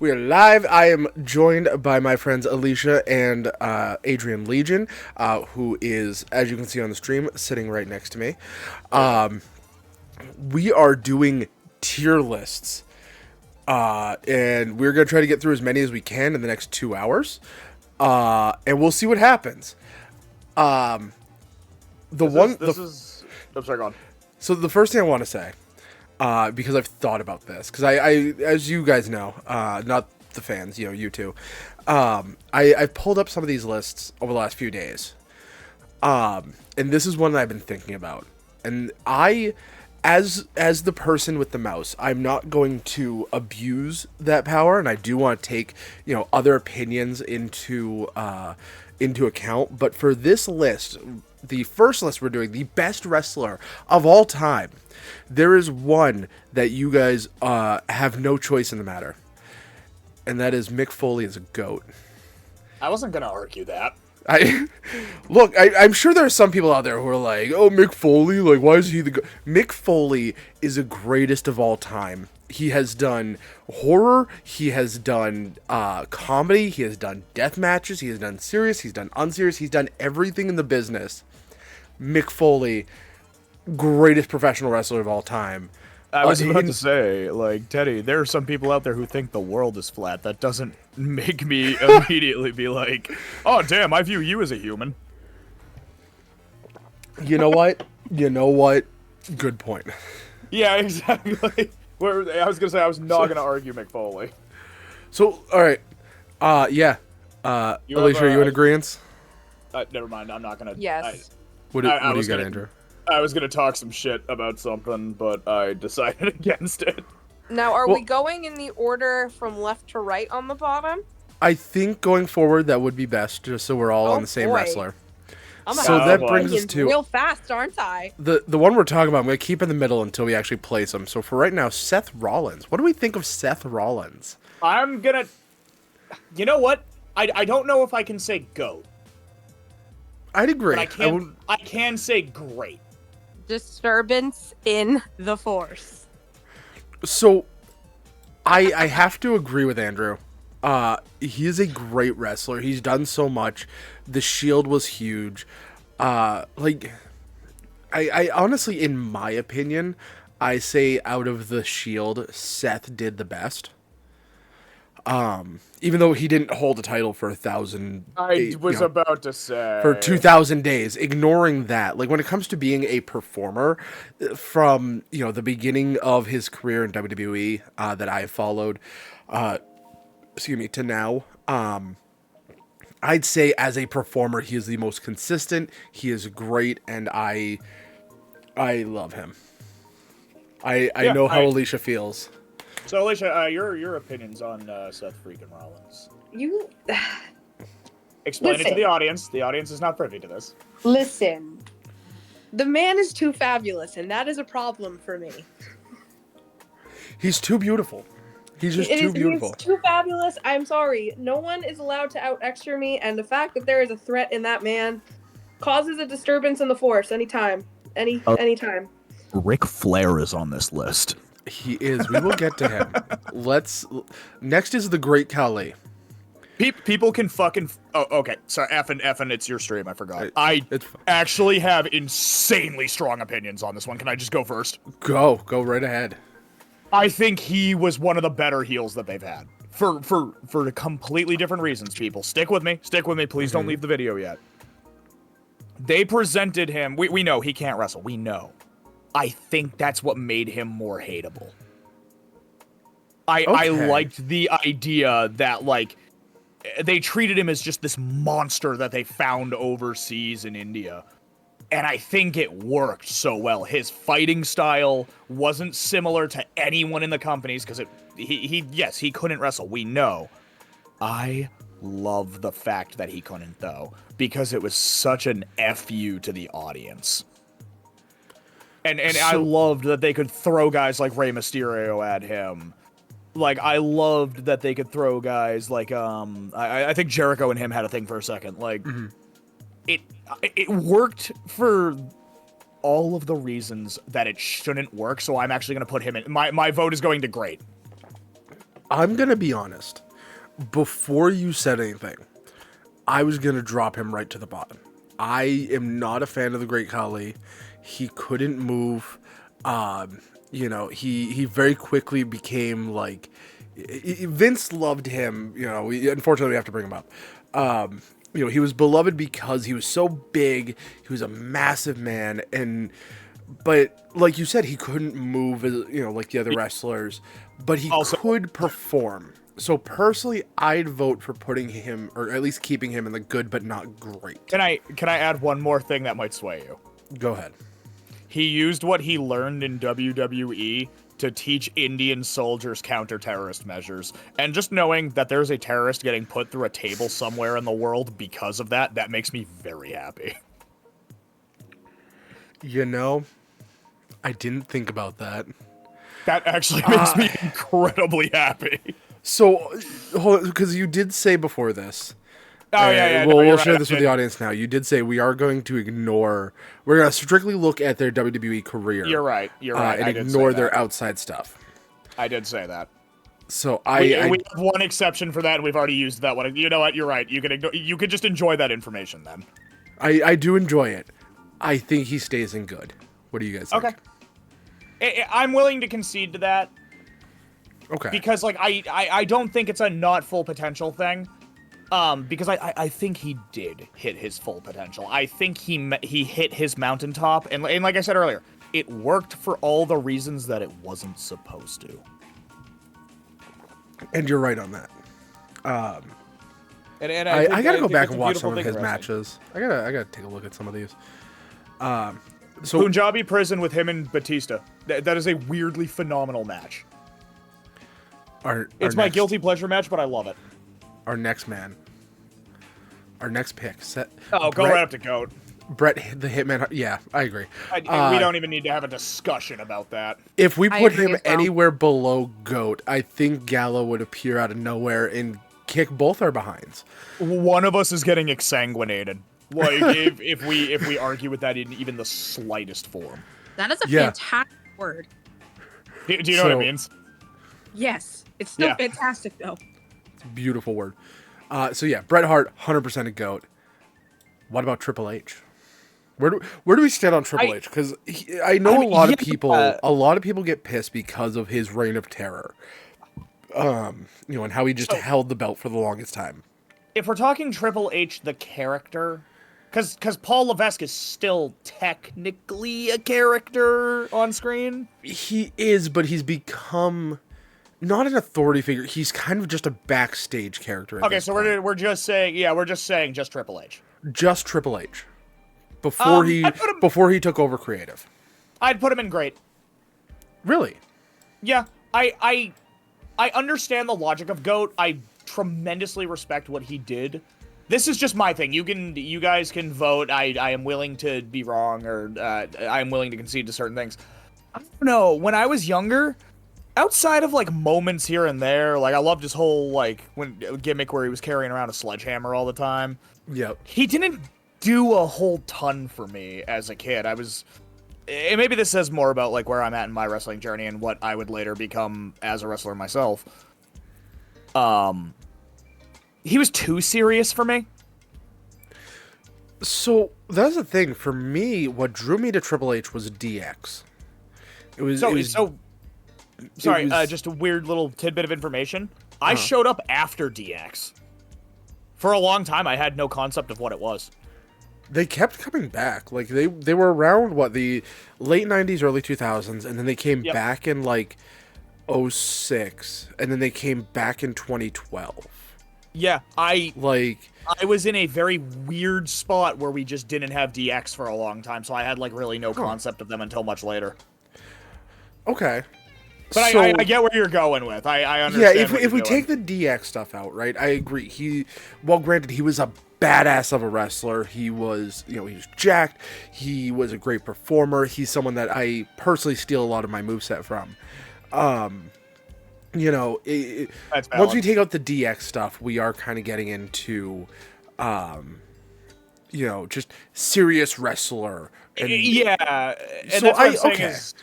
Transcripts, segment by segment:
We are live. I am joined by my friends Alicia and Adrian Legion, who is, as you can see on the stream, sitting right next to me. We are doing tier lists, and we're going to try to get through as many as we can in the next 2 hours, and we'll see what happens. I'm sorry, go on. So the first thing I want to say, because I've thought about this, because I, as you guys know, not the fans, you two, I've pulled up some of these lists over the last few days, and this is one that I've been thinking about, and as the person with the mouse, I'm not going to abuse that power, and I do want to take, other opinions into account, but for this list, the first list we're doing, the best wrestler of all time, there is one that you guys have no choice in the matter, and that is Mick Foley as a GOAT. I wasn't going to argue that. I'm sure there are some people out there who are like, oh, Mick Foley, like, why is he the GOAT? Mick Foley is the greatest of all time. He has done horror, he has done comedy, he has done death matches, he has done serious, he's done unserious, he's done everything in the business. Mick Foley, greatest professional wrestler of all time. I was about to say, like, Teddy, there are some people out there who think the world is flat. That doesn't make me immediately be like, oh, damn, I view you as a human. You know what? Good point. Yeah, exactly. I was going to say, I was not going to argue Mick Foley. So, all right. Yeah. Alicia, are you in agreement? Never mind, I'm not going to... Yes. What do you got, Andrew? I was going to talk some shit about something, but I decided against it. Now, are we going in the order from left to right on the bottom? I think going forward, that would be best, just so we're all on the same wrestler. So that brings us to... real fast, aren't I? The one we're talking about, I'm going to keep in the middle until we actually place him. So for right now, Seth Rollins. What do we think of Seth Rollins? I'm going to... You know what? I don't know if I can say GOAT. I'd agree. But I can say great. Disturbance in the Force. So, I have to agree with Andrew. He is a great wrestler. He's done so much. The Shield was huge. I honestly, in my opinion, I say out of the Shield, Seth did the best. Even though he didn't hold the title for 1,000... I was about to say... For 2,000 days. Ignoring that. Like, when it comes to being a performer, from, the beginning of his career in WWE that I followed, to now, I'd say as a performer, he is the most consistent. He is great, and I love him. I know how Alicia feels. So, Alicia, your opinions on Seth freaking Rollins? Explain it to the audience. The audience is not privy to this. Listen, the man is too fabulous, and that is a problem for me. He's too beautiful. He's just too beautiful. He's too fabulous. I'm sorry. No one is allowed to out-extra me, and the fact that there is a threat in that man causes a disturbance in the Force anytime. Anytime. Ric Flair is on this list. He is. We will get to him. Next is the Great Khali. People can fucking... Oh, okay. Sorry, effing, it's your stream. I forgot. I actually have insanely strong opinions on this one. Can I just go first? Go right ahead. I think he was one of the better heels that they've had. For completely different reasons, people. Stick with me. Please don't leave the video yet. They presented him... We know he can't wrestle. We know. I think that's what made him more hateable. I liked the idea that, like, they treated him as just this monster that they found overseas in India. And I think it worked so well. His fighting style wasn't similar to anyone in the companies because he couldn't wrestle. We know. I love the fact that he couldn't, though, because it was such an FU to the audience. And I loved that they could throw guys like Rey Mysterio at him. Like, I loved that they could throw guys like, I think Jericho and him had a thing for a second. Like, it worked for all of the reasons that it shouldn't work, so I'm actually going to put him in. My vote is going to great. I'm gonna be honest. Before you said anything, I was gonna drop him right to the bottom. I am not a fan of the Great Khali. He couldn't move. He very quickly became like Vince loved him. Unfortunately, we have to bring him up. He was beloved because he was so big. He was a massive man, but like you said, he couldn't move, like the other wrestlers, but he could perform. So personally, I'd vote for putting him, or at least keeping him in the good but not great. Can I add one more thing that might sway you? Go ahead. He used what he learned in WWE to teach Indian soldiers counter-terrorist measures. And just knowing that there's a terrorist getting put through a table somewhere in the world because of that makes me very happy. I didn't think about that. That actually makes me incredibly happy. So, because you did say before this. Oh, yeah. We'll share this with the audience now. You did say we're going to strictly look at their WWE career. You're right. And ignore their outside stuff. I did say that. So we have one exception for that, and we've already used that one. You know what? You're right. You can just enjoy that information then. I do enjoy it. I think he stays in good. What do you guys think? Okay. I'm willing to concede to that. Okay. Because I don't think it's a not full potential thing. Because I think he did hit his full potential. I think he hit his mountaintop, and like I said earlier, it worked for all the reasons that it wasn't supposed to. And you're right on that. And I gotta go back and watch some of his matches. I gotta take a look at some of these. So Punjabi Prison with him and Batista. That is a weirdly phenomenal match. It's my guilty pleasure match, but I love it. Our next pick. Go right up to GOAT. Bret the Hitman. Yeah, I agree. We don't even need to have a discussion about that. If we put him anywhere below GOAT, I think Gallo would appear out of nowhere and kick both our behinds. One of us is getting exsanguinated. Like if we argue with that in even the slightest form. That is a fantastic word. Do you know what it means? Yes, it's still fantastic though. It's a beautiful word. Bret Hart, 100% a GOAT. What about Triple H? Where do we stand on Triple H? Because I know a lot of people get pissed because of his reign of terror. And how he just held the belt for the longest time. If we're talking Triple H, the character, because Paul Levesque is still technically a character on screen. He is, but he's become not an authority figure. He's kind of just a backstage character. Okay, so we're just saying just Triple H. Just Triple H. Before he took over creative. I'd put him in great. Really? Yeah, I understand the logic of GOAT. I tremendously respect what he did. This is just my thing. You guys can vote. I am willing to be wrong, or I am willing to concede to certain things. I don't know. When I was younger, outside of like moments here and there, like I loved his whole gimmick where he was carrying around a sledgehammer all the time. Yep. He didn't do a whole ton for me as a kid. And maybe this says more about like where I'm at in my wrestling journey and what I would later become as a wrestler myself. He was too serious for me. So that's the thing for me. What drew me to Triple H was DX. Just a weird little tidbit of information. I showed up after DX. For a long time, I had no concept of what it was. They kept coming back. Like they were around the late 90s, early 2000s, and then they came back in like 2006, and then they came back in 2012. Yeah, I was in a very weird spot where we just didn't have DX for a long time, so I had like really no concept of them until much later. Okay. But so, I get where you're going with. I understand. Yeah, if we take the DX stuff out, right? I agree. Granted, he was a badass of a wrestler. He was, he was jacked. He was a great performer. He's someone that I personally steal a lot of my moveset from. Once we take out the DX stuff, we are kind of getting into, just serious wrestler. And, and so that's what I'm saying is,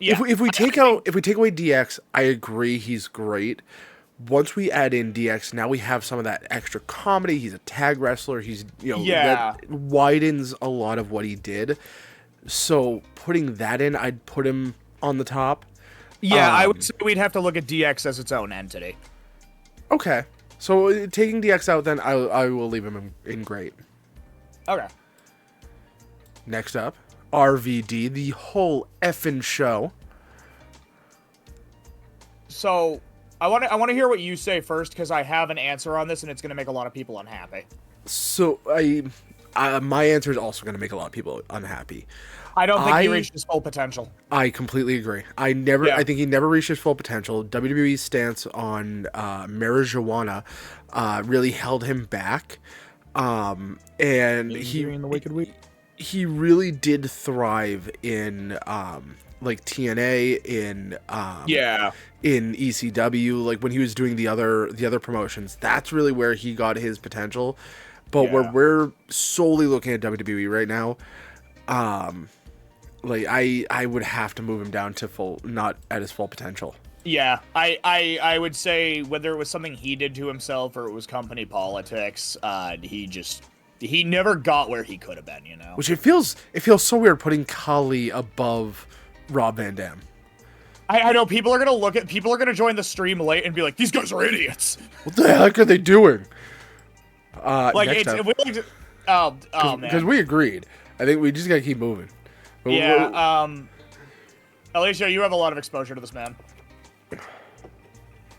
if we take away DX, I agree he's great. once we add in DX, now we have some of that extra comedy. He's a tag wrestler. He's, that widens a lot of what he did. So putting that in, I'd put him on the top. Yeah, I would say we'd have to look at DX as its own entity. Okay. So taking DX out, then I will leave him in great. Okay. Next up, RVD, the whole effing show. So I want to hear what you say first, because I have an answer on this, and it's going to make a lot of people unhappy. So my answer is also going to make a lot of people unhappy. I don't think he reached his full potential. I completely agree. I think he never reached his full potential. WWE's stance on marijuana really held him back. And he really did thrive in like TNA, in ECW, like when he was doing the other promotions. That's really where he got his potential. But where we're solely looking at WWE right now, like I would have to move him down to not at his full potential. Yeah, I would say whether it was something he did to himself or it was company politics, he never got where he could have been, you know. Which it feels so weird putting Kali above Rob Van Dam. I know people are gonna join the stream late and be like, these guys are idiots. What the heck are they doing? Man, because we agreed. I think we just gotta keep moving. Yeah. Alicia, you have a lot of exposure to this man.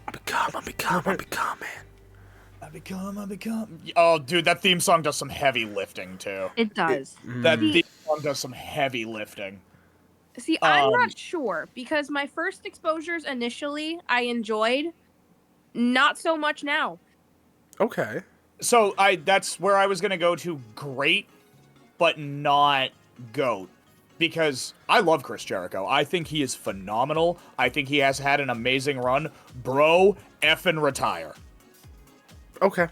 I become, man. Oh, dude, that theme song does some heavy lifting too. It does. That theme song does some heavy lifting. See, I'm not sure, because my first exposures initially I enjoyed, not so much now. Okay. So that's where I was gonna go to great, but not GOAT. Because I love Chris Jericho. I think he is phenomenal. I think he has had an amazing run. Bro, effing retire. Okay.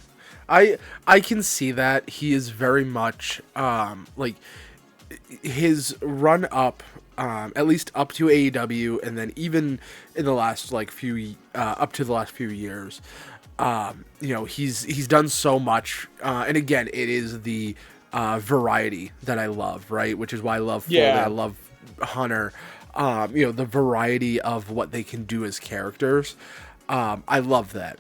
I can see that. He is very much like his run up, at least up to AEW, and then even in the last up to the last few years, he's done so much, and again, it is the variety that I love, right? Which is why I love Foley, I love Hunter, the variety of what they can do as characters. I love that.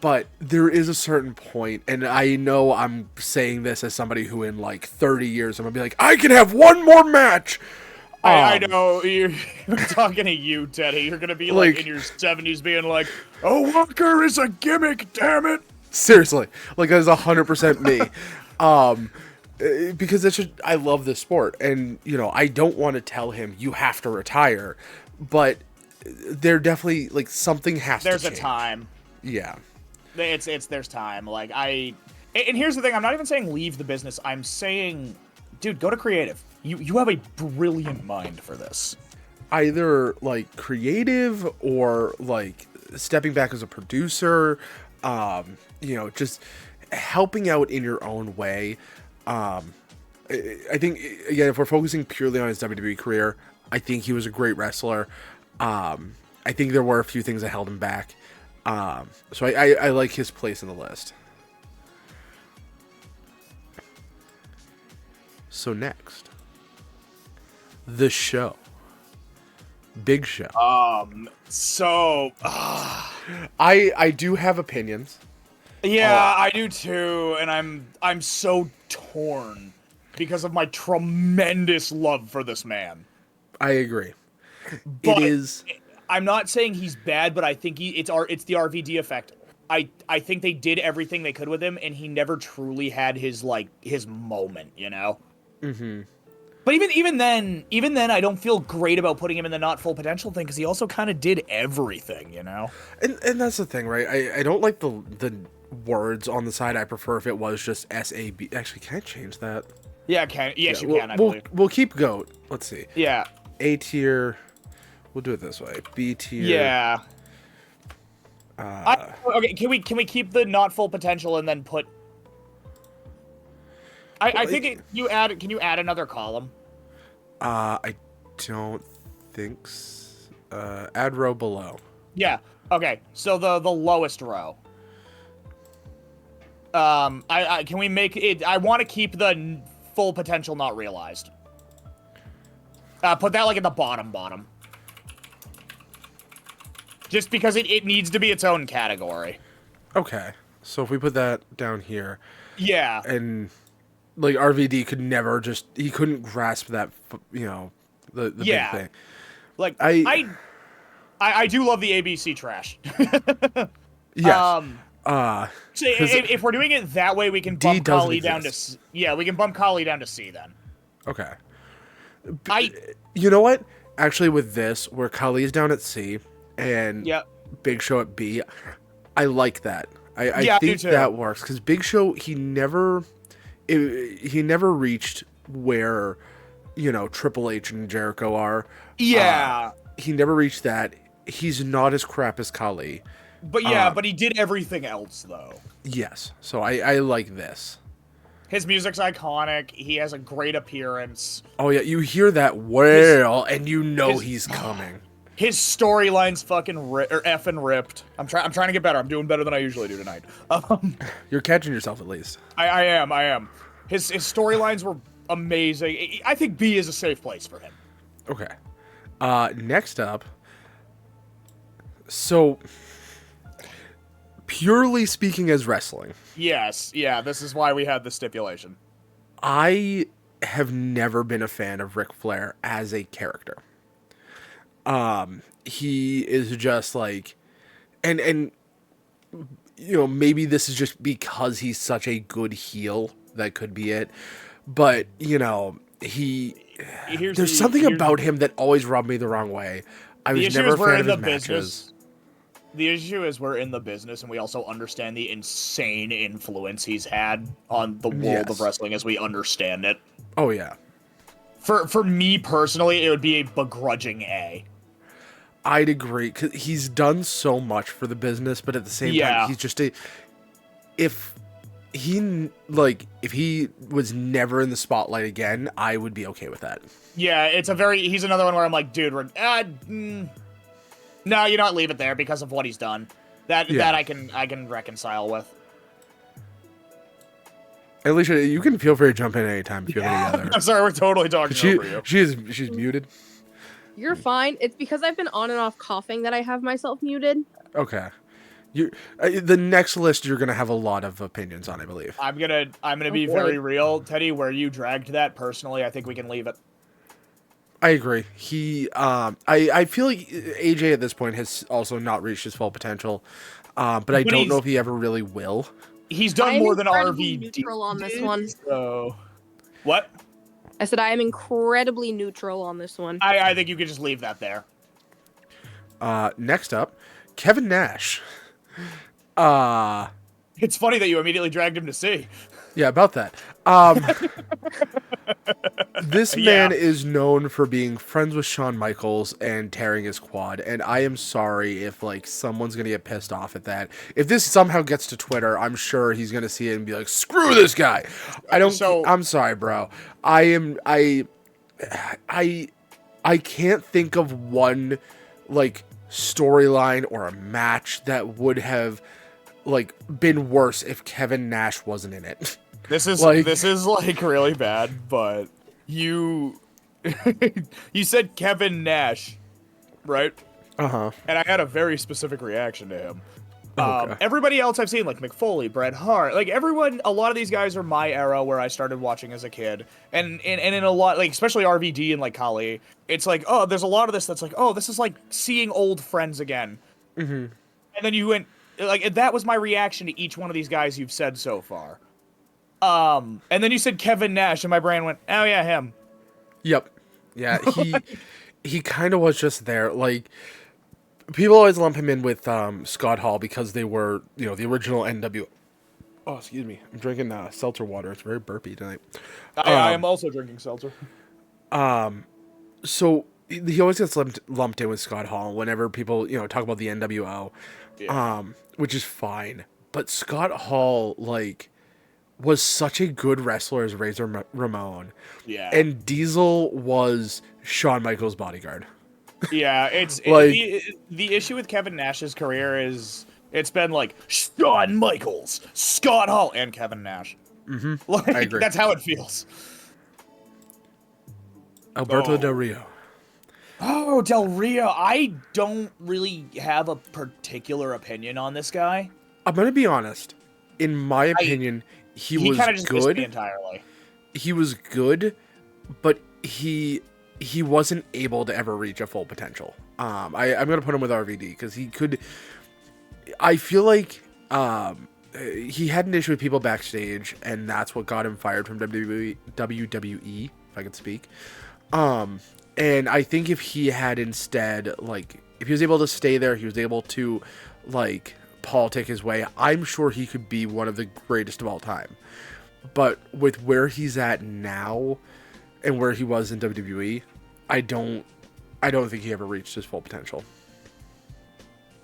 But there is a certain point, and I know I'm saying this as somebody who in like 30 years, I'm going to be like, I can have one more match. I know, you're talking to you, Teddy. You're going to be like in your 70s being like, oh, Walker is a gimmick, damn it. Seriously. Like, that is 100% me. Because it's just, I love this sport, and, I don't want to tell him you have to retire, but there definitely, like, something has to change. There's a time. Yeah. There's time. Like, and here's the thing, I'm not even saying leave the business. I'm saying, dude, go to creative. You have a brilliant mind for this. Either, like, creative or, like, stepping back as a producer, just helping out in your own way. I think, again, if we're focusing purely on his WWE career, I think he was a great wrestler. I think there were a few things that held him back. So I like his place in the list. So next, the show. Big Show. I do have opinions. Yeah, I do too, and I'm so torn because of my tremendous love for this man. I agree. But it is. I'm not saying he's bad, but I think it's the RVD effect. I think they did everything they could with him, and he never truly had his moment, you know. Mm-hmm. But even then, I don't feel great about putting him in the not full potential thing because he also kind of did everything, you know. And that's the thing, right? I don't like the words on the side. I prefer if it was just SAB. Actually, can I change that? Yeah, you can. I believe. We'll keep GOAT. Let's see. Yeah. A tier. We'll do it this way. B tier. Yeah. Okay. Can we keep the not full potential and then put? I think can you add another column? I don't think. Add row below. Yeah. Okay, so the lowest row. I can we make it? I want to keep the full potential not realized. Put that like at the bottom. Just because it needs to be its own category. Okay. So if we put that down here, Yeah. and like RVD could never he couldn't grasp that, the Yeah. big thing. Like I do love the ABC trash. Yes. So if we're doing it that way, we can bump Kali down to C. Yeah, we can bump Kali down to C then. Okay. I You know what? Actually, with this, where Kali is down at C and yeah. Big Show at B, I like that. I Yeah, think that works because Big Show he never reached where Triple H and Jericho are. Yeah. He never reached that. He's not as crap as Kali. But yeah, but he did everything else though. Yes. So I like this. His music's iconic. He has a great appearance. Oh yeah, you hear that well, and he's coming. His storyline's fucking effing ripped. I'm trying to get better. I'm doing better than I usually do tonight. You're catching yourself at least. I am. His storylines were amazing. I think B is a safe place for him. Okay. Next up. So, purely speaking as wrestling. Yes, yeah, this is why we had the stipulation. I have never been a fan of Ric Flair as a character. He is just like, and maybe this is just because he's such a good heel. That could be it. But, there's something about him that always rubbed me the wrong way. I was never a fan of his matches. The issue is we're in the business, and we also understand the insane influence he's had on the world of wrestling as we understand it. Oh, yeah. For me personally, it would be a begrudging A. I'd agree, because he's done so much for the business, but at the same time, he's just if he was never in the spotlight again, I would be okay with that. Yeah, he's another one where I'm like, dude, no, you don't leave it there because of what he's done. That I can reconcile with. Alicia, you can feel free to jump in anytime if you have any other. I'm sorry, we're totally talking over you. She's muted. You're fine. It's because I've been on and off coughing that I have myself muted. Okay. The next list you're gonna have a lot of opinions on, I believe. I'm gonna be very real, Teddy. Where you dragged that personally, I think we can leave it. I agree. I feel like AJ at this point has also not reached his full potential, but I don't know if he ever really will. He's done more than RVD. Neutral on this one. So, what? I said I am incredibly neutral on this one. I think you could just leave that there. Next up, Kevin Nash. It's funny that you immediately dragged him to C. Yeah, about that. This man is known for being friends with Shawn Michaels and tearing his quad, and I am sorry if someone's gonna get pissed off at that. If this somehow gets to Twitter, I'm sure he's gonna see it and be like, "Screw this guy." I'm sorry, bro. I can't think of one storyline or a match that would have been worse if Kevin Nash wasn't in it. This is really bad, but you said Kevin Nash, right? Uh-huh. And I had a very specific reaction to him. Okay. Everybody else I've seen, like McFoley, Bret Hart, everyone, a lot of these guys are my era where I started watching as a kid. And in a lot, especially RVD and Kali, it's there's a lot of this that's this is like seeing old friends again. Mm-hmm. And then you went, that was my reaction to each one of these guys you've said so far. And then you said Kevin Nash, and my brain went, oh yeah, him. Yep. Yeah, he kind of was just there. People always lump him in with Scott Hall because they were, the original NW. Oh, excuse me. I'm drinking seltzer water. It's very burpy tonight. I am also drinking seltzer. So he always gets lumped in with Scott Hall whenever people, talk about the NWO, which is fine. But Scott Hall, was such a good wrestler as Razor Ramon. Yeah. And Diesel was Shawn Michaels' bodyguard. Yeah, it's Like- the issue with Kevin Nash's career is it's been like Shawn Michaels, Scott Hall, and Kevin Nash. Mm-hmm. Like, I agree. that's how it feels. Alberto Del Rio. Oh, Del Rio. I don't really have a particular opinion on this guy. I'm gonna be honest. In my opinion, he was kind of just missed me good. entirely. He was good, but he wasn't able to ever reach a full potential. I'm gonna put him with RVD because he could. I feel like he had an issue with people backstage, and that's what got him fired from WWE, if I could speak. And I think if he had instead, like, if he was able to stay there, he was able to, like, politic his way, I'm sure he could be one of the greatest of all time. But with where he's at now and where he was in WWE, I don't think he ever reached his full potential.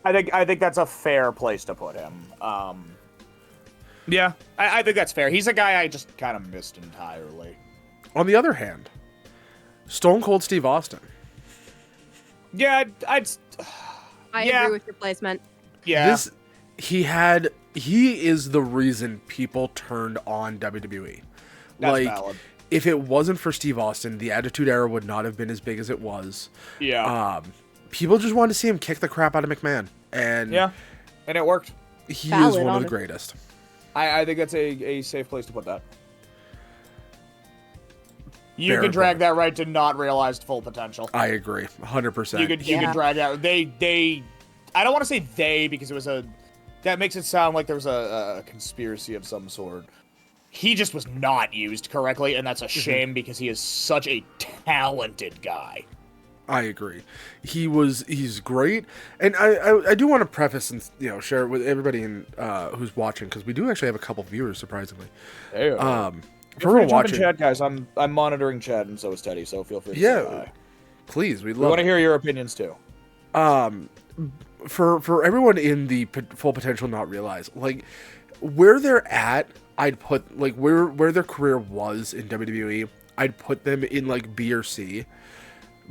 I think that's a fair place to put him. Yeah, I think that's fair. He's a guy I just kind of missed entirely. On the other hand, Stone Cold Steve Austin. Yeah, I agree with your placement. Yeah. He is the reason people turned on WWE. That's valid. If it wasn't for Steve Austin, the Attitude Era would not have been as big as it was. Yeah. People just wanted to see him kick the crap out of McMahon. And and it worked. He is one of the greatest. I think that's a safe place to put that. You can drag that right to not realized full potential. I agree, 100%. You could drag that. They. I don't want to say they because it was that makes it sound like there was a conspiracy of some sort. He just was not used correctly, and that's a shame because he is such a talented guy. I agree. He's great, and I do want to preface and share it with everybody who's watching because we do actually have a couple viewers surprisingly. Hey, for watching chat, guys, I'm monitoring chat, and so is Teddy. So feel free to say hi. Please, we want to hear your opinions too. For everyone in the full potential not realized, like where they're at, I'd put like where their career was in WWE, I'd put them in like B or C.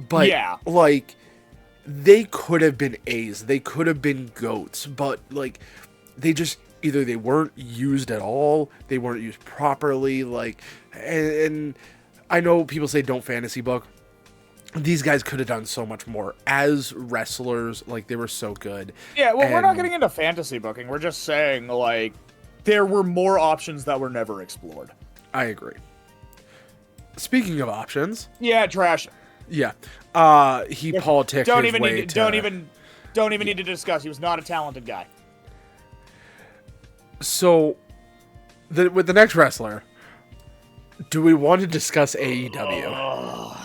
But like they could have been A's, they could have been GOATs, but like they just either they weren't used at all, they weren't used properly, like and I know people say don't fantasy book. These guys could have done so much more as wrestlers. Like they were so good. Yeah, well, we're not getting into fantasy booking. We're just saying like there were more options that were never explored. I agree. Speaking of options, trash. Yeah, he politicked his way to... Don't even need to discuss. He was not a talented guy. So, with the next wrestler, do we want to discuss AEW?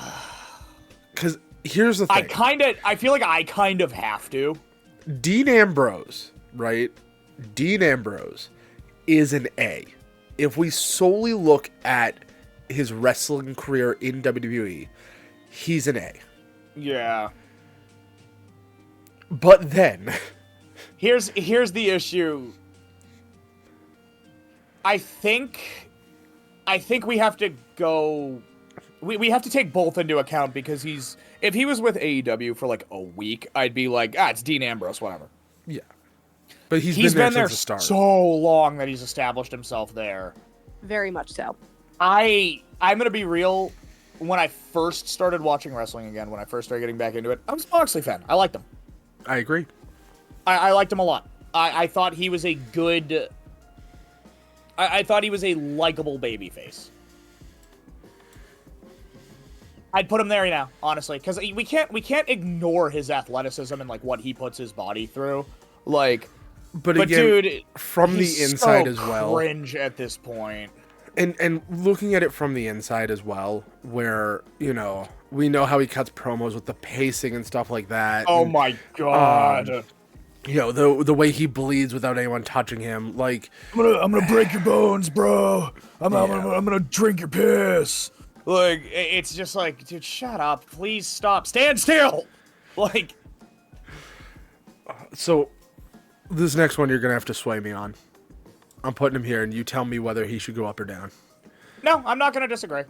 Because here's the thing. I feel like I kind of have to. Dean Ambrose, right? Dean Ambrose is an A. If we solely look at his wrestling career in WWE, he's an A. Yeah. But then... Here's the issue. I think we have to go... We have to take both into account because if he was with AEW for like a week, I'd be like, it's Dean Ambrose, whatever. Yeah. But he's been there since the start. So long that he's established himself there. Very much so. I'm going to be real. When I first started watching wrestling again, when I first started getting back into it, I was a Moxley fan. I liked him. I agree. I liked him a lot. I thought he was a good... I thought he was a likable babyface. I'd put him there now, honestly, because we can't ignore his athleticism and like what he puts his body through, like. But again, dude, from the inside so as well. Cringe at this point. And looking at it from the inside as well, where we know how he cuts promos with the pacing and stuff like that. Oh my god. The way he bleeds without anyone touching him, like I'm gonna break your bones, bro. I'm gonna drink your piss. Like, it's just like, dude, shut up. Please stop. Stand still! Like... So, this next one you're going to have to sway me on. I'm putting him here, and you tell me whether he should go up or down. No, I'm not going to disagree.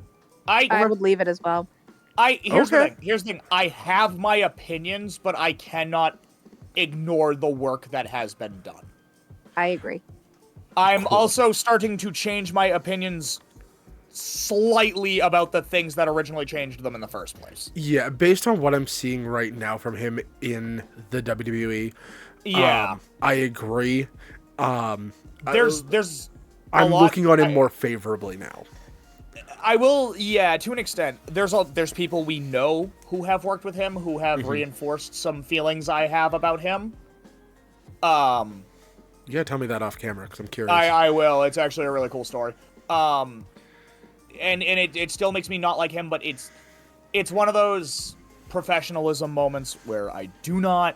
I would leave it as well. Here's the thing. Here's the thing. I have my opinions, but I cannot ignore the work that has been done. I agree. I'm also starting to change my opinions slightly about the things that originally changed them in the first place. Yeah, based on what I'm seeing right now from him in the WWE, I agree. I'm looking on him more favorably now. I will, to an extent. There's people we know who have worked with him who have reinforced some feelings I have about him. You gotta tell me that off camera, because I'm curious. I will. It's actually a really cool story. And it still makes me not like him, but it's one of those professionalism moments where I do not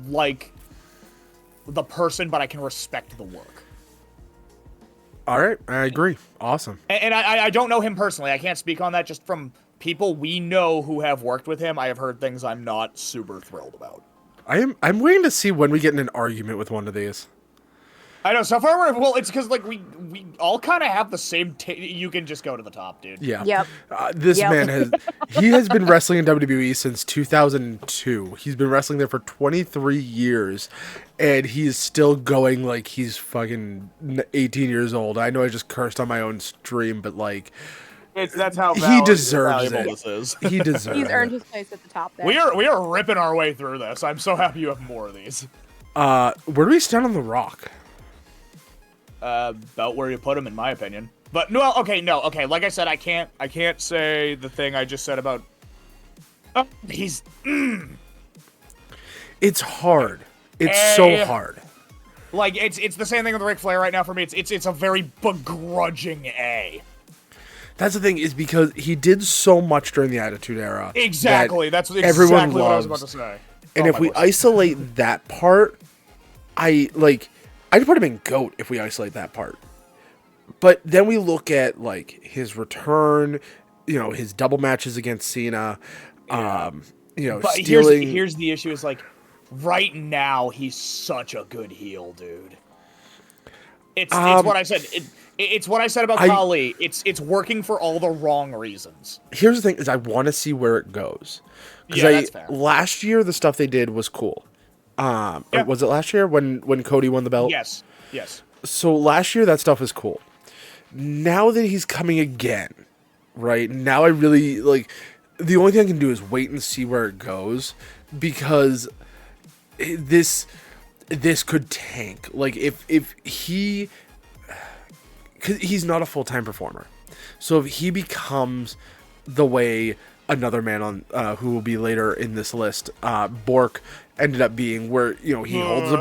like the person, but I can respect the work. All right, I agree. Awesome. And I don't know him personally. I can't speak on that. Just from people we know who have worked with him, I have heard things I'm not super thrilled about. I'm waiting to see when we get in an argument with one of these. I know, so far it's because, like, we all kind of have the same you can just go to the top, dude. Yeah. Yep. This man has been wrestling in WWE since 2002. He's been wrestling there for 23 years, and he's still going like he's fucking 18 years old. I know I just cursed on my own stream, but, like... That's how he deserves it. This is. He deserves He's earned his place at the top there. We are ripping our way through this. I'm so happy you have more of these. Where do we stand on The Rock? About where you put him, in my opinion. But no, okay. Like I said, I can't say the thing I just said about. He's. It's hard. It's so hard. Like it's the same thing with Ric Flair right now for me. It's a very begrudging A. That's the thing, is because he did so much during the Attitude Era. Exactly. That's exactly everyone what I was loves. about to say. And if we isolate that part, I'd put him in GOAT if we isolate that part. But then we look at, like, his return, his double matches against Cena, But stealing... here's the issue, is, like, right now, he's such a good heel, dude. It's what I said. It's what I said about Khali. It's working for all the wrong reasons. Here's the thing, is I want to see where it goes. That's fair. Last year, the stuff they did was cool. Was it last year when Cody won the belt? Yes. So last year, that stuff was cool. Now that he's coming again, right? Now I really, like... The only thing I can do is wait and see where it goes, because this could tank. Like, if he... Because he's not a full-time performer. So if he becomes the way another man on who will be later in this list, Bork, ended up being, where, he holds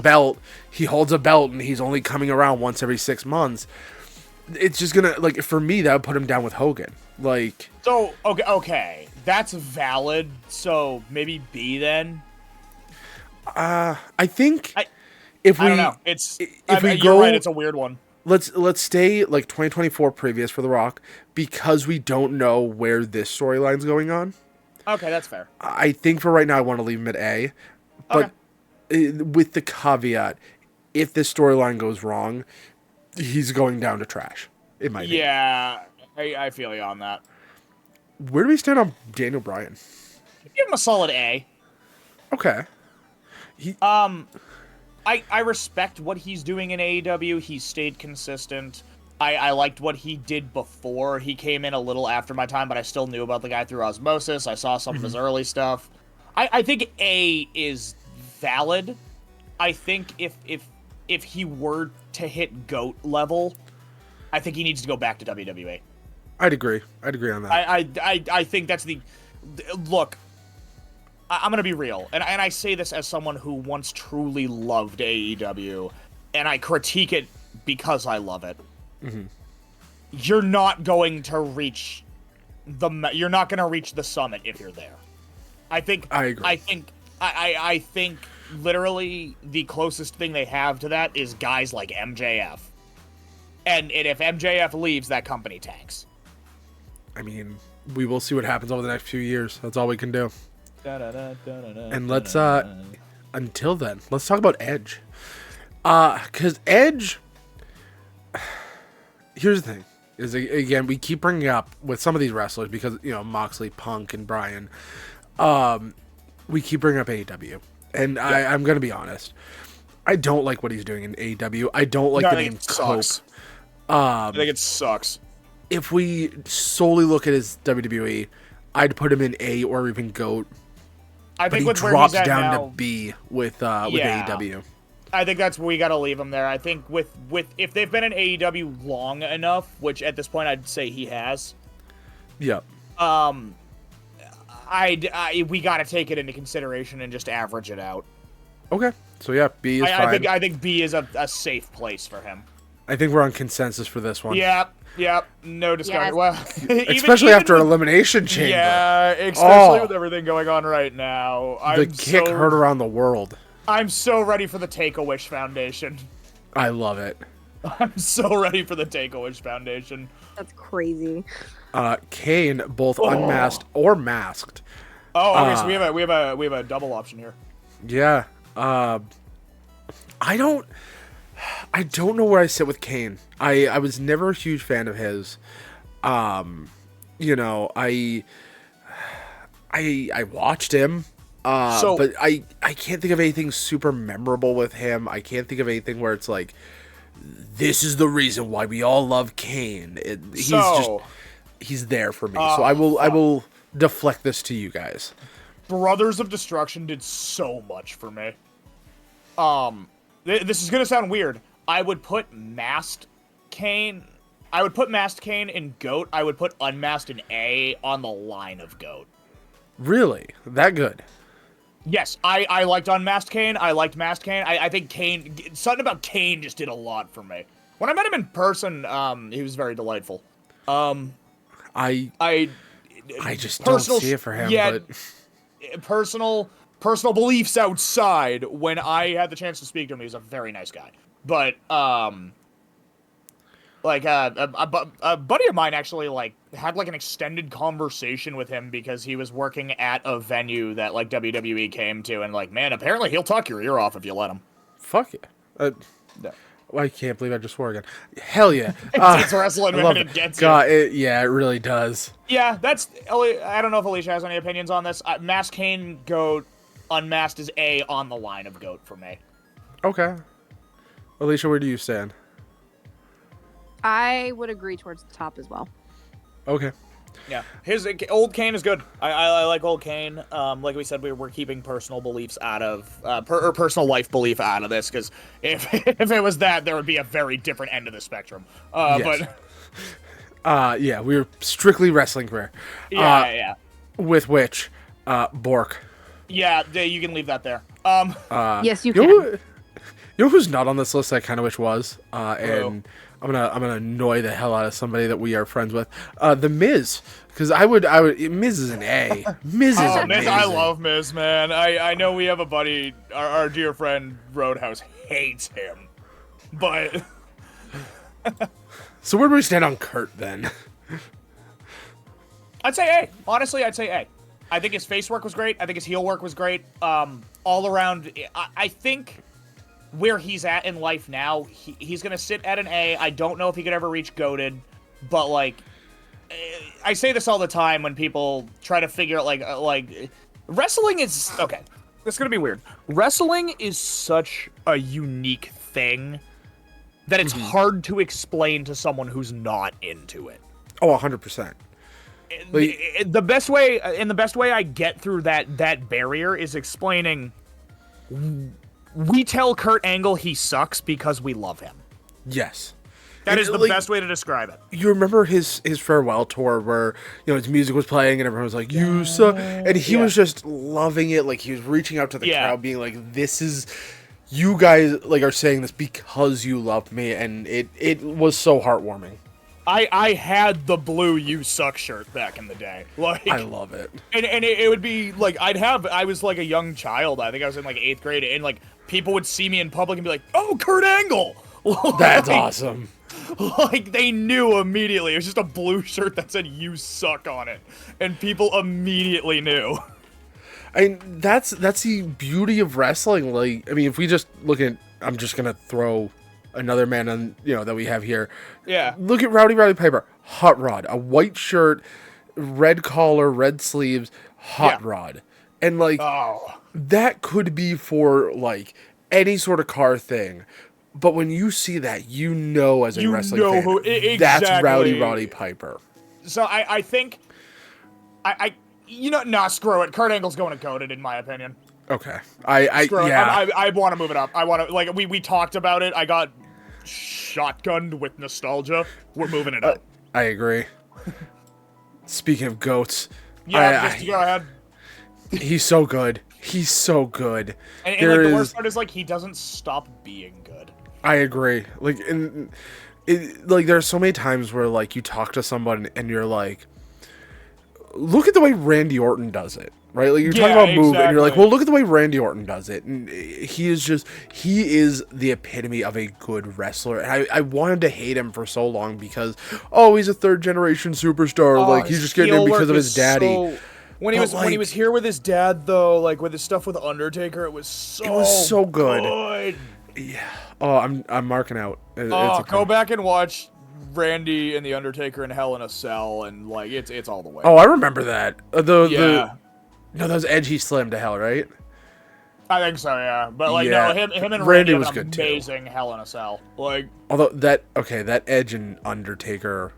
a belt, and he's only coming around once every 6 months, it's just gonna, like, for me, that would put him down with Hogan. Like... So, okay. That's valid. So, maybe B then? I think... I don't know. You're right, it's a weird one. Let's stay, like, 2024 previous for The Rock, because we don't know where this storyline's going on. Okay, that's fair. I think for right now I want to leave him at A, but with the caveat, if this storyline goes wrong, he's going down to trash. It might be. Yeah, I feel you on that. Where do we stand on Daniel Bryan? Give him a solid A. Okay. I respect what he's doing in AEW. He's stayed consistent. I liked what he did before. He came in a little after my time, but I still knew about the guy through osmosis. I saw some of his early stuff. I think A is valid. I think if he were to hit GOAT level, I think he needs to go back to WWE. I'd agree on that. I think that's the... Look, I'm going to be real, and I say this as someone who once truly loved AEW, and I critique it because I love it. Mm-hmm. You're not going to reach the summit if you're there. I agree. I think literally the closest thing they have to that is guys like MJF. And if MJF leaves, that company tanks. I mean, we will see what happens over the next few years. That's all we can do. And let's, until then, let's talk about Edge. Because Edge... Here's the thing. is, again, we keep bringing up with some of these wrestlers because, Moxley, Punk, and Bryan, we keep bringing up AEW. And I'm going to be honest. I don't like what he's doing in AEW. I don't like the name Cope. I think it sucks. If we solely look at his WWE, I'd put him in A or even GOAT. I think he with where dropped he's at down now, to B with AEW. I think that's where we got to leave him there. I think with if they've been in AEW long enough, which at this point I'd say he has. Yep. We got to take it into consideration and just average it out. Okay. So yeah, B is fine. I think B is a safe place for him. I think we're on consensus for this one. Yep. No discussion. Yes. Well, especially after Elimination Chamber. Yeah, especially with everything going on right now. The kick heard around the world. I'm so ready for the Take-A-Wish Foundation. I love it. I'm so ready for the Take-A-Wish Foundation. That's crazy. Kane, both unmasked or masked. Oh, okay, so we have a double option here. Yeah. I don't know where I sit with Kane. I was never a huge fan of his. I watched him. But I can't think of anything super memorable with him. I can't think of anything where it's like, this is the reason why we all love Kane. He's there for me. So I will deflect this to you guys. Brothers of Destruction did so much for me. This is gonna sound weird. I would put masked Kane in GOAT. I would put unmasked in A on the line of GOAT. Really? That good? Yes, I liked Unmasked Kane. I liked Masked Kane. I think Kane, something about Kane just did a lot for me. When I met him in person, he was very delightful. I just don't see it for him. Yeah, but personal beliefs outside. When I had the chance to speak to him, he was a very nice guy. But a buddy of mine actually had an extended conversation with him because he was working at a venue that WWE came to, and man, apparently he'll talk your ear off if you let him. Fuck yeah. I can't believe I just swore again. Hell yeah. It's wrestling, man. It gets God, it really does. Yeah, I don't know if Alicia has any opinions on this. Masked Kane, GOAT. Unmasked is A on the line of GOAT for me. Okay. Alicia, where do you stand? I would agree towards the top as well. Okay. Yeah, his old Kane is good. I like old Kane. Like we said, we're keeping personal beliefs out of personal life belief out of this, because if it was that, there would be a very different end of the spectrum. Yes. But yeah, we were strictly wrestling career. Yeah. With which, Bork. Yeah, you can leave that there. Yes, you can. You know who's not on this list? I kind of wish was, and I'm gonna annoy the hell out of somebody that we are friends with. The Miz, because I would. Miz is an A. Miz is amazing. Miz, I love Miz, man. I know we have a buddy, our dear friend Roadhouse hates him, but. So where do we stand on Kurt then? I'd say A. Honestly, I'd say A. I think his face work was great. I think his heel work was great. All around, I think where he's at in life now, he's going to sit at an A. I don't know if he could ever reach GOATed, but I say this all the time when people try to figure out wrestling is okay. This is going to be weird. Wrestling is such a unique thing that it's hard to explain to someone who's not into it. Oh, 100%. The best way I get through that barrier is explaining. We tell Kurt Angle he sucks because we love him. Yes. That is the best way to describe it. You remember his farewell tour where, his music was playing and everyone was like, you suck. And he was just loving it. He was reaching out to the crowd being like, this is, you guys are saying this because you love me. And it was so heartwarming. I had the blue "You Suck" shirt back in the day. I love it. And it would be I was a young child. I think I was in 8th grade, and people would see me in public and be like, "Oh, Kurt Angle!" That's awesome. They knew immediately. It was just a blue shirt that said "You Suck" on it, and people immediately knew. That's the beauty of wrestling. If we just look at, I'm just gonna throw another man on that we have here. Yeah. Look at Rowdy Piper, hot rod, a white shirt, red collar, red sleeves, hot rod, and like that could be for like any sort of car thing. But when you see that, as a wrestling fan, exactly. that's Rowdy Piper. So I think, screw it. Kurt Angle's going to goated, in my opinion. Okay. I want to move it up. I want to, like, we talked about it. I got shotgunned with nostalgia. We're moving it up. I agree. Speaking of goats. Yeah, just go ahead. He's so good. He's so good. And the worst part is, like, he doesn't stop being good. I agree. Like, there are so many times where, like, you talk to someone and you're like, look at the way Randy Orton does it, right? Like, you're talking about move, and you're like, well, look at the way Randy Orton does it. And he is the epitome of a good wrestler. And I wanted to hate him for so long because, he's a third-generation superstar. Like, he's just getting in because of his daddy. When he was here with his dad, though, like, with his stuff with Undertaker, it was so good. Yeah. Oh, I'm marking out. Go back and watch Randy and the Undertaker in Hell in a Cell, and like it's all the way. Oh, I remember that. No, that was Edgy Slim to Hell, right? I think so, yeah. But like, no, him and Randy was good amazing too. Hell in a Cell, like. Although that Edge and Undertaker.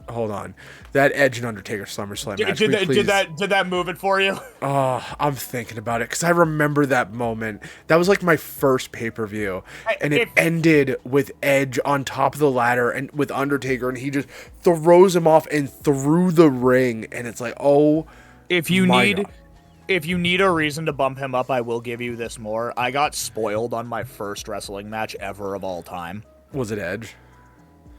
Hold on, that Edge and Undertaker SummerSlam match. Did that move it for you? Oh, I'm thinking about it because I remember that moment. That was like my first pay-per-view, and it ended with Edge on top of the ladder and with Undertaker, and he just throws him off and through the ring, and it's like, oh, if you need a reason to bump him up, I will give you this more. I got spoiled on my first wrestling match ever of all time. Was it Edge?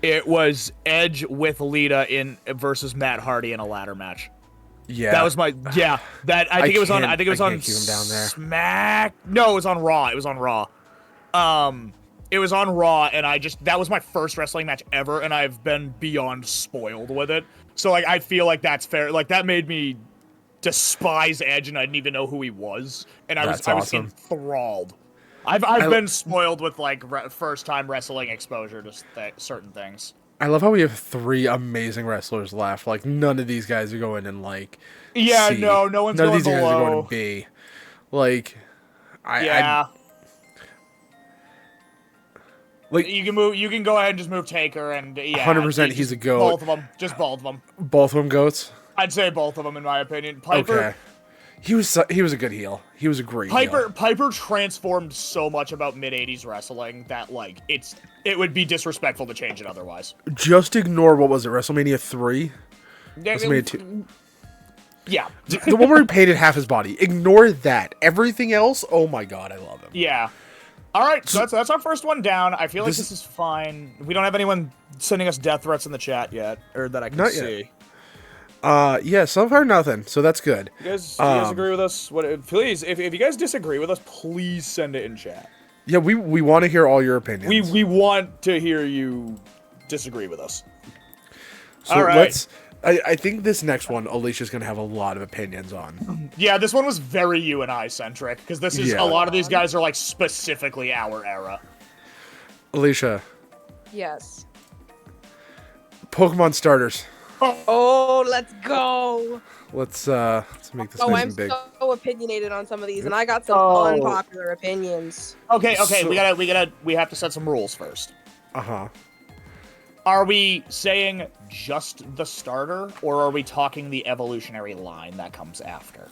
It was Edge with Lita versus Matt Hardy in a ladder match. Yeah, that was my I think it was on Smack. No, it was on Raw. It was on Raw. It was on Raw, and that was my first wrestling match ever, and I've been beyond spoiled with it. So like, I feel like that's fair. Like that made me despise Edge, and I didn't even know who he was, and I was enthralled. I've been spoiled with like first time wrestling exposure to certain things. I love how we have 3 amazing wrestlers left. Like none of these guys are going in like C. No one's none going of these below. guys are going to B. Like like you can go ahead and just move Taker and 100% he's a goat. Both of them, just both of them. Both of them goats. I'd say both of them in my opinion. Piper. Okay. He was a good heel. He was a great heel. Piper transformed so much about mid-'80s wrestling that like it would be disrespectful to change it otherwise. Just ignore what was it, WrestleMania 3? WrestleMania 2. Yeah. The one where he painted half his body. Ignore that. Everything else, oh my god, I love him. Yeah. All right, so that's our first one down. I feel like this is fine. We don't have anyone sending us death threats in the chat yet, or that I can see. Yet. Yeah, so far nothing, so that's good. You guys agree with us? Please, if you guys disagree with us, please send it in chat. Yeah, we want to hear all your opinions. We want to hear you disagree with us. So all right. I think this next one, Alicia's going to have a lot of opinions on. Yeah, this one was very you and I centric, because this is a lot of these guys are like specifically our era. Alicia. Yes. Pokemon starters. Oh, let's go. Let's make this nice and big. I'm so opinionated on some of these, and I got some unpopular opinions. Okay, we have to set some rules first. Uh-huh. Are we saying just the starter, or are we talking the evolutionary line that comes after?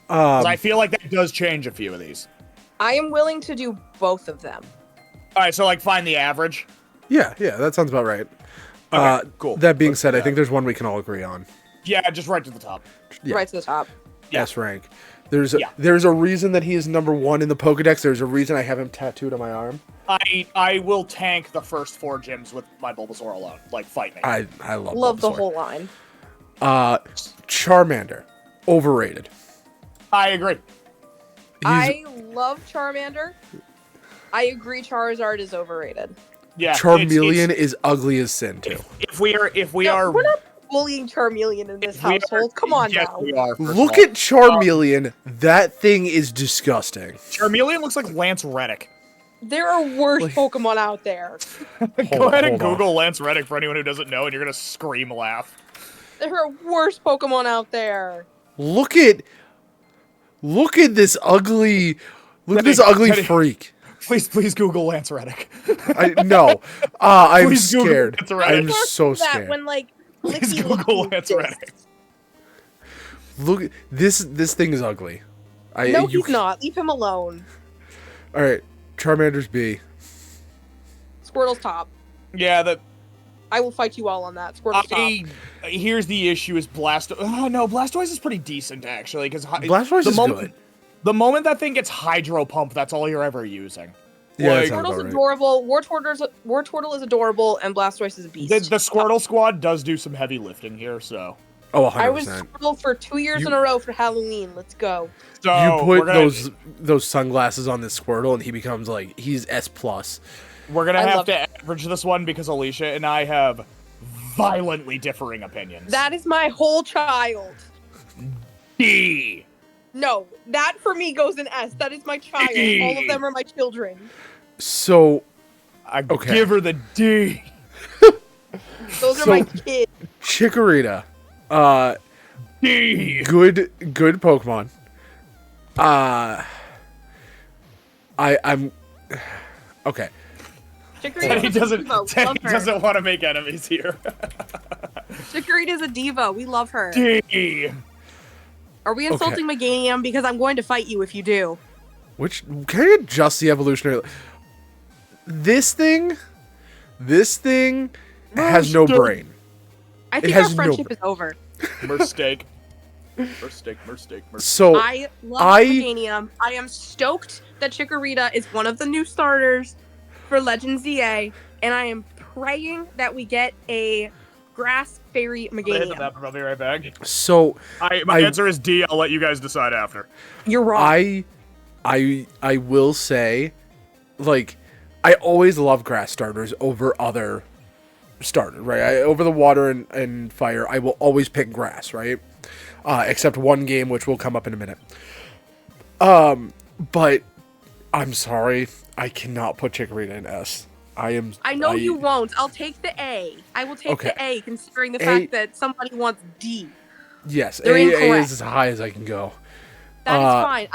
'Cause I feel like that does change a few of these. I am willing to do both of them. All right, so like find the average. Yeah, that sounds about right. Okay, cool. That being said, I think there's one we can all agree on. Yeah, just right to the top. Yeah. Right to the top. Yeah. S rank. There's a reason that he is number 1 in the Pokedex. There's a reason I have him tattooed on my arm. I will tank the first 4 gyms with my Bulbasaur alone. Like, fight me. I love Bulbasaur. the whole line. Charmander, overrated. I agree. I love Charmander. I agree Charizard is overrated. Yeah, Charmeleon is ugly as sin too. If we are, we're not bullying Charmeleon in this household. Come on now. We are. Look at Charmeleon. That thing is disgusting. Charmeleon looks like Lance Reddick. There are worse Like- Pokemon out there. Go ahead and hold on. Google Lance Reddick for anyone who doesn't know, and you're gonna scream laugh. There are worse Pokemon out there. Look at this ugly, Teddy. freak. Please Google Lance Reddick. No, I'm Please Google scared. Lance Reddick. I'm so That scared. when like Please Licky Google Licky Lance exists. Reddick. Look, this thing is ugly. No, he's not. Leave him alone. All right, Charmander's B. Squirtle's top. Yeah, that. I will fight you all on that. Squirtle's top. Here's the issue: is no, Blastoise is pretty decent actually, because Blastoise is good. The moment that thing gets Hydro Pump, that's all you're ever using. Yeah, Like, that sounds Squirtle's about right. adorable. Wartortle is adorable, and Blastoise is a beast. The Squirtle squad does do some heavy lifting here, so. Oh, 100%. I was Squirtle for 2 years in a row for Halloween. Let's go. So You we're put gonna, those sunglasses on this Squirtle, and he becomes like he's S+. We're gonna I have love to average this one because Alicia and I have violently differing opinions. That is my whole child. D. No, that for me goes in S. That is my child. All of them are my children. So I Okay. give her the D. Those are So- my kids. Chikorita, D. good Pokemon. I'm okay. Chikorita Teddy is a doesn't. diva. We Teddy love her. doesn't want to make enemies here. Chikorita is a diva. We love her. D. Are we insulting Meganium? Because I'm going to fight you if you do. Which can I adjust the evolutionary? This thing has no brain. I think has our no friendship br- is over. Mistake. So I love I- Meganium. I am stoked that Chikorita is one of the new starters for Legends ZA, and I am praying that we get a Grass Fairy I'm gonna hit the Meganium. map and I'll be right back. so My I- answer is D. I'll let you guys decide after. You're wrong. I will say, like, I always love grass starters over other starters, right? Over the water and fire, I will always pick grass, right? Except one game, which will come up in a minute. But I'm sorry, I cannot put Chikorita in S. I know you won't. I'll take the A. I will take Okay. the A, considering the A- fact that somebody wants D. Yes, They're A incorrect. is as high as I can go. That is fine.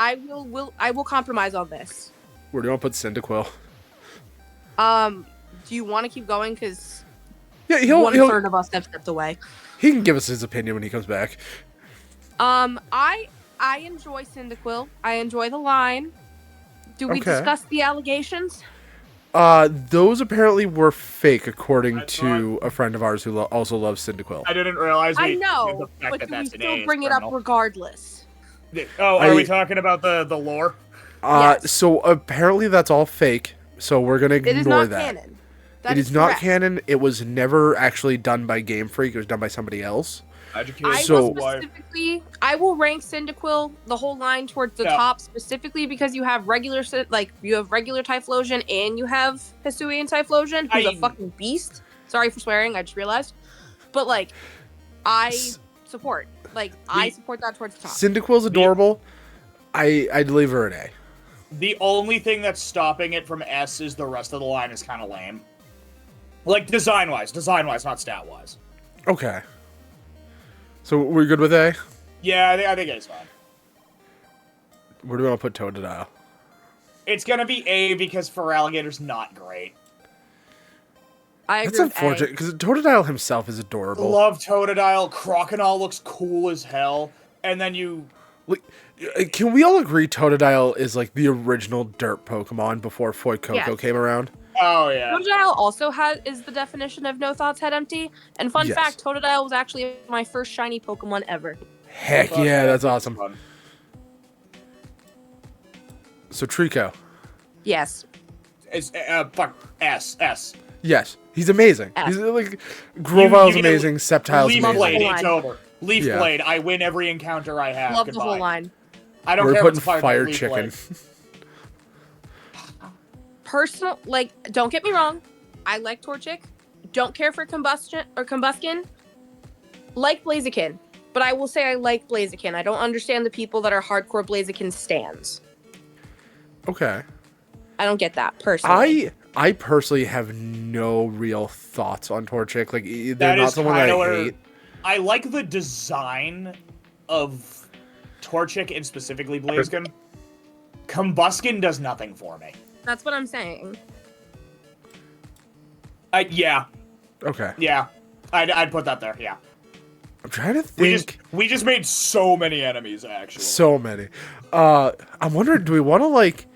I will compromise on this. Where do you want to put Cyndaquil? Do you want to keep going? Because Yeah, he'll 1/3 of us have stepped away. he can give us his opinion when he comes back. I enjoy Cyndaquil. I enjoy the line. Do we Okay. discuss the allegations? Those apparently were fake, according I to a friend of ours who also loves Cyndaquil. I didn't realize. I the know, fact but that do we that's an A still is bring it up criminal. regardless? Oh, are we I- talking about the lore? Yes. So apparently that's all fake. So we're gonna It is ignore not that. canon. That It is not correct. canon. It was never actually done by Game Freak. It was done by somebody else. I So- will specifically, I will rank Cyndaquil the whole line towards the Yeah. top specifically because you have regular Typhlosion and you have Hisuian Typhlosion, who's a I- fucking beast. Sorry for swearing, I just realized. But like, I S- support. Like, I We- support that towards the top. Cyndaquil's adorable. I'd leave her an A. The only thing that's stopping it from S is the rest of the line is kind of lame. Like design-wise, not stat-wise. Okay. So we're good with A. Yeah, I think it's fine. Where do we want to put Totodile? It's gonna be A because Feraligator's not great. I agree That's with A. unfortunate because Totodile himself is adorable. Love Totodile. Crocodile looks cool as hell. And then you... Like, can we all agree Totodile is like the original dirt Pokemon before Fuecoco Yes. came around? Oh, yeah. Totodile also is the definition of no thoughts, head empty. And fun Yes. fact, Totodile was actually my first shiny Pokemon ever. Heck Fuck yeah, that's awesome. Fun. So Trico, Yes. It's, fuck, S. yes, he's amazing. F. He's like Grovile's You get a amazing, Sceptile's Leaf amazing. Blade, Line. it's over. Leaf Yeah. Blade, I win every encounter I have. Love Goodbye. the whole line. I don't We're care putting if it's Fire Leaf Chicken. Personal, like, don't get me wrong. I like Torchic. Don't care for Combuskin. Like Blaziken. But I will say I like Blaziken. I don't understand the people that are hardcore Blaziken stans. Okay. I don't get that personally. I personally have no real thoughts on Torchic. Like they're That not is someone I kinda where hate. I like the design of Torchic and specifically Blaziken. Combuskin does nothing for me. That's what I'm saying. Yeah, Okay. yeah. I'd put that there, yeah. I'm trying to think. We just made so many enemies, actually. So many. I'm wondering, do we want to like?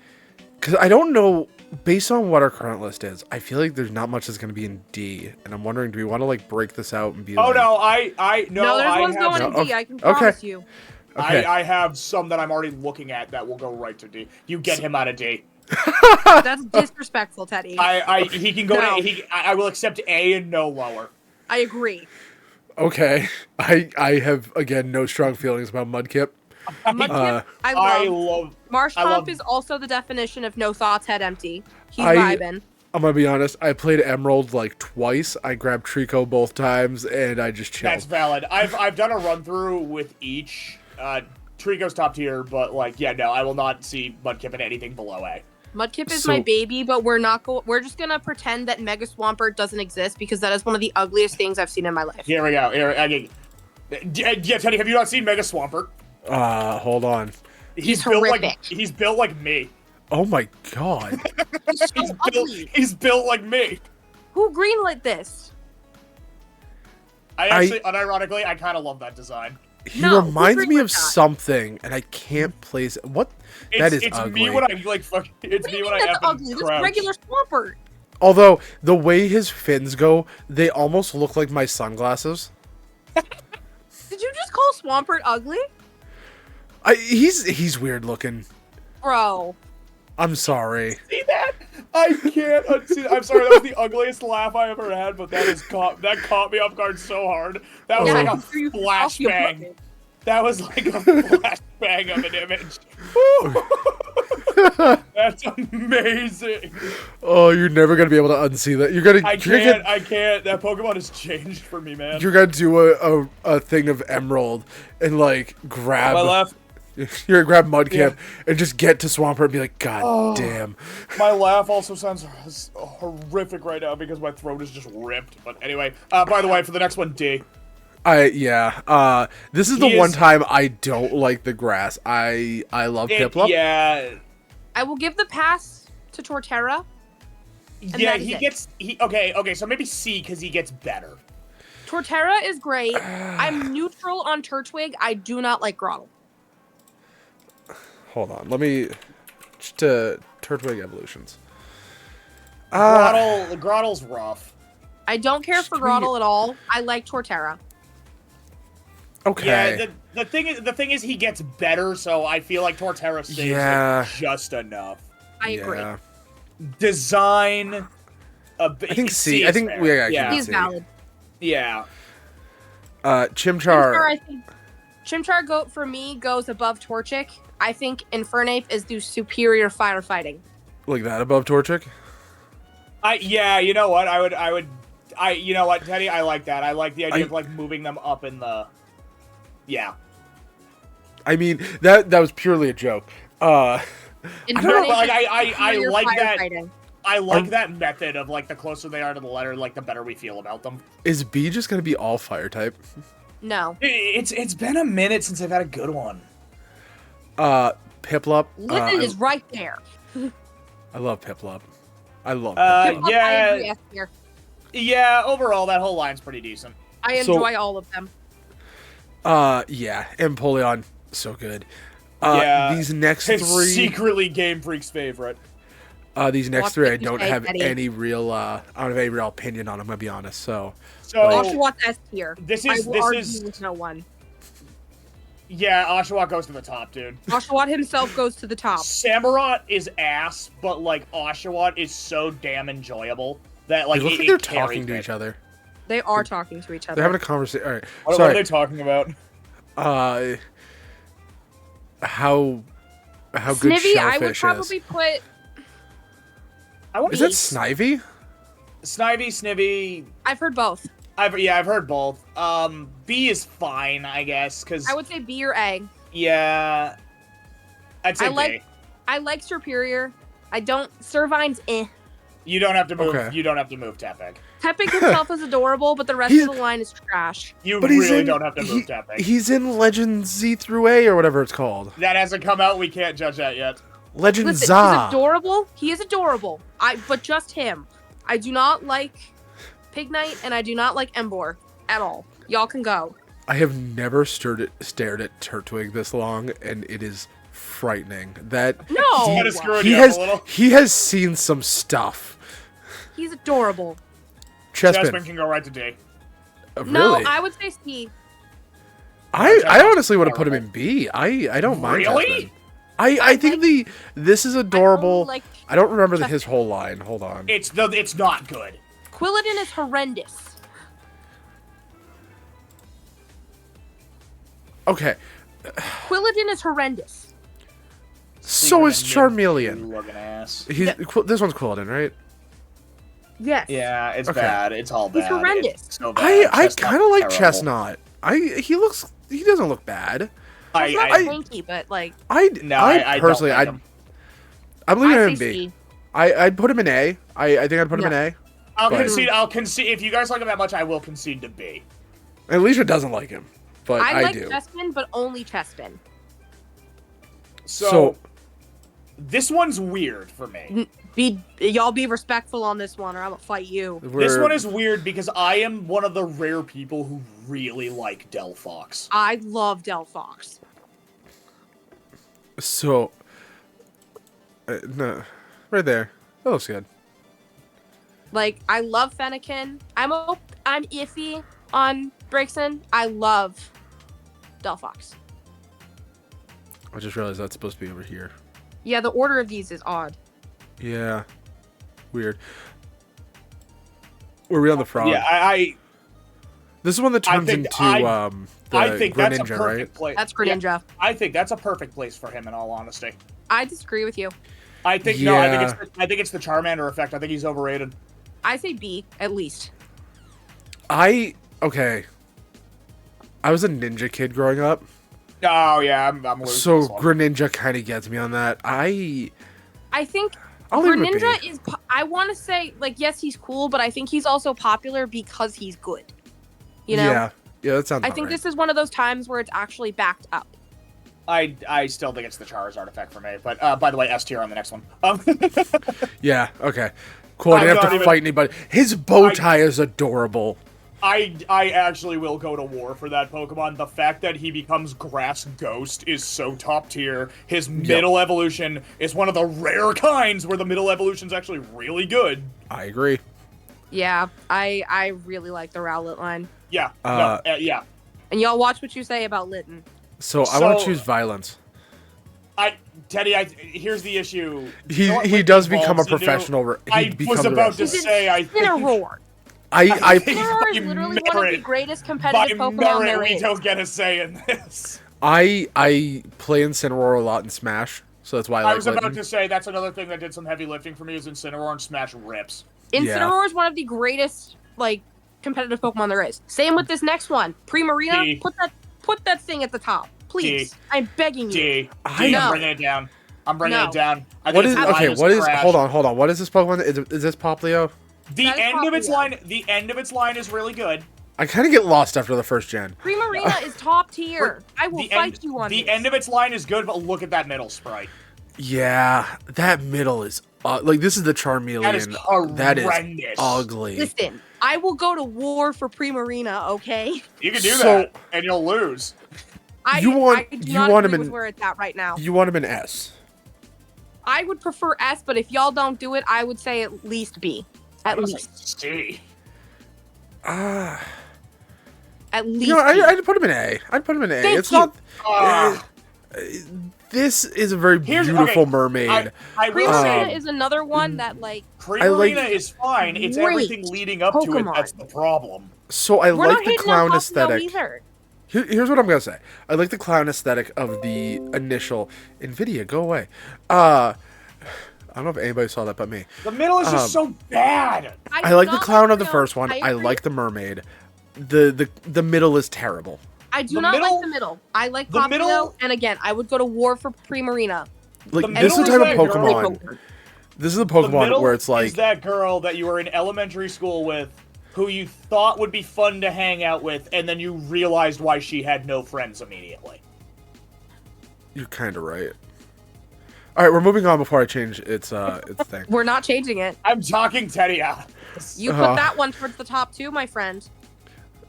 Because I don't know. Based on what our current list is, I feel like there's not much that's going to be in D, and I'm wondering, do we want to like break this out and be? Oh like, no, No, there's I ones have, going in No, D. I can okay. promise you. Okay. I have some that I'm already looking at that will go right to D. You get him out of D. That's disrespectful, Teddy. He can go No. to I will accept A and no lower. I agree. Okay. I have again no strong feelings about Mudkip. Mudkip, I I love. love Marsh I love- Pump is also the definition of no thoughts, head empty. He's I- vibing. I'm gonna be honest. I played Emerald like twice. I grabbed Trico both times, and I just chilled. that's valid. I've done a run through with each. Trico's top tier, but like yeah, no, I will not see Mudkip in anything below A. Mudkip is So- my baby, but we're just gonna pretend that Mega Swampert doesn't exist because that is one of the ugliest things I've seen in my life. Here we go. Yeah, Teddy, have you not seen Mega Swampert? Hold on. He's built horrific. like he's built like me. Oh my god. He's so He's built, ugly. he's built like me. Who greenlit this? I actually, unironically, I kind of love that design. He No, reminds who me of greenlit that? something, and I can't place it. What? That is It's ugly. me when I like fuck. It's What do me you when mean I that's effing ugly? This is crouch. regular Swampert. Although the way his fins go, they almost look like my sunglasses. Did you just call Swampert ugly? He's weird looking. Bro. I'm sorry. See that? I can't unsee that. I'm sorry, that was the ugliest laugh I ever had, but that caught me off guard so hard. That was Yeah, like I a can see you off your flashbang. bucket. That was like a flashbang of an image. That's amazing. Oh, you're never gonna be able to unsee that. You're gonna. I you're can't. That Pokemon has changed for me, man. You're gonna do a thing of Emerald and like grab. My laugh, You're gonna grab Mudkip and just get to Swampert and be like, God damn. my laugh also sounds horrific right now because my throat is just ripped. But anyway, by the way, for the next one, D. This is the one time I don't like the grass. I love Piplup. Yeah. I will give the pass to Torterra. Yeah, that is it. Okay, so maybe C because he gets better. Torterra is great. I'm neutral on Turtwig. I do not like Grottle. Hold on, let me just Turtwig evolutions. Grottle's rough. I don't care for Just give me- Grottle at all. I like Torterra. Okay. Yeah, the thing is he gets better, so I feel like Torterra stays Yeah. like, just enough. I agree. Yeah. Design. I think C. is I think fair. yeah. Yeah. He's valid. Yeah. Chimchar. I think Chimchar for me goes above Torchic. I think Infernape is the superior firefighting. Like that above Torchic. Yeah, you know what? You know what, Teddy? I like that. I like the idea of like moving them up in the. Yeah. I mean that was purely a joke. I Infernape don't know, but, like, is I superior like that. firefighting. I like that method of like the closer they are to the letter, like the better we feel about them. Is B just gonna be all fire type? No. It's been a minute since I've had a good one. Piplup. Litten is right there. I love Piplup. I love Piplup. I Yeah, agree, S tier. yeah. Overall, that whole line's pretty decent. I So- enjoy all of them. Yeah, Empoleon, so good. Yeah. These next It's three, secretly Game Freak's favorite. these next Watch three, I what you don't say, have Eddie. any real, I don't have any real opinion on. I'm gonna be honest. So, So Oshawott S tier. this I is will this argue is with no one. yeah. Oshawott goes to the top, dude. Oshawott himself goes to the top. Samurott is ass, but like Oshawott is so damn enjoyable that like they look it, like they're it carries talking to it. each other. They are talking to each other. They're having a conversation. All right. What are Sorry. they talking about? How good Snivy, I would Shellfish probably is. put. I want Is that Snivy? Snivy, Snivy. I've heard both. I've heard both. B is fine, I guess, because I would say B or A. yeah, I'd say I B. like- I like Superior. I don't. Servine's eh. You don't have to move. Okay. You don't have to move, Tepig. Tepig himself is adorable, but the rest of the line is trash. You But he's really in- don't have to move, Tepig. He's in Legend Z through A or whatever it's called. That hasn't come out. We can't judge that yet. Legend Listen, Za. he's adorable. He is adorable. But just him. I do not like Pig Knight, and I do not like Embor at all. Y'all can go. I have never stared at Turtwig this long, and it is frightening. That No, That is screwing he you up has a little. he has seen some stuff. he's adorable. Jasmine Chespin, can go right to D. really? No, I would say C. I honestly would have put him in B. I don't mind. Really? Chespin. I think this is adorable. Like I don't remember Chespin. his whole line. Hold on. It's not good. Quilladin is horrendous. Okay, Quilladin is horrendous. so is Charmeleon. Looking ass. This one's Quilladin, right? Yes. Yeah, it's Okay. bad. It's all bad. He's horrendous. It's so bad. I Chestnut's kind of like terrible. Chestnut. He doesn't look bad. He's not I tanky, but like I don't personally like him. I'm leaving I him say in B. C. I'd put him in A. I think I'd put him in A. I'll But- concede. I'll concede. If you guys like him that much, I will concede to B. Alicia doesn't like him, but I I like do. Chespin, but only Chespin. So this one's weird for me. Y'all be respectful on this one, or I'm gonna fight you. This one is weird because I am one of the rare people who really like Delphox. I love Delphox. So no, right there. That looks good. Like I love Fennekin. I'm iffy on Braixen. I love Delphox. I just realized that's supposed to be over here. Yeah, the order of these is odd. Yeah, weird. Were we on the frog? Yeah, I This is one that I turns think into I the think that's a Greninja, perfect right? place. That's Greninja. I think that's a perfect place for him. In all honesty, I disagree with you. I think Yeah. I think it's the Charmander effect. I think he's overrated. I say B at least. Okay. I was a ninja kid growing up, Oh yeah, I'm losing so this one. Greninja kind of gets me on that. I think I'll leave him at Greninja B. is. I want to say like yes, he's cool, but I think he's also popular because he's good. You know. Yeah, that sounds. I about think right. this is one of those times where it's actually backed up. I still think it's the Charizard effect for me. But by the way, S tier on the next one. Yeah. Okay. Cool. I I'm didn't have not to even- fight anybody. His bow tie is adorable. I actually will go to war for that Pokemon. The fact that he becomes Grass Ghost is so top tier. His middle evolution is one of the rare kinds where the middle evolution's actually really good. I agree. Yeah, I really like the Rowlet line. Yeah, yeah. And y'all watch what you say about Litten. So I want to So- choose violence. Teddy, here's the issue. He You know what he Litten does become a evolves into? professional. He I becomes was a about to wrestler. say, I think Incineroar. I Incineroar is by literally one of the merit- greatest by competitive Pokemon merit, there we is. don't get a say in this. I play Incineroar a lot in Smash, so that's why I I like was about Litten. to say, that's another thing that did some heavy lifting for me is Incineroar and Smash rips. Incineroar is one of the greatest like competitive Pokemon there is. Same with this next one. Primarina, D. put that thing at the top. Please. D. I'm begging you. D. I- D, No. I'm bringing it down. I'm bringing No. it down. I What think is its okay? line What is? trash. Hold on. What is this Pokemon? Is this Poplio? The That is end of its Poplio. line. The end of its line is really good. I kind of get lost after the first gen. Primarina is top tier. I will The fight end, you on the this. end of its line is good, but look at that middle sprite. Yeah, that middle is like this is the Charmeleon. That is That is horrendous. ugly. Listen, I will go to war for Primarina, okay? You can do So- that, and you'll lose. I You want- I do you not want agree him with in- where it's at right now. You want him in S. I would prefer S, but if y'all don't do it, I would say at least B. At least. C. At least. You know, B. I'd put him in A. I'd put him in A. Thank It's you. not. Ah. This is a very Here's- beautiful okay, mermaid. I will Primarina say, is another one that like Primarina is fine. It's great everything leading up to it Pokemon. that's the problem. So I we're like not the hating clown on Poplio aesthetic. either. Here's what I'm gonna say. I like the clown aesthetic of the initial Nvidia. Go away. I don't know if anybody saw that but me. The middle is just so bad. I do like the not clown of the Primarina. first one. I agree. like the mermaid. The middle is terrible. I do the not middle- like the middle. I like the Poplio, middle- and again, I would go to war for Primarina. Like The this is the middle type is of like Pokemon. This is a The Pokemon middle where it's like is that girl that you were in elementary school with, who you thought would be fun to hang out with, and then you realized why she had no friends immediately. you're kind of right. All right, we're moving on before I change its thing. We're not changing it. I'm talking Teddy out. You put that one towards the top too, my friend.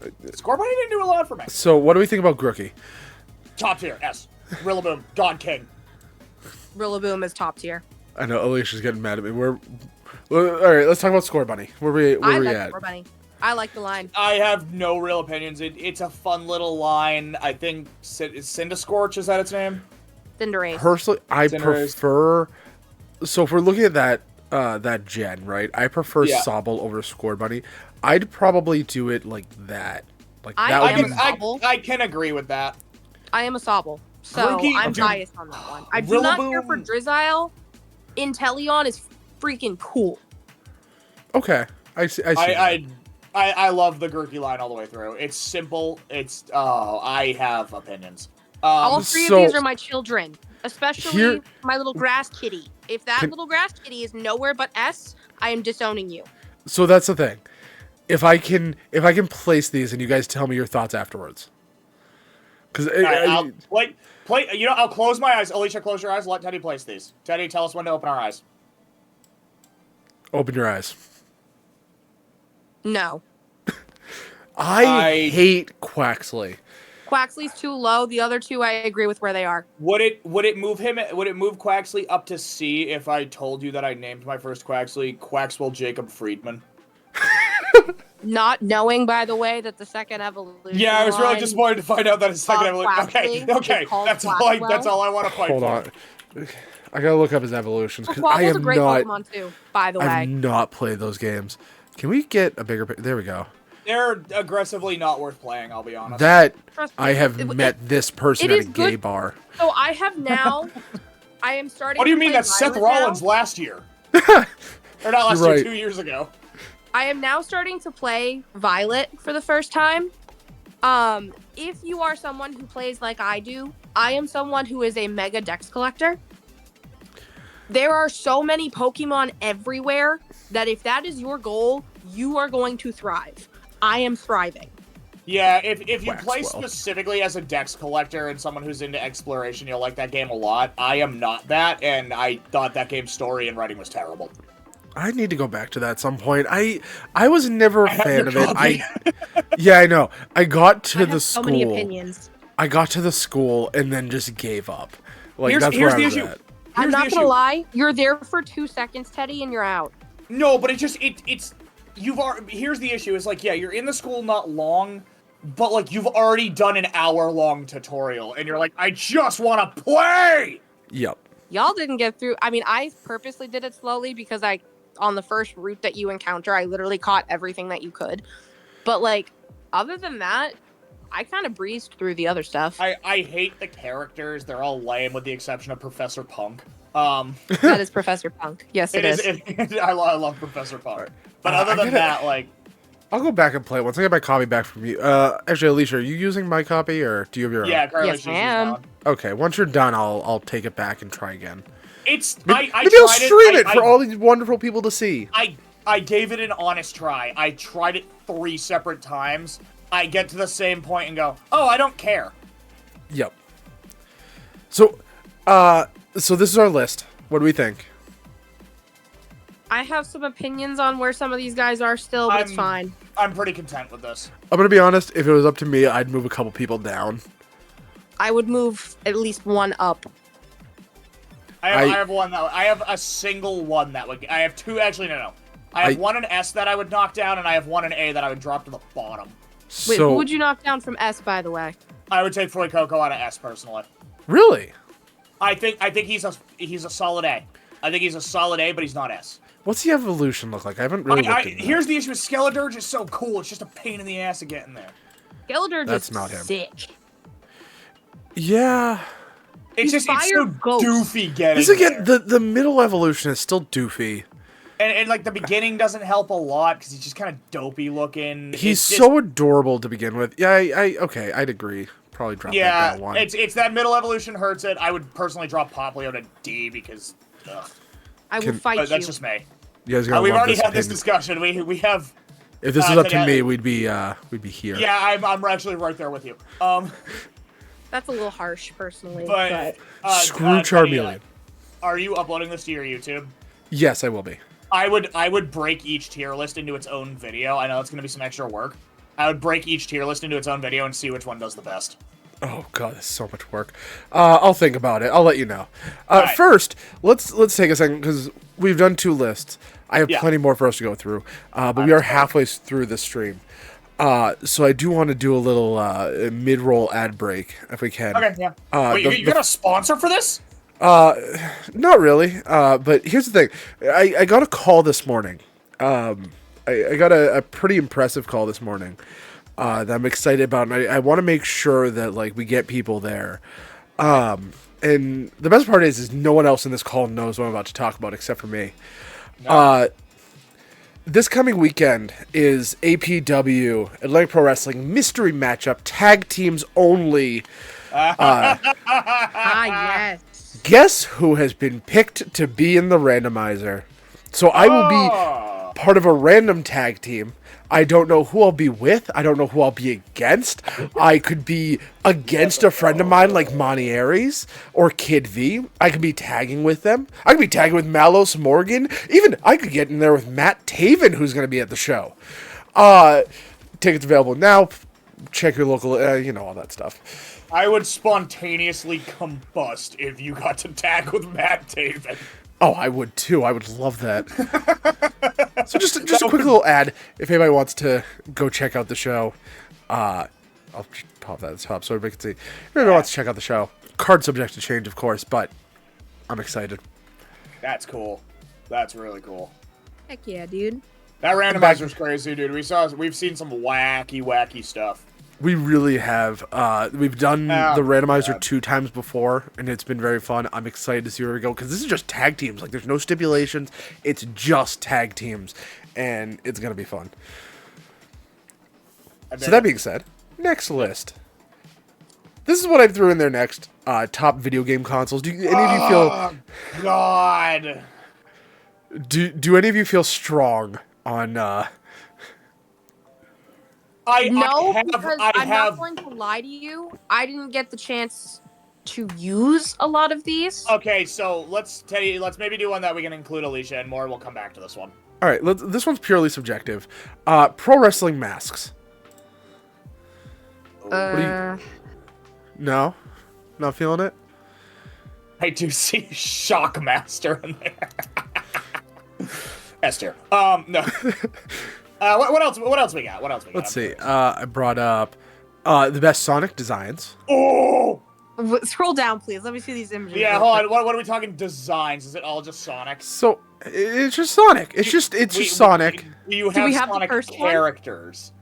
Scorbunny didn't do a lot for me. So, what do we think about Grookey? Top tier, S. Rillaboom, God King. Rillaboom is top tier. I know Alicia's getting mad at me. All right. Let's talk about Scorbunny. Where we like at? Scorbunny. I like the line. I have no real opinions. It's a fun little line. I think Cindascorch, is that its name? Cinderace. Personally, I Cinderace. prefer. So if we're looking at that gen, right? I prefer Yeah. Sobble over Scorbunny. I'd probably do it like that. Like I that am would a be. Sobble. I can agree with that. I am a Sobble. So Grookey- I'm dude, biased on that one. I do not care for Rillaboom- Drizzile. Inteleon is freaking cool. Okay, I see. that. I love the Grookey line all the way through. It's simple. I have opinions. All three so- of these are my children, especially Here- my little grass kitty. If that little grass kitty is nowhere but S, I am disowning you. So that's the thing. If I can place these and you guys tell me your thoughts afterwards. Because I'll play. You know, I'll close my eyes. Alicia, close your eyes. Let Teddy place these. Teddy, tell us when to open our eyes. open your eyes. No. I hate Quaxley. Quaxley's too low. The other two, I agree with where they are. Would it move Quaxley up to C if I told you that I named my first Quaxley Quaxwell Jacob Friedman? Not knowing, by the way, that the second evolution. Yeah, I was really line- disappointed to find out that his second evolution. Quaxley Okay. is called That's Quaxwell. all I want to fight Hold for. on. I gotta look up his evolutions because I Quaxwell's a am great not. Pokemon too, by the I've way. not played those games. Can we get a bigger? There we go. They're aggressively not worth playing, I'll be honest. That Trust me, I have it- met this person it at a is gay good- bar. So I have now. I am starting. What do you to mean play that's Seth Violet now. Rollins last year? Or not last You're year, right. 2 years ago. I am now starting to play Violet for the first time. If you are someone who plays like I do, I am someone who is a mega dex collector. There are so many Pokemon everywhere that if that is your goal, you are going to thrive. I am thriving. Yeah, if you play Waxwell. specifically as a dex collector and someone who's into exploration, you'll like that game a lot. I am not that, and I thought that game's story and writing was terrible. I need to go back to that at some point. I was never a have fan your of it. copy. Yeah, I know. I got to I the have so many school. opinions. I got to the school and then just gave up. Like Here's- that's here's where the I was issue. at. I'm Here's the not gonna issue. lie. You're there for 2 seconds, Teddy, and you're out. No, but it's here's the issue. Is like, yeah, you're in the school not long, but like you've already done an hour-long tutorial, and you're like, I just want to play. Yep. Y'all didn't get through. I mean, I purposely did it slowly because on the first route that you encounter, I literally caught everything that you could. But like, other than that, I kind of breezed through the other stuff. I hate the characters. They're all lame with the exception of Professor Punk. That is Professor Punk. Yes, it is. I love Professor Punk. But Uh, other I than gotta- that, like, I'll go back and play it once I get my copy back from you. Actually, Alicia, are you using my copy or do you have your yeah, own? Carly, Yes, she's I am. down. Okay, once you're done, I'll take it back and try again. It's Maybe, I maybe I'll tried stream it I- for all these wonderful people to see. I gave it an honest try. I tried it 3 separate times. I get to the same point and go, oh, I don't care. Yep. So this is our list. What do we think? I have some opinions on where some of these guys are still, but it's I'm- fine. I'm pretty content with this. I'm gonna be honest. If it was up to me, I'd move a couple people down. I would move at least one up. I have one that I have a single one that would. I have 2. Actually, no. I have one in S that I would knock down, and I have one in A that I would drop to the bottom. Wait, So who would you knock down from S, by the way? I would take Fuecoco out of S personally. really, I think he's a solid A. I think he's a solid A, but he's not S. what's the evolution look like? I haven't really looked at that. Here's the issue with Skeledirge is so cool. It's just a pain in the ass to get in there. Skeledirge That's is not him. sick. Yeah. It's He's it's so fire ghost. doofy getting This again, there. the middle evolution is still doofy. And like the beginning doesn't help a lot because he's just kind of dopey looking. He's It's just- so adorable to begin with. Yeah, okay, I'd agree. Probably drop that yeah. down one. It's that middle evolution hurts it. I would personally drop Poplio to D because ugh. I will fight But that's you. just me. You guys gotta We've love already this had this opinion. discussion. We have. If this was up to today- me, we'd be here. Yeah, I'm actually right there with you. That's a little harsh, personally. But Screw Teddy, Charmeleon. Are you uploading this to your YouTube? Yes, I will be. I would break each tier list into its own video. I know it's gonna be some extra work. I would break each tier list into its own video and see which one does the best. Oh god, that's so much work. I'll think about it. I'll let you know. Alright. First, let's take a second because we've done 2 lists. I have Yeah. plenty more for us to go through, but we are halfway through this stream. So I do want to do a little mid-roll ad break if we can. Okay, yeah. Wait, you got a sponsor for this? Not really. But here's the thing. I got a call this morning. I got a pretty impressive call this morning that I'm excited about, and I want to make sure that like we get people there. And the best part is no one else in this call knows what I'm about to talk about except for me. This coming weekend is APW, Atlantic Pro Wrestling Mystery Matchup, tag teams only. Yes. Guess who has been picked to be in the randomizer? So I will be part of a random tag team. I don't know who I'll be with. I don't know who I'll be against. I could be against a friend of mine like Monty Aries or Kid V. I could be tagging with them. I could be tagging with Malos Morgan. Even I could get in there with Matt Taven, who's going to be at the show. Tickets available now. Check your local, all that stuff. I would spontaneously combust if you got to tag with Matt Taven. Oh, I would too. I would love that. So just a quick little ad. If anybody wants to go check out the show, I'll pop that at the top so everybody can see. If anybody wants to check out the show, card subject to change, of course, but I'm excited. That's cool. That's really cool. Heck yeah, dude. That randomizer's crazy, dude. We've seen some wacky stuff. We really have. We've done the randomizer God. 2 times before, and it's been very fun. I'm excited to see where we go, because this is just tag teams. Like, there's no stipulations. It's just tag teams, and it's going to be fun. So that being said, next list. This is what I threw in there next. Top video game consoles. Do any of you feel... Oh, God. Do any of you feel strong on... No, I because I'm not going to lie to you. I didn't get the chance to use a lot of these. Okay, so let's maybe do one that we can include Alicia and more. We'll come back to this one. All right, this one's purely subjective. Pro wrestling masks. No? Not feeling it? I do see Shockmaster in there. S tier. No. What else? What else we got? Let's see. I brought up the best Sonic designs. Oh. Scroll down, please. Let me see these images. Yeah, hold on. What are we talking designs? Is it all just Sonic? So it's just Sonic. It's just Sonic. Do you Do we have have the Sonic first one? characters?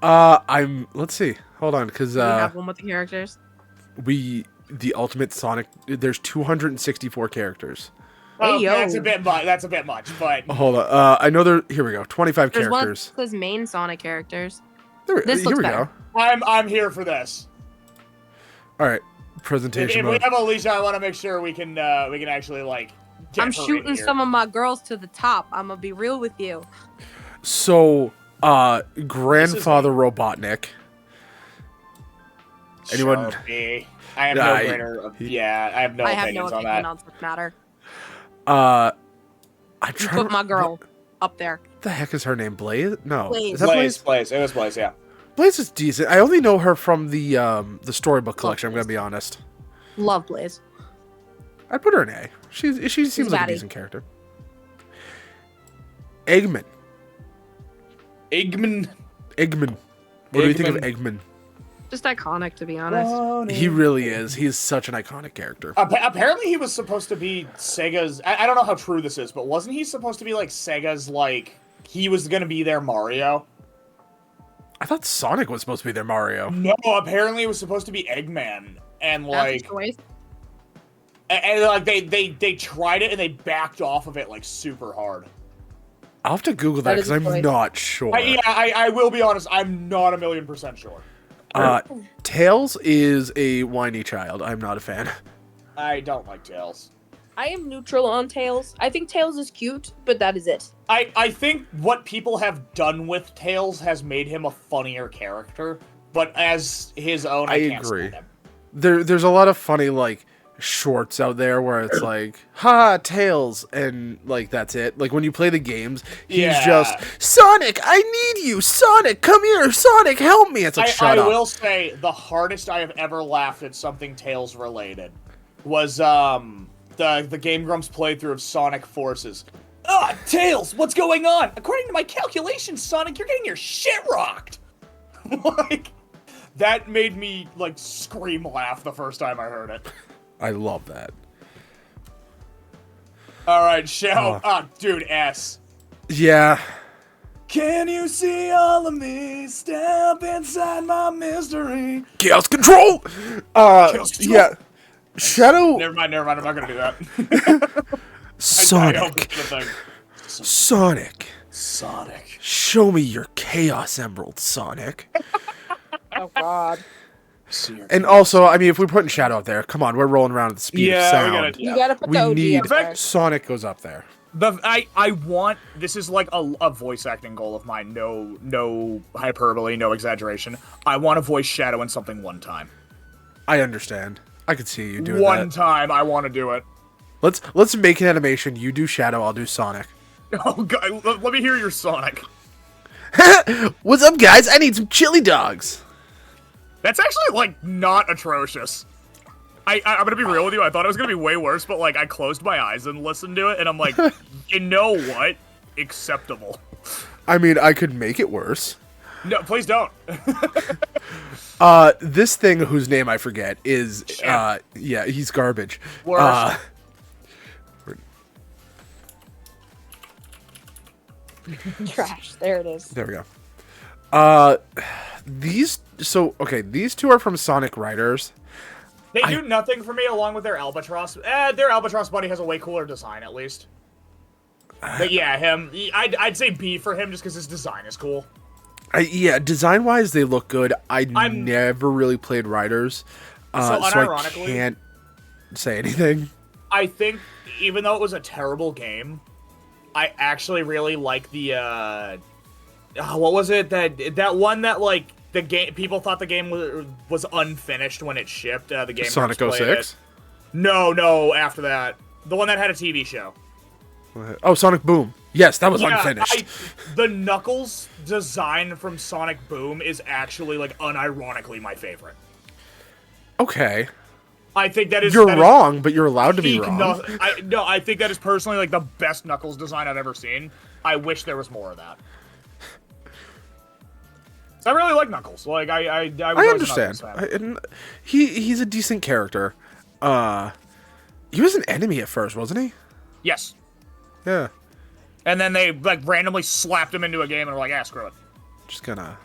Let's see. Hold on, because Do we have one with the characters? the Ultimate Sonic. There's 264 characters. Oh, Hey, yo. that's a bit much. That's a bit much, but Hold on. I know there. Here we go. 25 There's one characters. that says main Sonic characters. This Here looks we better. go. I'm here for this. All right. If Presentation we mode. have Alicia, I want to make sure we can actually like. Get I'm her in shooting here. some of my girls to the top. I'm gonna be real with you. So, grandfather Robotnik. Anyone? Sharpie. I have Yeah, no I- greater. Yeah, I have no I have no opinions on opinion that. on such matter. I You try put my girl up there. What the heck is her name? Blaze? No. Blaze. Is that Blaze? Blaze. It was Blaze. Yeah. Blaze is decent. I only know her from the storybook collection. I'm gonna be honest. Love Blaze. I'd put her in A. She seems like a batty. decent character. Eggman. Eggman. What do you think of Eggman? Just iconic, to be honest. He really is. He is such an iconic character. Apparently, he was supposed to be Sega's. I don't know how true this is, but wasn't he supposed to be like Sega's? Like he was gonna be their Mario. I thought Sonic was supposed to be their Mario. No, apparently it was supposed to be Eggman, and That's like, a choice. and like they tried it and they backed off of it like super hard. I'll have to Google that That is because a I'm choice. not sure. I will be honest. I'm not 1,000,000% sure. Tails is a whiny child. I'm not a fan. I don't like Tails. I am neutral on Tails. I think Tails is cute, but that is it. I think what people have done with Tails has made him a funnier character, but as his own, I can't agree. stand him. There's a lot of funny like shorts out there where it's like, ha, Tails, and like that's it. Like when you play the games, he's just Sonic, I need you, Sonic, come here, Sonic, help me. It's like shut up. I will say the hardest I have ever laughed at something Tails related was the Game Grumps playthrough of Sonic Forces. Ah, Tails, what's going on? According to my calculations, Sonic, you're getting your shit rocked. Like, that made me, like, scream laugh the first time I heard it. I love that. Alright, Shell. Dude, S. Yeah. Can you see all of me? Step inside my mystery. Chaos Control! Chaos Control. Yeah. Shadow... Never mind, I'm not gonna do that. Sonic. Sonic. Sonic. Show me your Chaos Emerald, Sonic. Oh God. And also, I mean, if we're putting Shadow up there, come on, we're rolling around at the speed of sound. You gotta put We the OG need up there. Sonic goes up there. I want, this is like a voice acting goal of mine, no hyperbole, no exaggeration. I want to voice Shadow in something one time. I understand. I could see you doing One that. time, I want to do it. Let's make an animation. You do Shadow, I'll do Sonic. Oh God, let me hear your Sonic. What's up, guys? I need some chili dogs. That's actually, like, not atrocious. I'm gonna be real with you, I thought it was gonna be way worse, but, like, I closed my eyes and listened to it, and I'm like, you know what? Acceptable. I mean, I could make it worse. No, please don't. This thing whose name I forget is, yeah, he's garbage. Worse. Trash. There it is. There we go. These two are from Sonic Riders. They do nothing for me along with their Albatross. Their Albatross buddy has a way cooler design, at least. But yeah, him. I'd say B for him just because his design is cool. Yeah, design-wise, they look good. I never really played Riders, so I can't say anything. I think, even though it was a terrible game, I actually really like the, what was it? That one that, like, the game, people thought the game was unfinished when it shipped, the game. Sonic 06? No, after that. The one that had a TV show. Oh, Sonic Boom. Yes, that was unfinished. The Knuckles design from Sonic Boom is actually, like, unironically my favorite. Okay. I think that is... You're wrong, but you're allowed to be wrong. I think that is personally, like, the best Knuckles design I've ever seen. I wish there was more of that. I really like Knuckles. Like, I understand. He's a decent character. He was an enemy at first, wasn't he? Yes. Yeah. And then they, like, randomly slapped him into a game and were like, screw it. Just gonna...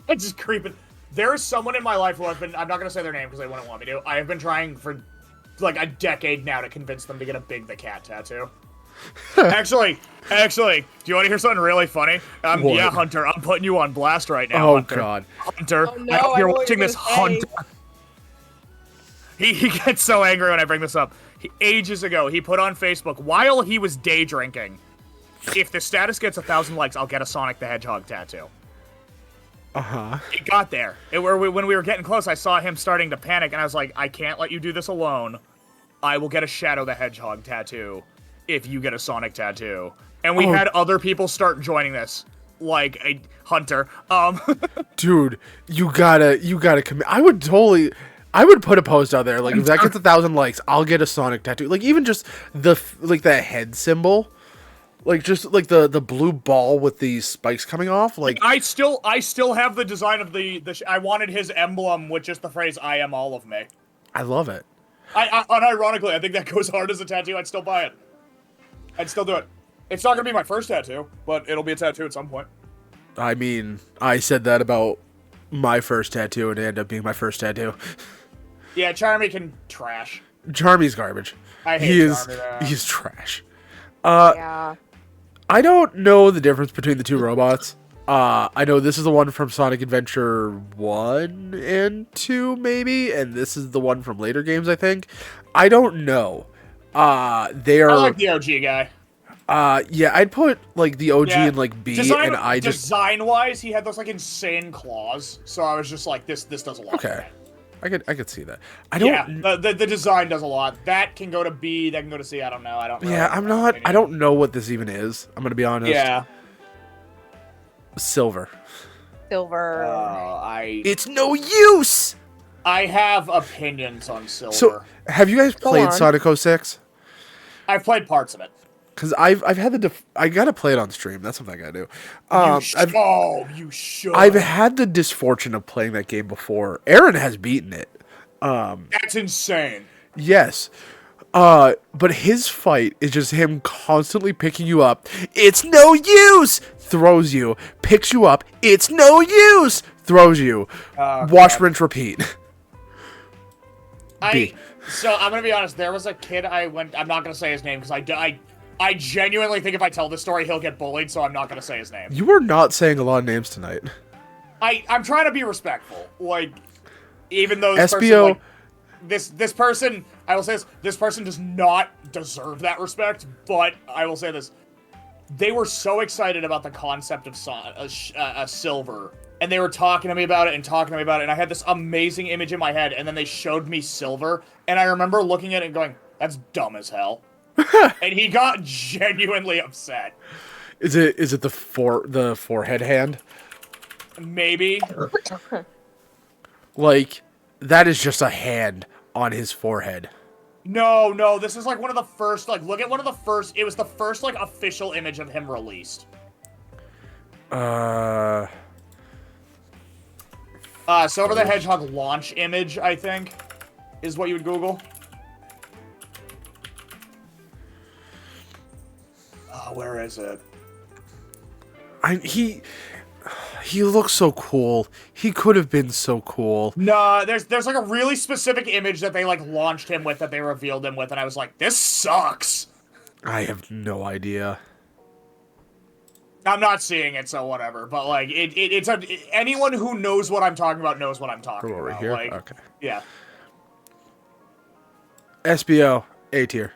Just creeping. There is someone in my life who I'm not going to say their name because they wouldn't want me to. I have been trying for, like, a decade now to convince them to get a Big the Cat tattoo. Actually, do you want to hear something really funny? Yeah, Hunter, I'm putting you on blast right now. Oh, Hunter. God. Hunter, Oh, no, I hope you're I know what watching you're this, gonna say. Hunter. He gets so angry when I bring this up. Ages ago, he put on Facebook, while he was day drinking, if the status gets 1,000 likes, I'll get a Sonic the Hedgehog tattoo. Uh-huh. It got there. When we were getting close, I saw him starting to panic, and I was like, I can't let you do this alone. I will get a Shadow the Hedgehog tattoo if you get a Sonic tattoo. And we had other people start joining this, like a Hunter. Dude, you gotta commit. I would put a post out there, like, if that gets 1,000 likes, I'll get a Sonic tattoo. Like, even just the head symbol. Like, just, like, the blue ball with these spikes coming off, like... I still have the design of I wanted his emblem with just the phrase, I am all of me. I love it. Unironically, I think that goes hard as a tattoo. I'd still buy it. I'd still do it. It's not gonna be my first tattoo, but it'll be a tattoo at some point. I mean, I said that about my first tattoo, and it ended up being my first tattoo. Yeah, Charmy can trash. Charmy's garbage. I hate Charmy, though. He's trash. Yeah. I don't know the difference between the two robots. I know this is the one from Sonic Adventure 1 and 2, maybe, and this is the one from later games, I think. I don't know. They I are. like the OG guy. Yeah, I'd put like the OG Yeah. in like B, and I just design-wise, he had those like insane claws. So I was just like, this does a lot. okay. I could see that. I Yeah, don't. the design does a lot. That can go to B. That can go to C. I don't know. I don't. Really Yeah, have I'm an not. opinion. I don't know what this even is. I'm gonna be honest. Yeah. Silver. Silver. It's no use. I have opinions on Silver. So, have you guys played on. Sonic 06? I've played parts of it. Because I've had I gotta play it on stream. That's something I gotta do. You should. I've had the misfortune of playing that game before. Aaron has beaten it. That's insane. Yes. But his fight is just him constantly picking you up. It's no use! Throws you. Picks you up. It's no use! Throws you. Wash, rinse, repeat. So I'm gonna be honest. There was a kid I'm not gonna say his name because I genuinely think if I tell this story, he'll get bullied. So I'm not gonna say his name. You are not saying a lot of names tonight. I'm trying to be respectful. Like, even though SBO. this person, I will say this person does not deserve that respect. But I will say this: they were so excited about the concept of Silver. And they were talking to me about it, and I had this amazing image in my head, and then they showed me Silver, and I remember looking at it and going, that's dumb as hell. And he got genuinely upset. Is it the forehead hand? Maybe. Like, that is just a hand on his forehead. No, this is like one of the first, like, look at one of the first, it was the first, like, official image of him released. Silver the Hedgehog launch image, I think, is what you would Google. Where is it? He looks so cool. He could have been so cool. No, there's like a really specific image that they, like, launched him with, that they revealed him with, and I was like, this sucks! I have no idea. I'm not seeing it, so whatever. But like, anyone who knows what I'm talking about knows what I'm talking Go over about. here? Like, Okay. Yeah. SBO, A tier.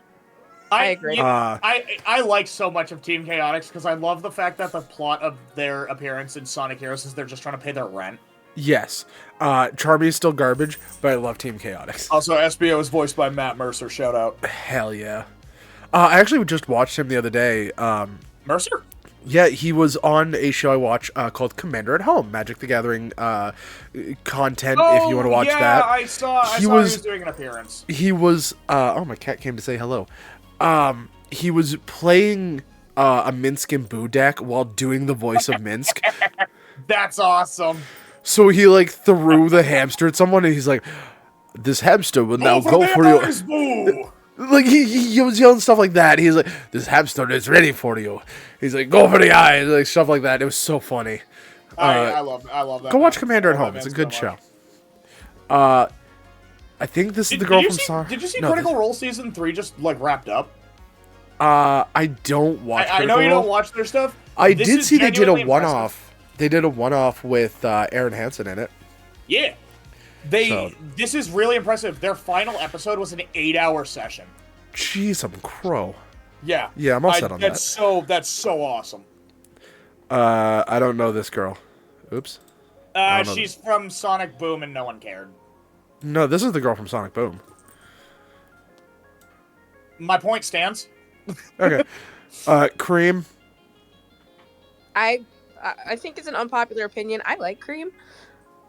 I agree. I like so much of Team Chaotix because I love the fact that the plot of their appearance in Sonic Heroes is they're just trying to pay their rent. Yes. Charmy is still garbage, but I love Team Chaotix. Also, SBO is voiced by Matt Mercer. Shout out. Hell yeah. I actually just watched him the other day. Mercer? Yeah, he was on a show I watch called Commander at Home, Magic the Gathering content, if you want to watch that. I saw he was doing an appearance. He was, oh, my cat came to say hello. He was playing a Minsk and Boo deck while doing the voice of Minsk. That's awesome. So he, like, threw the hamster at someone, and he's like, this hamster will now go for you. Boo! Like, he was yelling stuff like that. He's like, this hamster is ready for you. He's like, go for the eyes, like, stuff like that. It was so funny. I love that. Go watch Commander at Home. It's a good show. I think this is the girl from Sonic. Did you see Critical Role Season 3 just, like, wrapped up? I don't watch I know you don't watch their stuff. I did see they did a one-off. They did a one-off with Aaron Hansen in it. Yeah. This is really impressive. Their final episode was an 8-hour session. Jeez, I'm a crow. Yeah. Yeah, I'm all set on that. That's so awesome. I don't know this girl. Oops. She's from Sonic Boom and no one cared. No, this is the girl from Sonic Boom. My point stands. Okay. Cream. I think it's an unpopular opinion. I like Cream.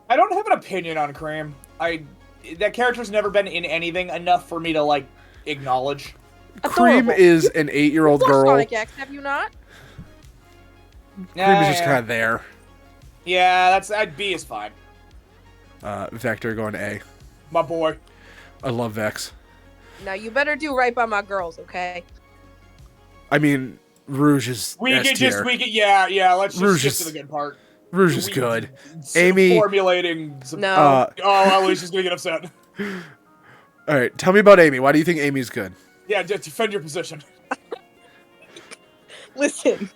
I don't have an opinion on Cream. That character's never been in anything enough for me to, like, acknowledge. Cream is an 8-year-old girl. Sonic X, have you not? Cream is just kind of there. Yeah, B is fine. Vector going to A. My boy. I love Vex. Now you better do right by my girls, okay? I mean, Rouge is let's Rouge just skip to the good part. Rouge is good. Amy formulating some, no. Alicia's gonna get upset. Alright, tell me about Amy. Why do you think Amy's good? Yeah, just defend your position. Listen,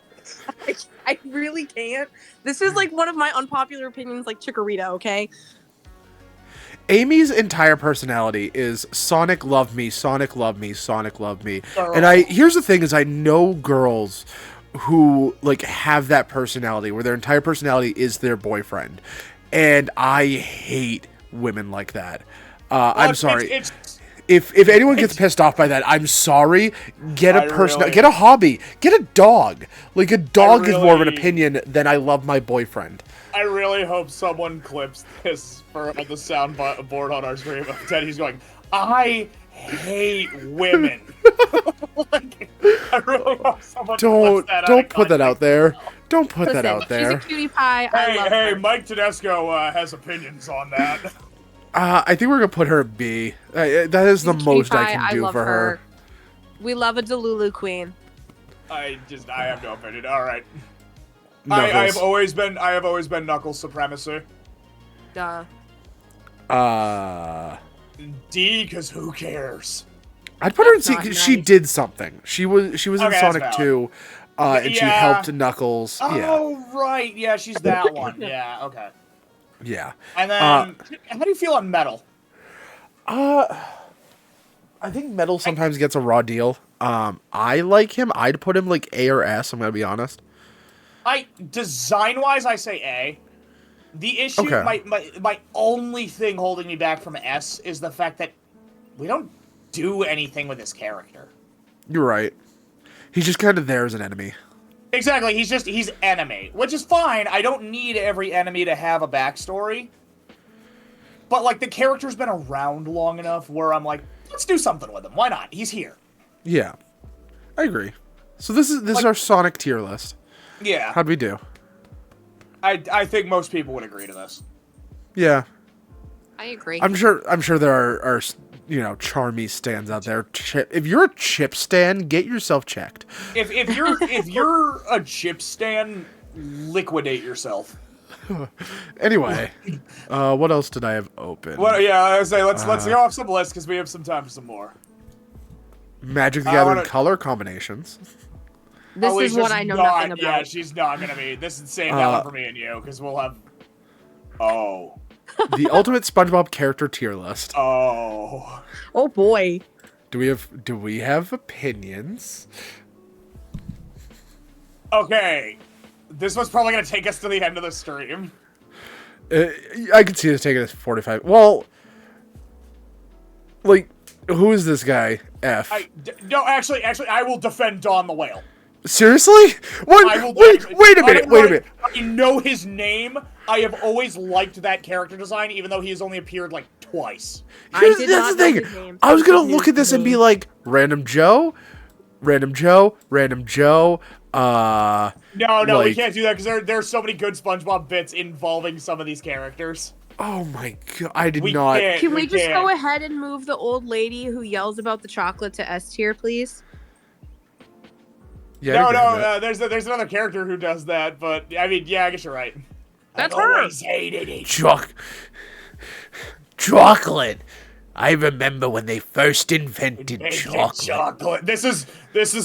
I really can't. This is like one of my unpopular opinions, like Chikorita, okay? Amy's entire personality is Sonic love me, Sonic love me, Sonic love me. Girl. And here's the thing is I know girls who like have that personality where their entire personality is their boyfriend. And I hate women like that. I'm sorry. If anyone gets pissed off by that, I'm sorry. Get a person, get a hobby, get a dog. Like a dog is more of an opinion than I love my boyfriend. I really hope someone clips this for the sound board on our stream of Teddy's going, I hate women. Like, I really hope someone clips that. Don't put that out there. Don't put that out there. She's a cutie pie. I love her. Mike Tedesco has opinions on that. I think we're gonna put her at B. That is the most I can do for her. We love a Delulu queen. I have no opinion. All right. Knuckles. I have always been Knuckles supremacy. Duh. D, because who cares? I'd put her in That's C not because she nice. did something. She was in Okay, Sonic that's 2, and she helped Knuckles. Oh, right. Yeah, she's that one. Yeah, okay. Yeah. And then, how do you feel on Metal? I think Metal sometimes gets a raw deal. I like him. I'd put him like A or S, I'm gonna be honest. Design-wise, I say A. The issue, my only thing holding me back from S is the fact that we don't do anything with this character. You're right. He's just kind of there as an enemy. Exactly, he's enemy, which is fine. I don't need every enemy to have a backstory. But, like, the character's been around long enough where I'm like, let's do something with him. Why not? He's here. Yeah. I agree. So this is our Sonic tier list. Yeah. How'd we do? I think most people would agree to this. Yeah. I agree. I'm sure there are Charmy stands out there. If you're a Chip stan, get yourself checked. If you're a Chip stan, liquidate yourself. Anyway, what else did I have open? Well, yeah, I was say let's go off some lists because we have some time for some more. Magic the Gathering color combinations. This is what I know nothing about. Yeah, she's not gonna be. This is save that one for me and you because we'll have. Oh. The ultimate SpongeBob character tier list. Oh. Oh boy. Do we have opinions? Okay. This one's probably gonna take us to the end of the stream. I could see this taking us 45. Well, like, who is this guy? F. No, actually, I will defend Don the Whale. Seriously? What? Wait a minute. I know his name. I have always liked that character design, even though he has only appeared like twice. That's the thing. I was gonna look at this and be like, Random Joe. No, like, we can't do that because there's so many good SpongeBob bits involving some of these characters. Oh my god, I did not. Can we just go ahead and move the old lady who yells about the chocolate to S tier, please? Yeah, no. There's another character who does that, but I mean, yeah, I guess you're right. That's I've her. always hated it. Chocolate. I remember when they first invented chocolate. This is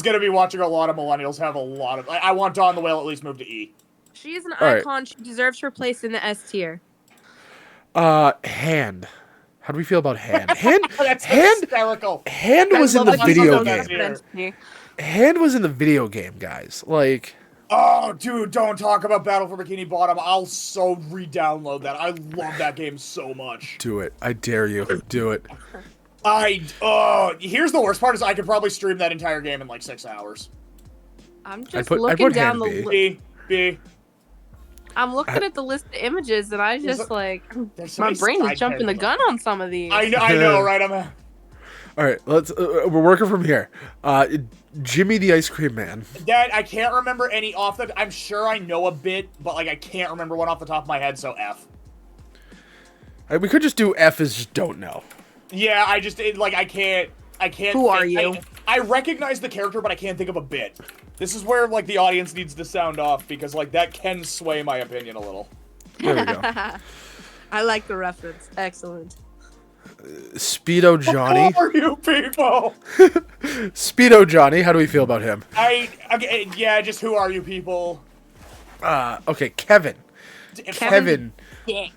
gonna be watching a lot of millennials have a lot of. I want Dawn the Whale at least move to E. She is an icon. Right. She deserves her place in the S tier. Hand. How do we feel about Hand? That's hysterical. Hand was in the video game. Hand was in the video game, guys. Like. Oh, dude, don't talk about Battle for Bikini Bottom. I'll so re-download that. I love that game so much. Do it. I dare you. Do it. Here's the worst part is I could probably stream that entire game in like 6 hours. I'm just looking down the list. B. I'm looking at the list of images and I just my brain is jumping the gun on some of these. I know, right? All right, let's. We're working from here. Jimmy the Ice Cream Man. Dad, I can't remember any off the. I'm sure I know a bit, but like I can't remember one off the top of my head. So F. We could just do F as just don't know. Yeah, I can't. Who are you? I recognize the character, but I can't think of a bit. This is where like the audience needs to sound off because like that can sway my opinion a little. There we go. I like the reference. Excellent. Speedo Johnny. Who are you people? Speedo Johnny. How do we feel about him? Just who are you people? Okay, Kevin. Kevin. Dick.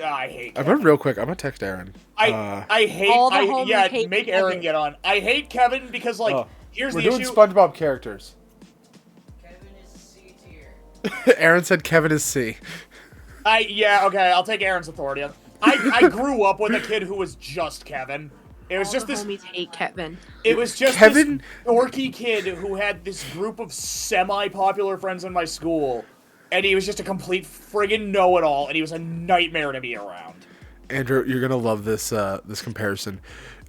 I hate. I'm Kevin. real quick. I'm gonna text Aaron. I hate. All the homies hate make Kevin. Aaron get on. I hate Kevin because here's we're the doing issue. SpongeBob characters. Kevin is C tier. Aaron said Kevin is C. Okay, I'll take Aaron's authority. I grew up with a kid who was just Kevin. It was All just the this. homies hate Kevin. It was just Kevin- this dorky kid who had this group of semi-popular friends in my school, and he was just a complete friggin' know-it-all, and he was a nightmare to be around. Andrew, you're gonna love this this comparison.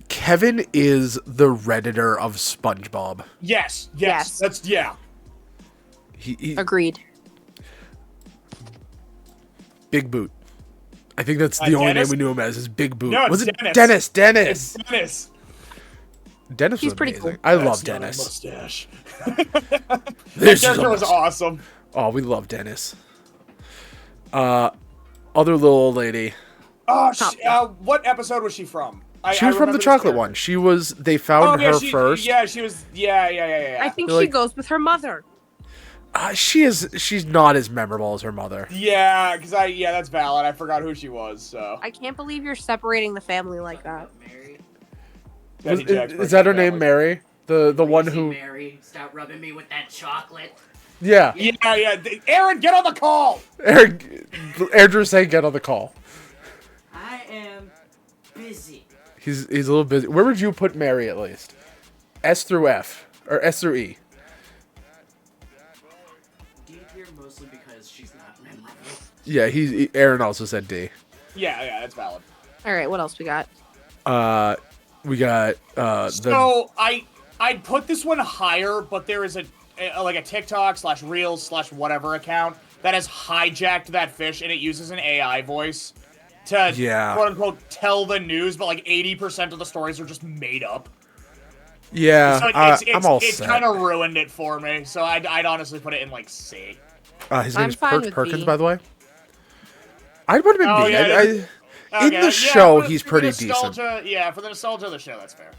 Kevin is the Redditor of SpongeBob. Yes. Yes. He Agreed. Big Boot. I think that's the only name Dennis? we knew him as. Is Big Boot. No, it's Was it Dennis. Dennis? It's Dennis. Dennis He's was pretty amazing. cool. I love That's not a Dennis. mustache. This That is character was almost- awesome. Oh, we love Dennis. Other little old lady. Oh, what episode was she from? She was from the chocolate one. She was. They found her first. Yeah, she was. Yeah. I think They're she like- goes with her mother. She's not as memorable as her mother. Yeah, that's valid. I forgot who she was. So. I can't believe you're separating the family like that. Mary. Is that her name, Mary? The one Crazy who? Mary, stop rubbing me with that chocolate. Yeah. Yeah. Aaron, get on the call. Andrew's saying get on the call. I am busy. He's a little busy. Where would you put Mary at least? S through F or S through E? D tier mostly because she's not my level. Yeah, Aaron also said D. Yeah, that's valid. All right, what else we got? We got So I'd put this one higher, but there is a TikTok / Reels / whatever account that has hijacked that fish, and it uses an AI voice to quote unquote tell the news, but like 80% of the stories are just made up. Yeah, So I'm all it's set. kind of ruined it for me. So I'd honestly put it in like C. His name I'm is fine with Perkins, B. by the way. I'd put him in Oh, B. yeah, In the show, he's for pretty the nostalgia, decent. Yeah, for the nostalgia of the show, that's fair.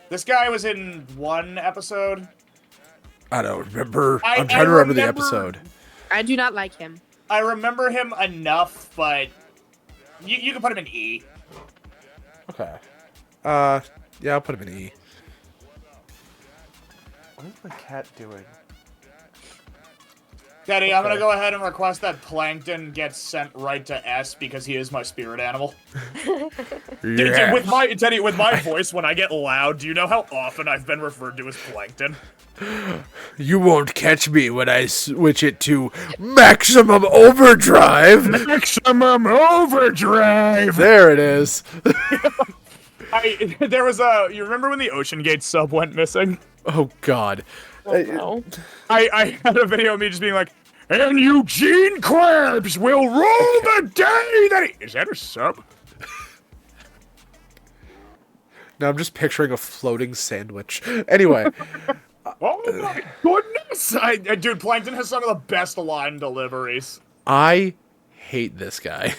This guy was in one episode. I don't remember. I I'm trying to remember the remember- episode. I do not like him. I remember him enough, but you can put him in E. Okay. Yeah, I'll put him in E. What is my cat doing? Daddy, I'm gonna Okay. go ahead and request that Plankton gets sent right to S because he is my spirit animal. Yeah. With my voice, when I get loud, do you know how often I've been referred to as Plankton? You won't catch me when I switch it to maximum overdrive. Maximum overdrive! There it is. There was you remember when the Ocean Gate sub went missing? Oh God. No. I had a video of me just being like, And Eugene Krabs will rule the day that he... Is that a sub? Now I'm just picturing a floating sandwich. Anyway, oh my goodness! Dude, Plankton has some of the best line deliveries. I hate this guy.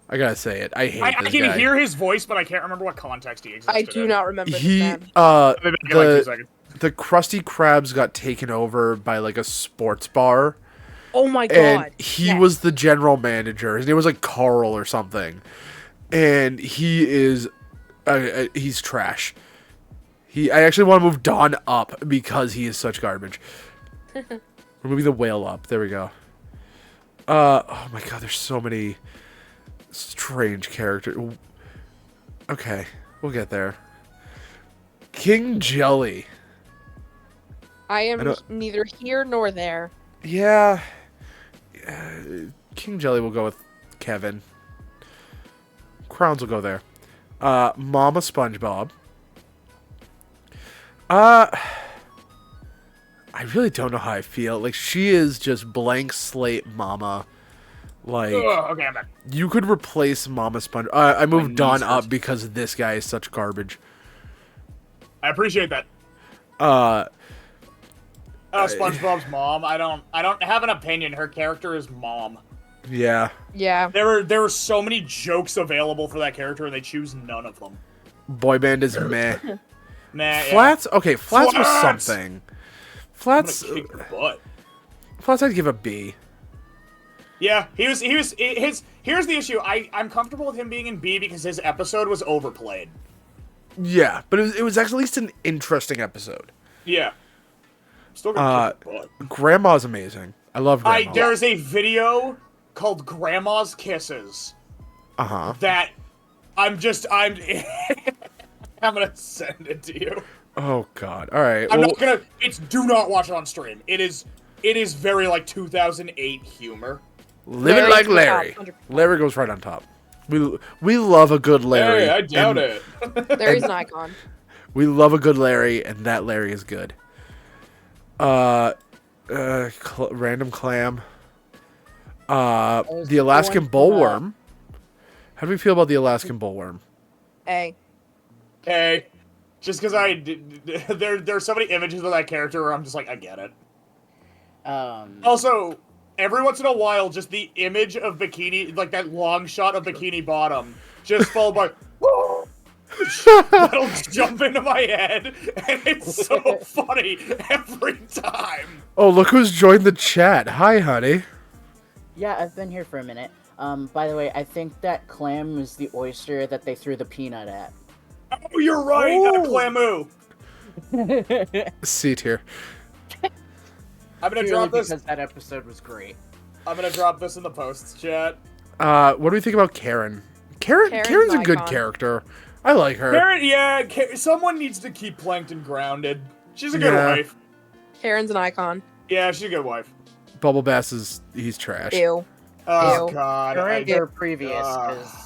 I gotta say it. I hate I this can guy. hear his voice, but I can't remember what context he existed I do in. not remember this He man. Maybe give like 2 seconds. the Krusty Krabs got taken over by like a sports bar. Oh my And god. he Yes. was the general manager. His name was like Carl or something. And he is, he's trash. I actually want to move Don up because he is such garbage. We're moving the whale up. There we go. Oh my god, there's so many strange characters. Okay, we'll get there. King Jelly. I I am don't- neither here nor there. Yeah. King Jelly will go with Kevin. Crowns will go there. Mama SpongeBob. I really don't know how I feel. Like, she is just blank slate Mama. Like, Okay, I'm back. you could replace Mama Sponge. I moved knees Don hurt. up because this guy is such garbage. I appreciate that. SpongeBob's mom. I don't have an opinion. Her character is mom. Yeah. Yeah. There were so many jokes available for that character, and they choose none of them. Boy band is meh. Nah, yeah. Flats? Okay, Flats was Flats! something. I'm Flats, gonna kick your butt. Flats I'd give a B. Yeah, here's the issue. I'm comfortable with him being in B because his episode was overplayed. Yeah, but it was at least an interesting episode. Yeah. Still gonna kick his butt. Grandma's amazing. I love Grandma. There's a video called Grandma's Kisses Uh-huh. that I'm I'm gonna send it to you. Oh God! All right. I'm not gonna. Do not watch it on stream. It is very like 2008 humor. Living like Larry. 100%. Larry goes right on top. We love a good Larry. Hey, I doubt and it. Larry's an icon. We love a good Larry, and that Larry is good. Random clam. The Alaskan bullworm. How do we feel about the Alaskan bullworm? A. Okay, just because there's so many images of that character where I'm just like, I get it. Also, every once in a while, just the image of bikini, like that long shot of Bikini Bottom, just followed by, that'll jump into my head, and it's so funny every time. Oh, look who's joined the chat. Hi, honey. Yeah, I've been here for a minute. By the way, I think that clam is the oyster that they threw the peanut at. Oh, you're right, Clamu. C tier. I'm gonna Purely drop this. because that episode was great. I'm gonna drop this in the posts chat. What do we think about Karen? Karen's a an good icon. character. I like her. Karen, yeah, someone needs to keep Plankton grounded. She's a good Yeah. wife. Karen's an icon. Yeah, she's a good wife. Bubble Bass he's trash. Ew. Oh Ew. God. Current or previous? uh, 'Cause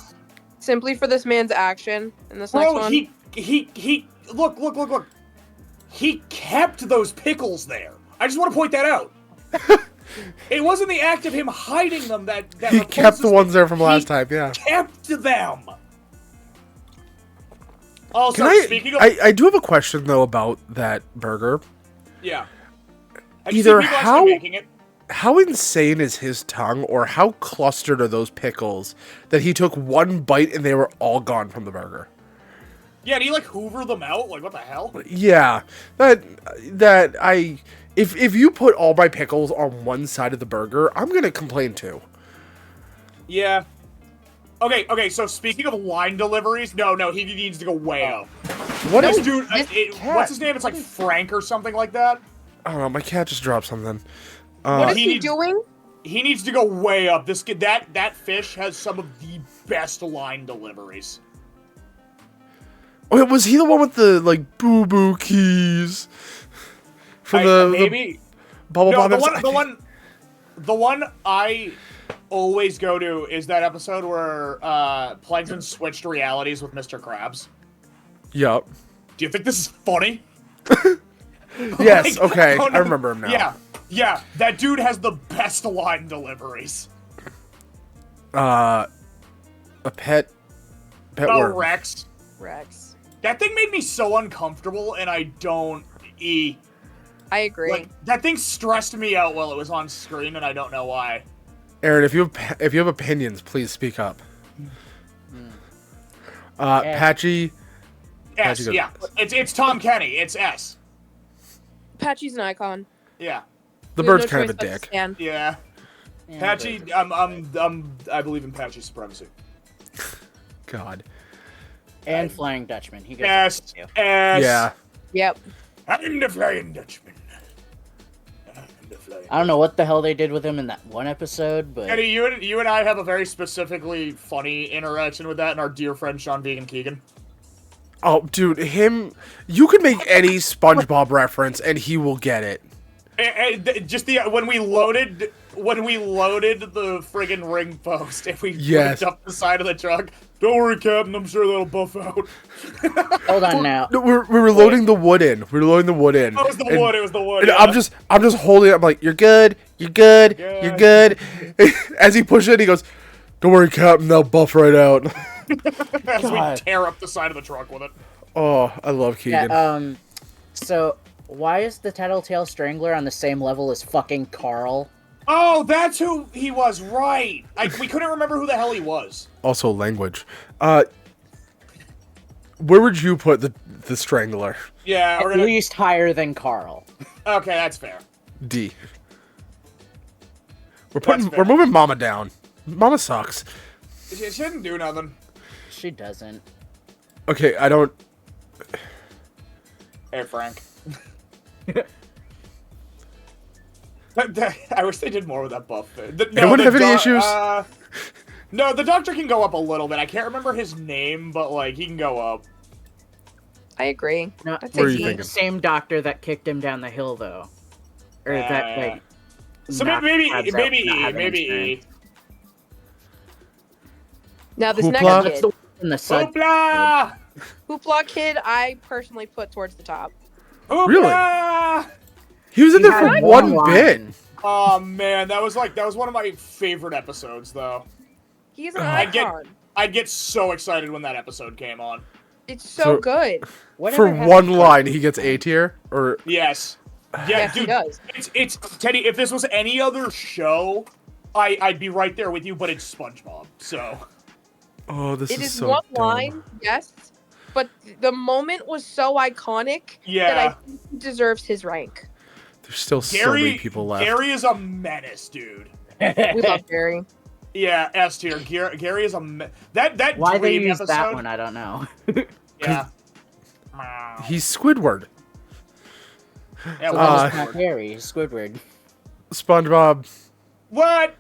Simply for this man's action in this next Bro, one. he look. He kept those pickles there. I just want to point that out. It wasn't the act of him hiding them that He kept the ones there from last time. Yeah. Kept them. Also, Can speaking of I do have a question though about that burger. yeah, have you Either seen people how- actually making it? How insane is his tongue, or how clustered are those pickles that he took one bite and they were all gone from the burger? Yeah, do you like hoover them out? Like what the hell? Yeah, if you put all my pickles on one side of the burger, I'm gonna complain too. Yeah. Okay. So speaking of line deliveries, no, he needs to go way up. What This is? dude, what's his name? It's like Frank or something like that. I don't know. My cat just dropped something. What is he he needs- doing? He needs to go way up. This kid, that fish has some of the best line deliveries. Oh, was he the one with the like boo boo keys? For the maybe bubble no, bomb. the one I always go to is that episode where Plankton switched realities with Mr. Krabs. Yup. Do you think this is funny? Yes. Like, Okay. oh, I no, remember him now. Yeah. That dude has the best line deliveries. A pet Oh, worm. Rex. Rex. That thing made me so uncomfortable, and I don't eat. I agree. Like that thing stressed me out while it was on screen, and I don't know why. Aaron, if you have opinions, please speak up. Patchy. S, Patchy yeah. goes- It's Tom Kenny. It's S. Patchy's an icon. Yeah. The We have bird's no kind of a choice but to dick. stand. Yeah. and Patchy, I believe in Patchy's supremacy. God. and Flying Dutchman. He goes S. up too. S. Yeah. Yep. I'm the Flying Dutchman. I'm the Flying I don't know what the hell they did with him in that one episode, but Kenny, you and I have a very specifically funny interaction with that, and our dear friend Sean Vegan Keegan. Oh, dude, him. You could make any SpongeBob reference and he will get it. Just when we loaded the friggin' ring post and we Yes. put it up the side of the truck. Don't worry, Captain. I'm sure that'll buff out. hold on now. No, we were loading the wood in. We were loading the wood in. Oh, it was the And- wood. It was the wood. and Yeah. I'm just holding it. I'm like, you're good. You're good. You're good. As he pushes it, he goes, "Don't worry, Captain. They'll buff right out." As we God. tear up the side of the truck with it. Oh, I love Keegan. Yeah, so why is the Tattletale Strangler on the same level as fucking Carl? Oh, that's who he was, right. We couldn't remember who the hell he was. Also, language. Where would you put the Strangler? Yeah, At we're gonna... least higher than Carl. Okay, that's fair. D. We're moving Mama down. Mama sucks. She didn't do nothing. She doesn't. Okay, I don't. Hey, Frank. I wish they did more with that buff. Anyone have any issues? No, the doctor can go up a little bit. I can't remember his name, but like he can go up. I agree. No, I'd What say are you D. thinking? Same doctor that kicked him down the hill, though. Or that, like... So knocked maybe Tabs out E, for not having maybe E. insurance. Now this Hoopla? next That's kid, the one in the sud. Hoopla! Hoopla kid, I personally put towards the top. Hoopla! He was in He there for had one one bit. line. Oh man, that was one of my favorite episodes though. He's an I get- icon. I'd get so excited when that episode came on. It's so So- good. Whatever For happened one to- line, he gets A tier? Or. Yes. Yeah, Yes, he dude. does. It's Teddy. If this was any other show, I'd be right there with you. But it's SpongeBob, so. Oh, this It is is so one dumb. line, yes, but the moment was so iconic that Yeah. I think he deserves his rank. There's still so many Gary, people left. Gary is a menace, dude. We love Barry. Yeah, S tier. Gary is a that Why they dream used episode. that one, I don't know. Yeah. He's Squidward. Yeah, So well, that is not Harry, Squidward. SpongeBob. what?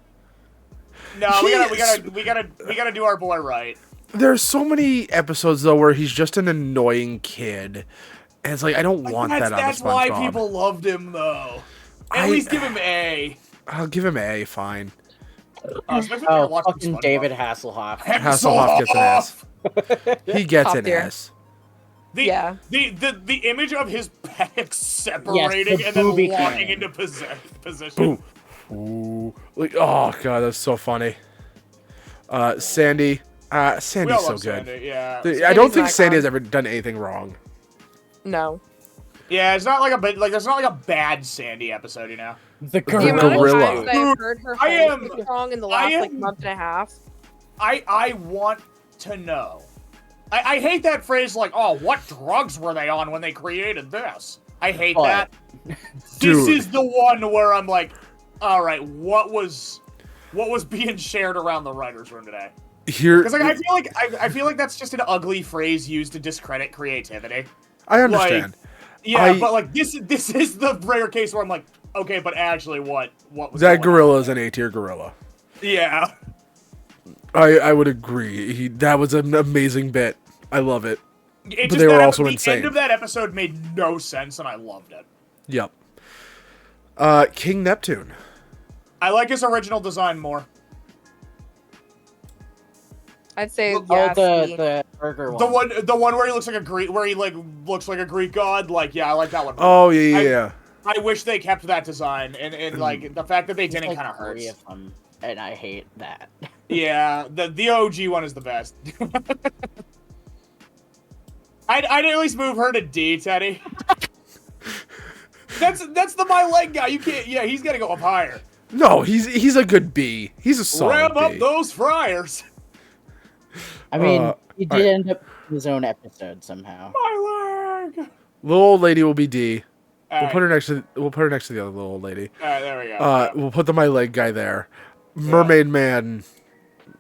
No, He's- we gotta do our boy right. There's so many episodes though where he's just an annoying kid, and it's like I don't want that out of That's SpongeBob. why people loved him though. At I- least give him A. I'll give him A. Fine. Especially if you're Oh, watching fucking SpongeBob. David Hasselhoff. Hasselhoff gets an S. He gets Top an tier. S. Yeah. The image of his pecs separating the and then booby walking cam. into position. Ooh. Like, oh god, that's so funny. Sandy. We Sandy's all so love good. Sandy, yeah. I don't Sandy's think an Sandy icon. has ever done anything wrong. No. Yeah, it's not like there's not like a bad Sandy episode, you know. The The gorilla. amount of gorilla. times that I've heard her I whole am- song in the I last like am- month and a half. I want to know. I hate that phrase like, oh, what drugs were they on when they created this? I hate Oh, that. Dude. This is the one where I'm like, all right, what was being shared around the writers' room today? Here, Because like I feel like that's just an ugly phrase used to discredit creativity. I understand. Yeah, but like this is the rare case where I'm like, okay, but actually, what was That going gorilla is an A tier gorilla. on? Yeah. I would agree. That was an amazing bit. I love it. It But they were also the insane. end of that episode made no sense, and I loved it. Yep. King Neptune. I like his original design more. I'd say Oh, yeah, C. the burger one. The one where he looks like a Greek, looks like a Greek god. Like, yeah, I like that one. Oh yeah. I wish they kept that design, and like the fact that they There's didn't like kind of 3 hurts. of them, and I hate that. Yeah, the OG one is the best. I'd at least move her to D, Teddy. That's the my leg guy. You can't. Yeah, he's gotta go up higher. No, he's a good B. He's a solid Rev up B. those fryers. I mean, he alright. did end up in his own episode somehow. My leg. Little old lady will be D. All We'll put her next to the other little old lady. All right, there we go. We'll put the my leg guy there. Mermaid Man.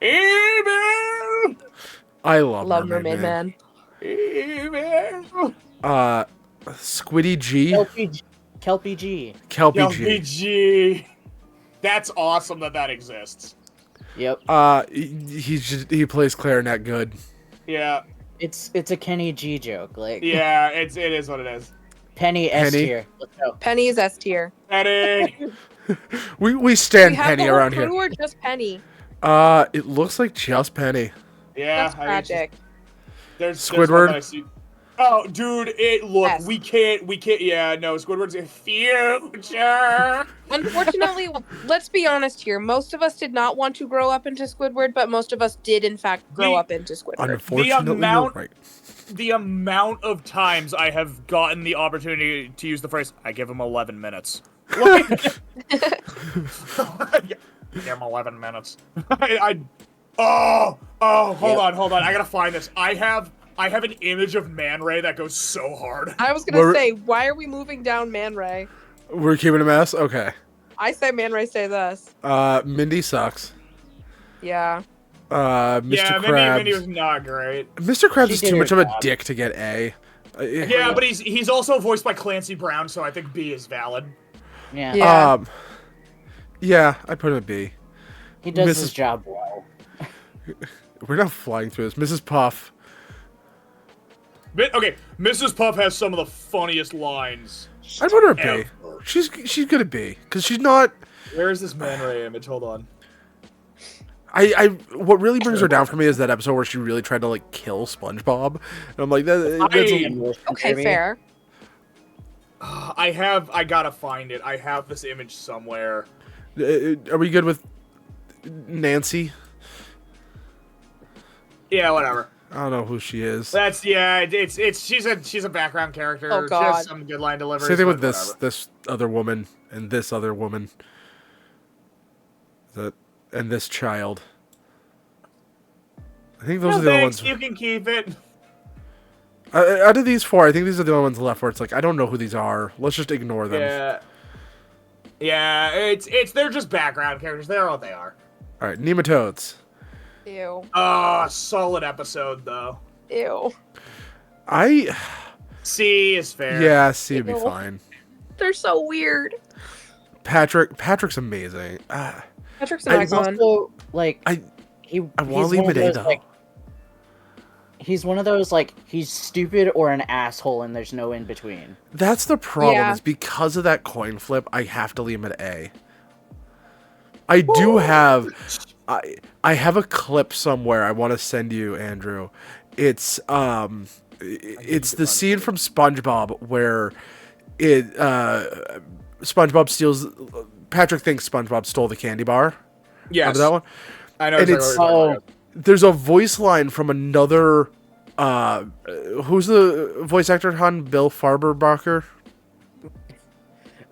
Email. I love, Love Mermaid, Man. Email. Squiddy G. Kelpie G. Kelpie G. LPG. That's awesome that exists. Yep. He plays clarinet good. Yeah, It's a Kenny G joke. Like yeah, it is what it is. Penny S Penny? tier. Let's go. Penny is S tier. Eddie. We stand We have Penny the whole around crew here. or just Penny. It looks like just Penny. Yeah, That's I mean, tragic. there's Squidward? one that I see. Oh, dude, look, Yes. we can't, yeah, no, Squidward's a future. Unfortunately, let's be honest here. Most of us did not want to grow up into Squidward, but most of us did, in fact, grow The- up into Squidward. Unfortunately, amount- you're right. The amount of times I have gotten the opportunity to use the phrase, I give him 11 minutes. Like, give him 11 minutes. Hold on, I gotta find this. I have an image of Man Ray that goes so hard. I was gonna We're- say, why are we moving down Man Ray? We're keeping a mess. Okay. I say Man Ray say this. Mindy sucks. Yeah. Mr. Yeah, Krabs. Mindy was not great. Mr. Krabs She is did too her much of a job. dick to get A. Yeah, but he's also voiced by Clancy Brown, so I think B is valid. Yeah. Yeah. Yeah, I put him at B. He does Mrs. his job well. We're not flying through this. Mrs. Puff. Okay, Mrs. Puff has some of the funniest lines. I put her at B. Ever. She's good at B because she's not. Where is this Man Ray image? Hold on. What really brings her down for me is that episode where she really tried to like kill SpongeBob, and I'm like, that's Okay, fair. I gotta find it. I have this image somewhere. Are we good with Nancy? Yeah, whatever. I don't know who she is. That's she's a background character. Oh, God. Just some good line delivery. Same thing with this other woman and this other woman. And this child. I think those are the only ones. You can keep it. Out of these four, I think these are the only ones left where it's like I don't know who these are. Let's just ignore them. Yeah. It's they're just background characters. They're what they are. All right, nematodes. Ew. Solid episode though. Ew. C is fair. Yeah, C would be Ew. fine. They're so weird. Patrick's amazing. Patrick's an He's icon. also like I he's want to one leave him of at A those, though. like, he's one of those like he's stupid or an asshole and there's no in between. That's the problem. Yeah. Is because of that coin flip, I have to leave him at A. I do have. I have a clip somewhere I want to send you, Andrew. It's the scene from SpongeBob where SpongeBob steals. Patrick thinks SpongeBob stole the candy bar. Yes. Remember that one? I know. And exactly it's what you're talking about. there's a voice line from another. Who's the voice actor? Bill Farberbacher.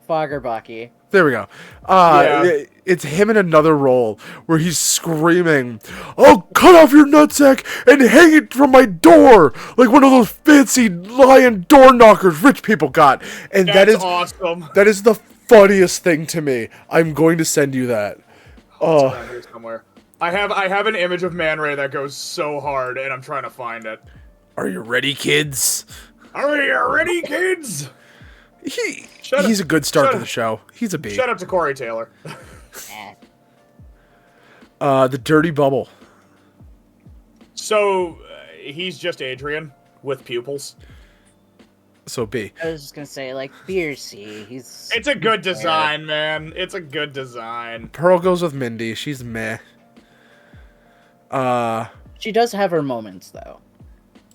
Foggerbaki. There we go. Yeah. It's him in another role where he's screaming, "I'll cut off your nutsack and hang it from my door like one of those fancy lion door knockers rich people got." And That's awesome. that is the funniest thing to me. I'm going to send you that. Oh, Around here somewhere. I have an image of Man Ray that goes so hard, and I'm trying to find it. are you ready, kids? Are you ready, kids? He's a good start to the show. He's a B. Shout out to Corey Taylor. The Dirty Bubble. So he's just Adrian with pupils. So B. I was just gonna say like B or C. He's It's a good design, man. It's a good design. Pearl goes with Mindy. She's meh. She does have her moments though.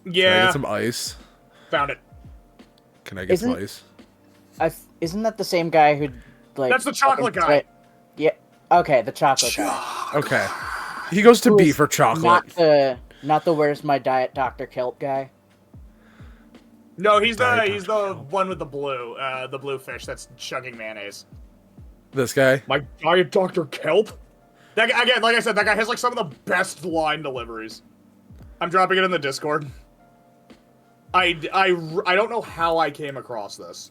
Can I Yeah, get some ice? found it. Can I get some Isn't- ice? Isn't that the same guy who like? That's the chocolate guy. Yeah. Okay, the chocolate guy. Okay. He goes to Who B is for chocolate. Not the where's my diet Dr. Kelp guy. No, he's Diet the one with the blue fish that's chugging mayonnaise. This guy. My diet Dr. Kelp. That guy, again, like I said, that guy has like some of the best line deliveries. I'm dropping it in the Discord. I don't know how I came across this.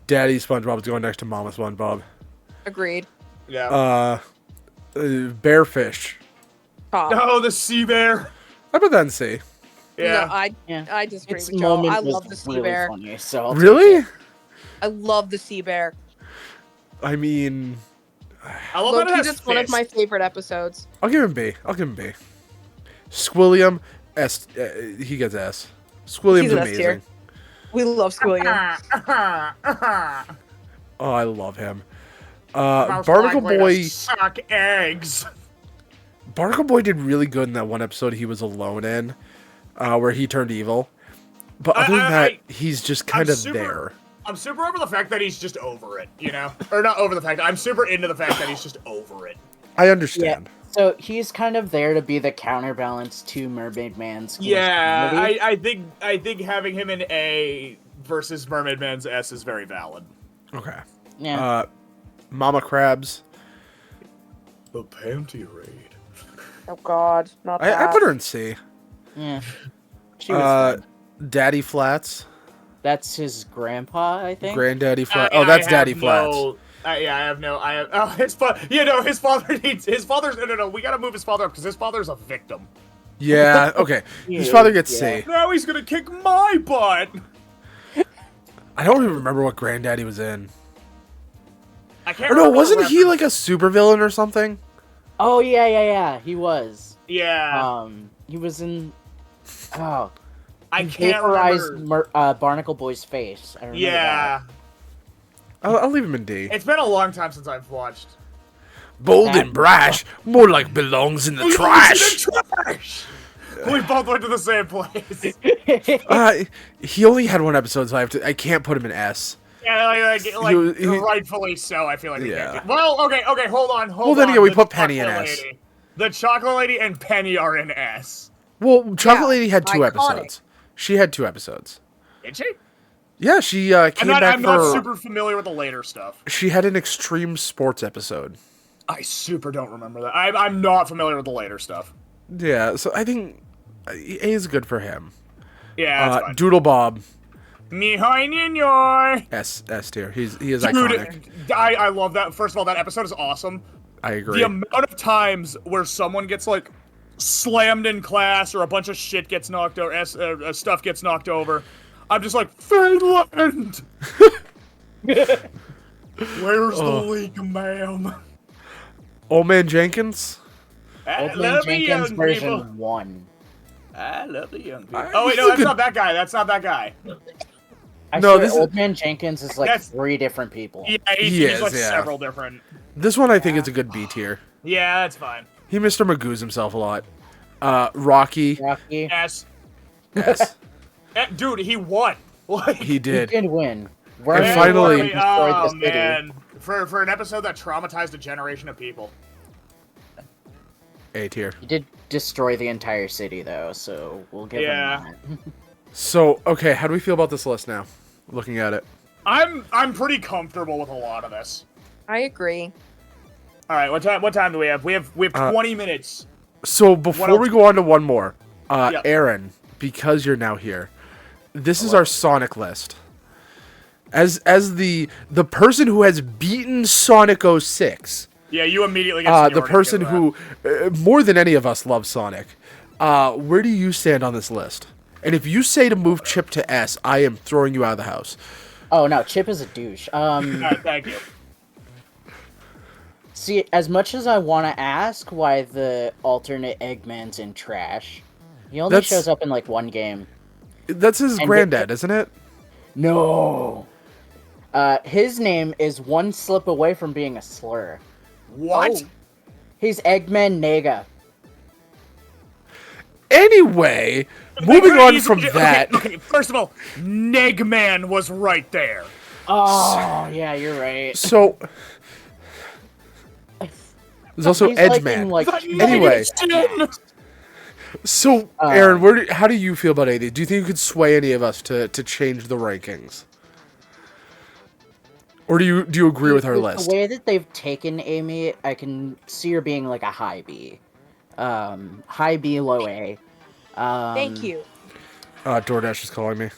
Daddy SpongeBob's going next to Mama SpongeBob. Agreed. Yeah. Bearfish. Top. Oh, the sea bear. I put that in C. Yeah. No, I disagree Its with Joe. moment I was love the sea really bear. funny. So I'll take Really? it. I love the sea bear. I mean, I love that it Low-key, has that's one of fish. my favorite episodes. I'll give him B. Squilliam, S. He gets S. Squilliam's He's an S amazing. tier. We love Squilliam. Oh, I love him. Most Barnacle likely to Boy. suck eggs. Barnacle Boy did really good in that one episode he was alone in, where he turned evil. But other than that, he's just kind of there. I'm super over the fact that he's just over it, you know? Or not over the fact, I'm super into the fact that he's just over it. I understand. So he's kind of there to be the counterbalance to Mermaid Man's. Yeah, masculinity. I think having him in A versus Mermaid Man's S is very valid. Okay. Yeah. Mama Crabs. The panty raid. Oh God, not that. I put her in C. Yeah. She was fun. Daddy Flats. That's his grandpa, I think. Granddaddy Flats. Oh, that's Daddy Flats. Yeah, I have no. I have. Oh, his father. Yeah, no, his father needs. His father's. No. We gotta move his father up because his father's a victim. Yeah. Okay. His Yeah, father gets yeah. C. Now he's gonna kick my butt. I don't even remember what Granddaddy was in. I can't. Or no, remember the wasn't he reference. like a supervillain or something? Oh yeah. He was. Yeah. He was in. Oh, I he can't vaporized remember. Barnacle Boy's face. I remember Yeah. I'll leave him in D. It's been a long time since I've watched. Bold That- and brash, more like belongs in the trash. Trash. We both went to the same place. that. He only had one episode, so I can't put him in S. Yeah, He- rightfully so. I feel like we Yeah. can't. Well, okay, hold on. Well, then on. again, we The put Penny in chocolate S. lady. The chocolate lady and Penny are in S. Well, Chocolate Yeah, Lady had 2 iconic. episodes. She had 2 episodes. Did she? Yeah, she came back I'm for. not super familiar with the later stuff. She had an extreme sports episode. I super don't remember that. I'm not familiar with the later stuff. Yeah, so I think A is good for him. Yeah, that's fine. Doodle Bob, Mihai Ninyoy. S tier. He is Dude, iconic. I love that. First of all, that episode is awesome. I agree. The amount of times where someone gets like slammed in class or a bunch of shit gets knocked over, stuff gets knocked over, I'm just like, Finland. Where's the leak, ma'am? Old Man Jenkins. I Old Man love the Jenkins young version people. 1. I love the young people. I- Oh wait, he's no, a that's good- not that guy. That's not that guy. I No, swear, this is- Old Man Jenkins is like That's- 3 different people. Yeah, He he's is, like yeah. several different. This one I think is a good B tier. Yeah, that's fine. He Mr. Magoo's himself a lot. Rocky. Rocky, S. S. Dude, he won. Like, He he did. did win. And Where finally- destroyed oh the city. man, for an episode that traumatized a generation of people. A tier. He did destroy the entire city, though, so we'll give Yeah. him that. So, okay, how do we feel about this list now? Looking at it. I'm pretty comfortable with a lot of this. I agree. All right, what time do we have? We have 20 minutes. So before else? we go on to one more, Yep. Aaron, because you're now here, this is our Sonic list. As the person who has beaten Sonic 06, Yeah, you immediately get the seniority person because of who more than any of us loves Sonic, where do you stand on this list? And if you say to move Chip to S, I am throwing you out of the house. Oh no, Chip is a douche. that. All right, thank you. See, as much as I want to ask why the alternate Eggman's in trash, he only That's- shows up in like 1 game. That's his And granddad, isn't it? No. His name is one slip away from being a slur. What? He's Eggman Nega. Anyway, moving on from that. Okay, first of all, Negman was right there. Oh, yeah, you're right. So there's also He's like Edgeman. in, like, Anyway. So, Aaron, Um, how do you feel about AD? Do you think you could sway any of us to change the rankings? Or do you agree with our list? The way that they've taken Amy, I can see her being like a high B. High B, low A. Thank you. DoorDash is calling me.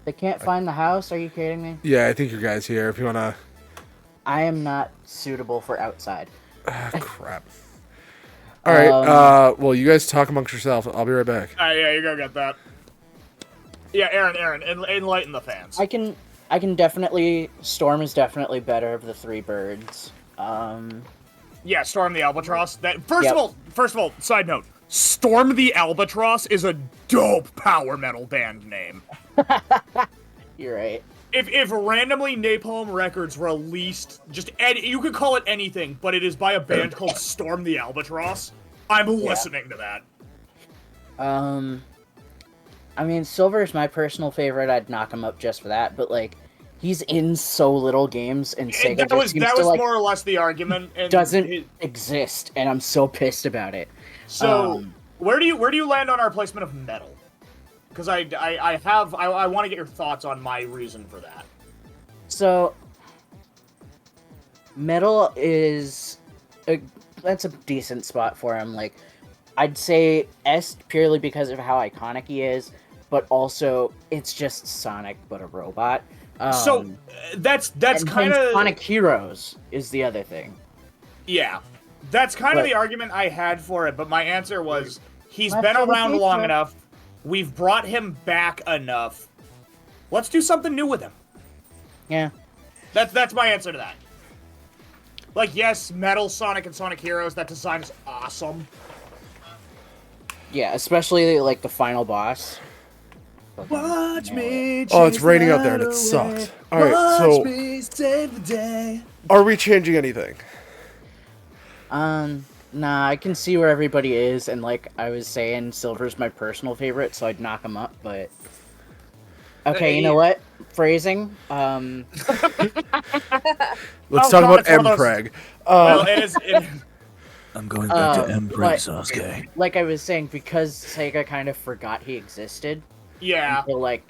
They can't find the house? Are you kidding me? Yeah, I think your guy's here. If you wanna. I am not suitable for outside. Crap. All right. Well, you guys talk amongst yourselves. I'll be right back. Yeah, you go get that. Yeah, Aaron, enlighten the fans. I can definitely. Storm is definitely better of the 3 birds. Yeah, Storm the Albatross. First Yep. of all, side note, Storm the Albatross is a dope power metal band name. You're right. If randomly Napalm Records released you could call it anything, but it is by a band called Storm the Albatross, I'm listening to that. I mean, Silver is my personal favorite. I'd knock him up just for that. But like, he's in so little games, and Sega That just was seems to like more or less the argument. And doesn't exist, and I'm so pissed about it. So where do you land on our placement of metal? Because I want to get your thoughts on my reason for that. So, Metal is that's a decent spot for him. Like, I'd say S purely because of how iconic he is, but also it's just Sonic but a robot. So that's and kind then of Sonic Heroes is the other thing. yeah. That's kind of But- the argument I had for it, but my answer was he's Left been for the around long future. enough. We've brought him back enough. Let's do something new with him. Yeah. That's my answer to that. Like, yes, Metal Sonic and Sonic Heroes, that design is awesome. Yeah, especially like the final boss. Watch me. Oh, it's raining out there and it sucks. All right, so save the day. are we changing anything? Nah, I can see where everybody is, and like I was saying, Silver's my personal favorite, so I'd knock him up, but... Okay, you know what? Phrasing, Let's Oh, talk God, about it's one of those- Mpreg. Well, it is. I'm going back to but- M-Preg, Sasuke. like I was saying, because Sega kind of forgot he existed, Yeah. until like,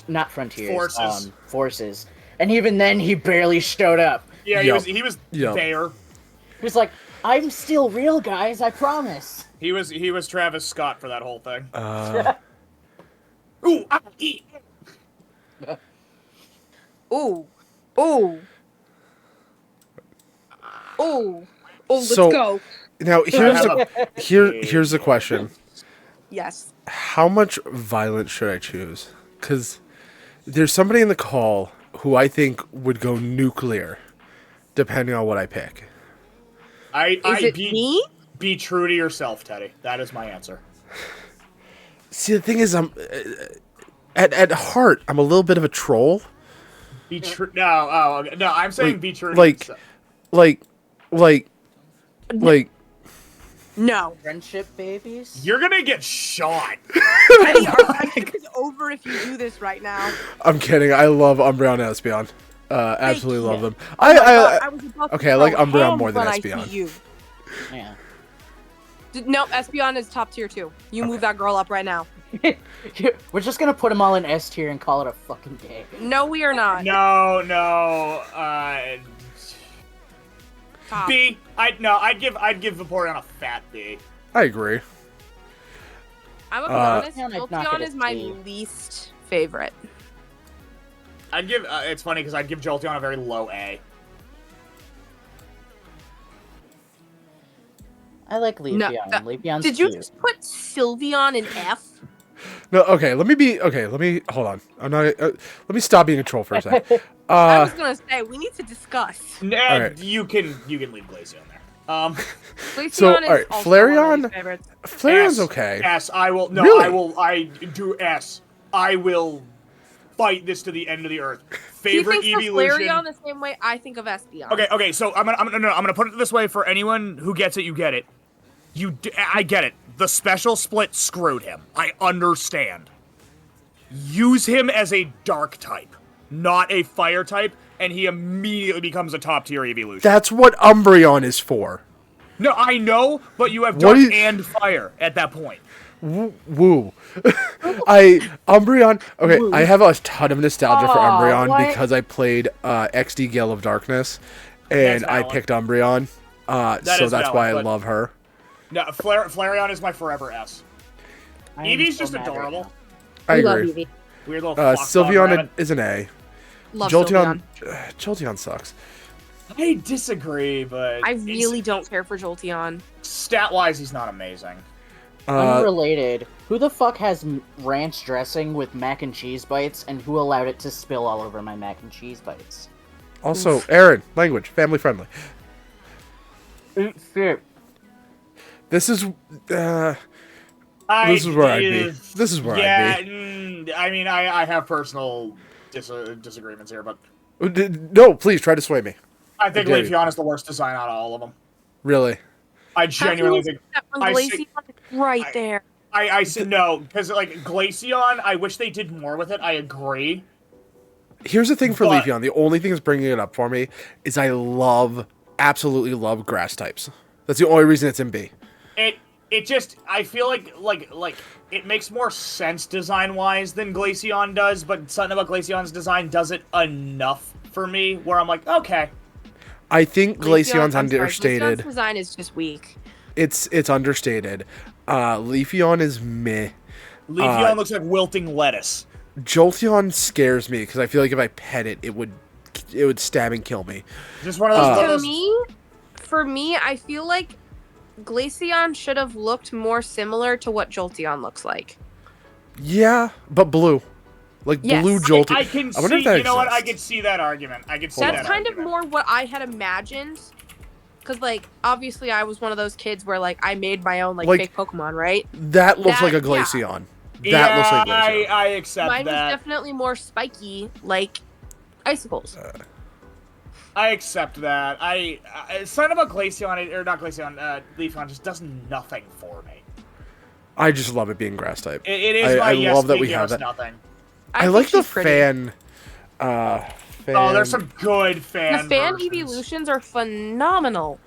not Frontiers, Forces. Forces. And even then, he barely showed up. Yeah, Yup. he was Yup. there. He was like, I'm still real, guys, I promise. He was Travis Scott for that whole thing. Ooh, eat. Ooh. Ooh. Ooh. Oh, let's So- go. Now here's the question: Yes. how much violence should I choose? Because there's somebody in the call who I think would go nuclear, depending on what I pick. Is it me? Be true to yourself, Teddy. That is my answer. See, the thing is, I'm at heart, I'm a little bit of a troll. Be true. No, okay. No. I'm saying Like- be true. like- to yourself. Like, No. Friendship babies? You're gonna get shot. Teddy, our friendship is over if you do this right now. I'm kidding. I love Umbreon and Espeon. Absolutely love them. Oh my God, I was about to okay, I like throw Umbreon hands more than when I Espeon. see you. Yeah. No, Espeon is top tier 2. You move that girl up right now. We're just gonna put them all in S tier and call it a fucking day. No, we are not. No. Top. B. I'd give Vaporeon a fat B. I agree. I'm gonna be honest, Yeah, I'd knock Jolteon it is at my C. least favorite. I'd give. It's funny because I'd give Jolteon a very low A. I like Leafeon. No, Leafeon's Did you cute. just put Sylveon in F? No, okay. Let me hold on. I'm not. Let me stop being a troll for a second. I was gonna say we need to discuss. Nah, Alright. you can leave Glaceon there. Glaceon So, is alright, also one of my Flareon- least favorites. Flareon's S, okay. S. I will. No, Really? I do S. I will fight this to the end of the earth. He Favorite thinks of evolution. Flareon the same way I think of Espeon. Okay. So I'm gonna put it this way for anyone who gets it. You get it. I get it. The special split screwed him. I understand. Use him as a dark type, not a fire type, and he immediately becomes a top tier evolution. That's what Umbreon is for. No, I know, but you have What dark do you- and fire at that point. Woo. Umbreon. Okay, I have a ton of nostalgia for Aw, Umbreon what? because I played XD Gale of Darkness, and That's I valid. picked Umbreon. So is that's valid, why I but- love her. No, Flareon is my forever S. I am Eevee's so just mad right adorable. now. I We love agree. Eevee. Weird little fox Sylveon rabbit. is an A. Love Jolteon. Sylveon. Jolteon sucks. I disagree, but I really don't care for Jolteon. stat-wise, he's not amazing. Unrelated. Who the fuck has ranch dressing with mac and cheese bites, and who allowed it to spill all over my mac and cheese bites? Also, Aaron, language, family friendly. Shit. This is. This is where I'd be. This is where I'd be. I mean, I have personal disagreements here, but No, please try to sway me. I think Okay. Leafeon is the worst design out of all of them. Really? I genuinely think. I Glaceon see- is right there. I said no because like Glaceon, I wish they did more with it. I agree. Here's the thing for But- Leafeon. The only thing that's bringing it up for me is I absolutely love grass types. That's the only reason it's in B. It just I feel like it makes more sense design wise than Glaceon does, but something about Glaceon's design does it enough for me where I'm like, okay. I think Glaceon's I'm sorry, understated. Glaceon's design is just weak. It's understated. Leafeon is meh. Leafeon looks like wilting lettuce. Jolteon scares me because I feel like if I pet it, it would stab and kill me. Just one of those. one of those- For me, I feel like Glaceon should have looked more similar to what Jolteon looks like. Yeah, but blue. Like Yes. blue Jolteon. I can wonder see. if that You know what? I exists. can see that argument. I can see That's that kind of argument. more what I had imagined. Because, like, obviously I was one of those kids where, like, I made my own, like fake Pokemon, right? That looks like a yeah. Glaceon. Yeah, That looks like Glaceon. I accept Mine was that. definitely more spiky, like icicles. I accept that. Son of a Glaceon, or not Glaceon, Leafeon just does nothing for me. I just love it being grass type. It is my I yes, love that me we give have us that. nothing. I think like the she's pretty. fan. Oh, there's some good fan. The fan versions. evolutions are phenomenal.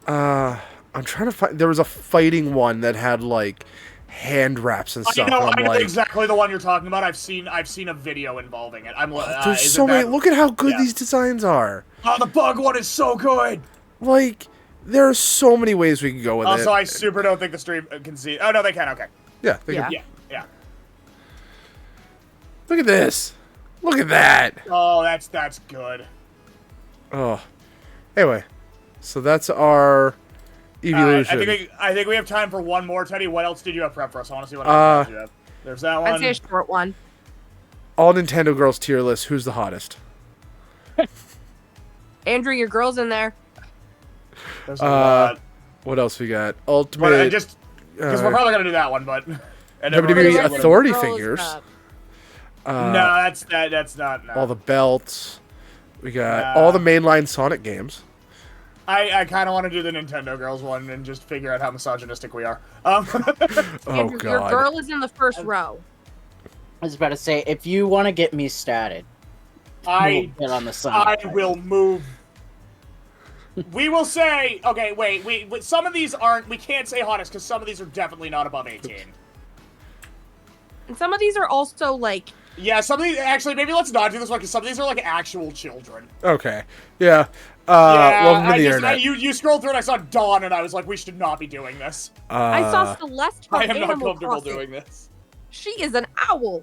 I'm trying to find. There was a fighting one that had like hand wraps and stuff. I know, and I'm I know like, exactly the one you're talking about. I've seen a video involving it. there's isn't so many. that- Look at how good yeah. these designs are. Oh, the bug one is so good. Like, there are so many ways we can go with Also, it. I super don't think the stream can see. Oh no, they can. Okay. Yeah, they Yeah. can- Yeah. Look at this. Look at that. Oh, that's good. Oh. Anyway, so that's our evolution. I think we have time for one more, Teddy. What else did you have prep for us? I want to see what else you have. There's that one. I'd say a short one. All Nintendo girls tier list. Who's the hottest? Andrew, your girl's in there. There's a lot. What else we got? But Ultimate. just because we're probably gonna do that one, but and then we're WWE gonna see what- Authority Girl's figures. up. No, that's not. No. All the belts. We got all the mainline Sonic games. I kind of want to do the Nintendo Girls one and just figure out how misogynistic we are. Oh Andrew, your god. girl is in the first row. I was about to say, if you want to get me started, I we'll get on the side. will move. We will say, okay, wait, some of these aren't, we can't say hottest because some of these are definitely not above 18. And some of these are also, like, Yeah, some of these, actually, maybe let's not do this one because some of these are like actual children. Okay. Yeah. Yeah, Welcome to the internet. you scrolled through and I saw Dawn and I was like, we should not be doing this. I saw Celeste from I am not Animal comfortable Crossing. doing this. She is an owl.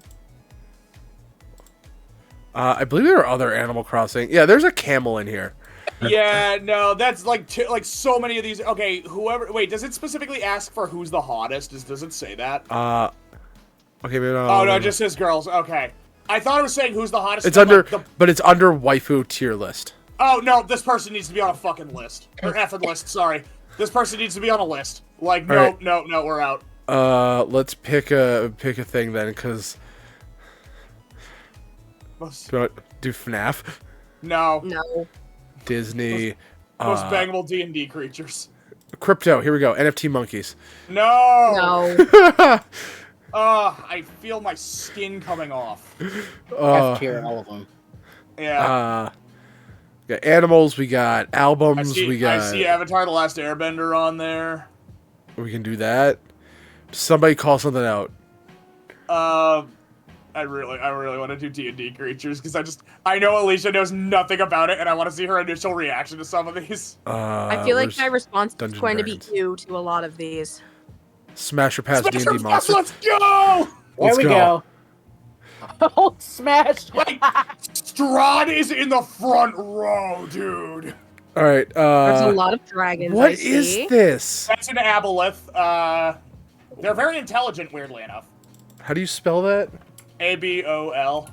I believe there are other Animal Crossing. Yeah, there's a camel in here. Yeah, no, that's like so many of these. Okay, whoever. Wait, does it specifically ask for who's the hottest? Does it say that? Okay, maybe Oh no, it just says girls. Okay, I thought it was saying who's the hottest. It's and under, like, but it's under waifu tier list. Oh no, this person needs to be on a fucking list or effing list. Sorry, this person needs to be on a list. Like no, Alright. no, we're out. Let's pick a thing then, because do FNAF, No, No. Disney, most bangable D&D creatures. crypto. Here we go. NFT monkeys. No. No. I feel my skin coming off. F tier, all of them. Yeah. We got animals. We got albums. we I got. see Avatar: The Last Airbender on there. We can do that. Somebody call something out. I really want to do D&D creatures because I know Alicia knows nothing about it, and I want to see her initial reaction to some of these. I feel like where's my response is Dungeons going and to be Dragons? Q to a lot of these. Smash or pass Smash D&D or monster. Pass, let's go! There Let's we go. go. Oh, smash! Like, Strahd is in the front row, dude. All right. There's a lot of dragons. What I is see. this? That's an aboleth. They're very intelligent, weirdly enough. How do you spell that? Abolith.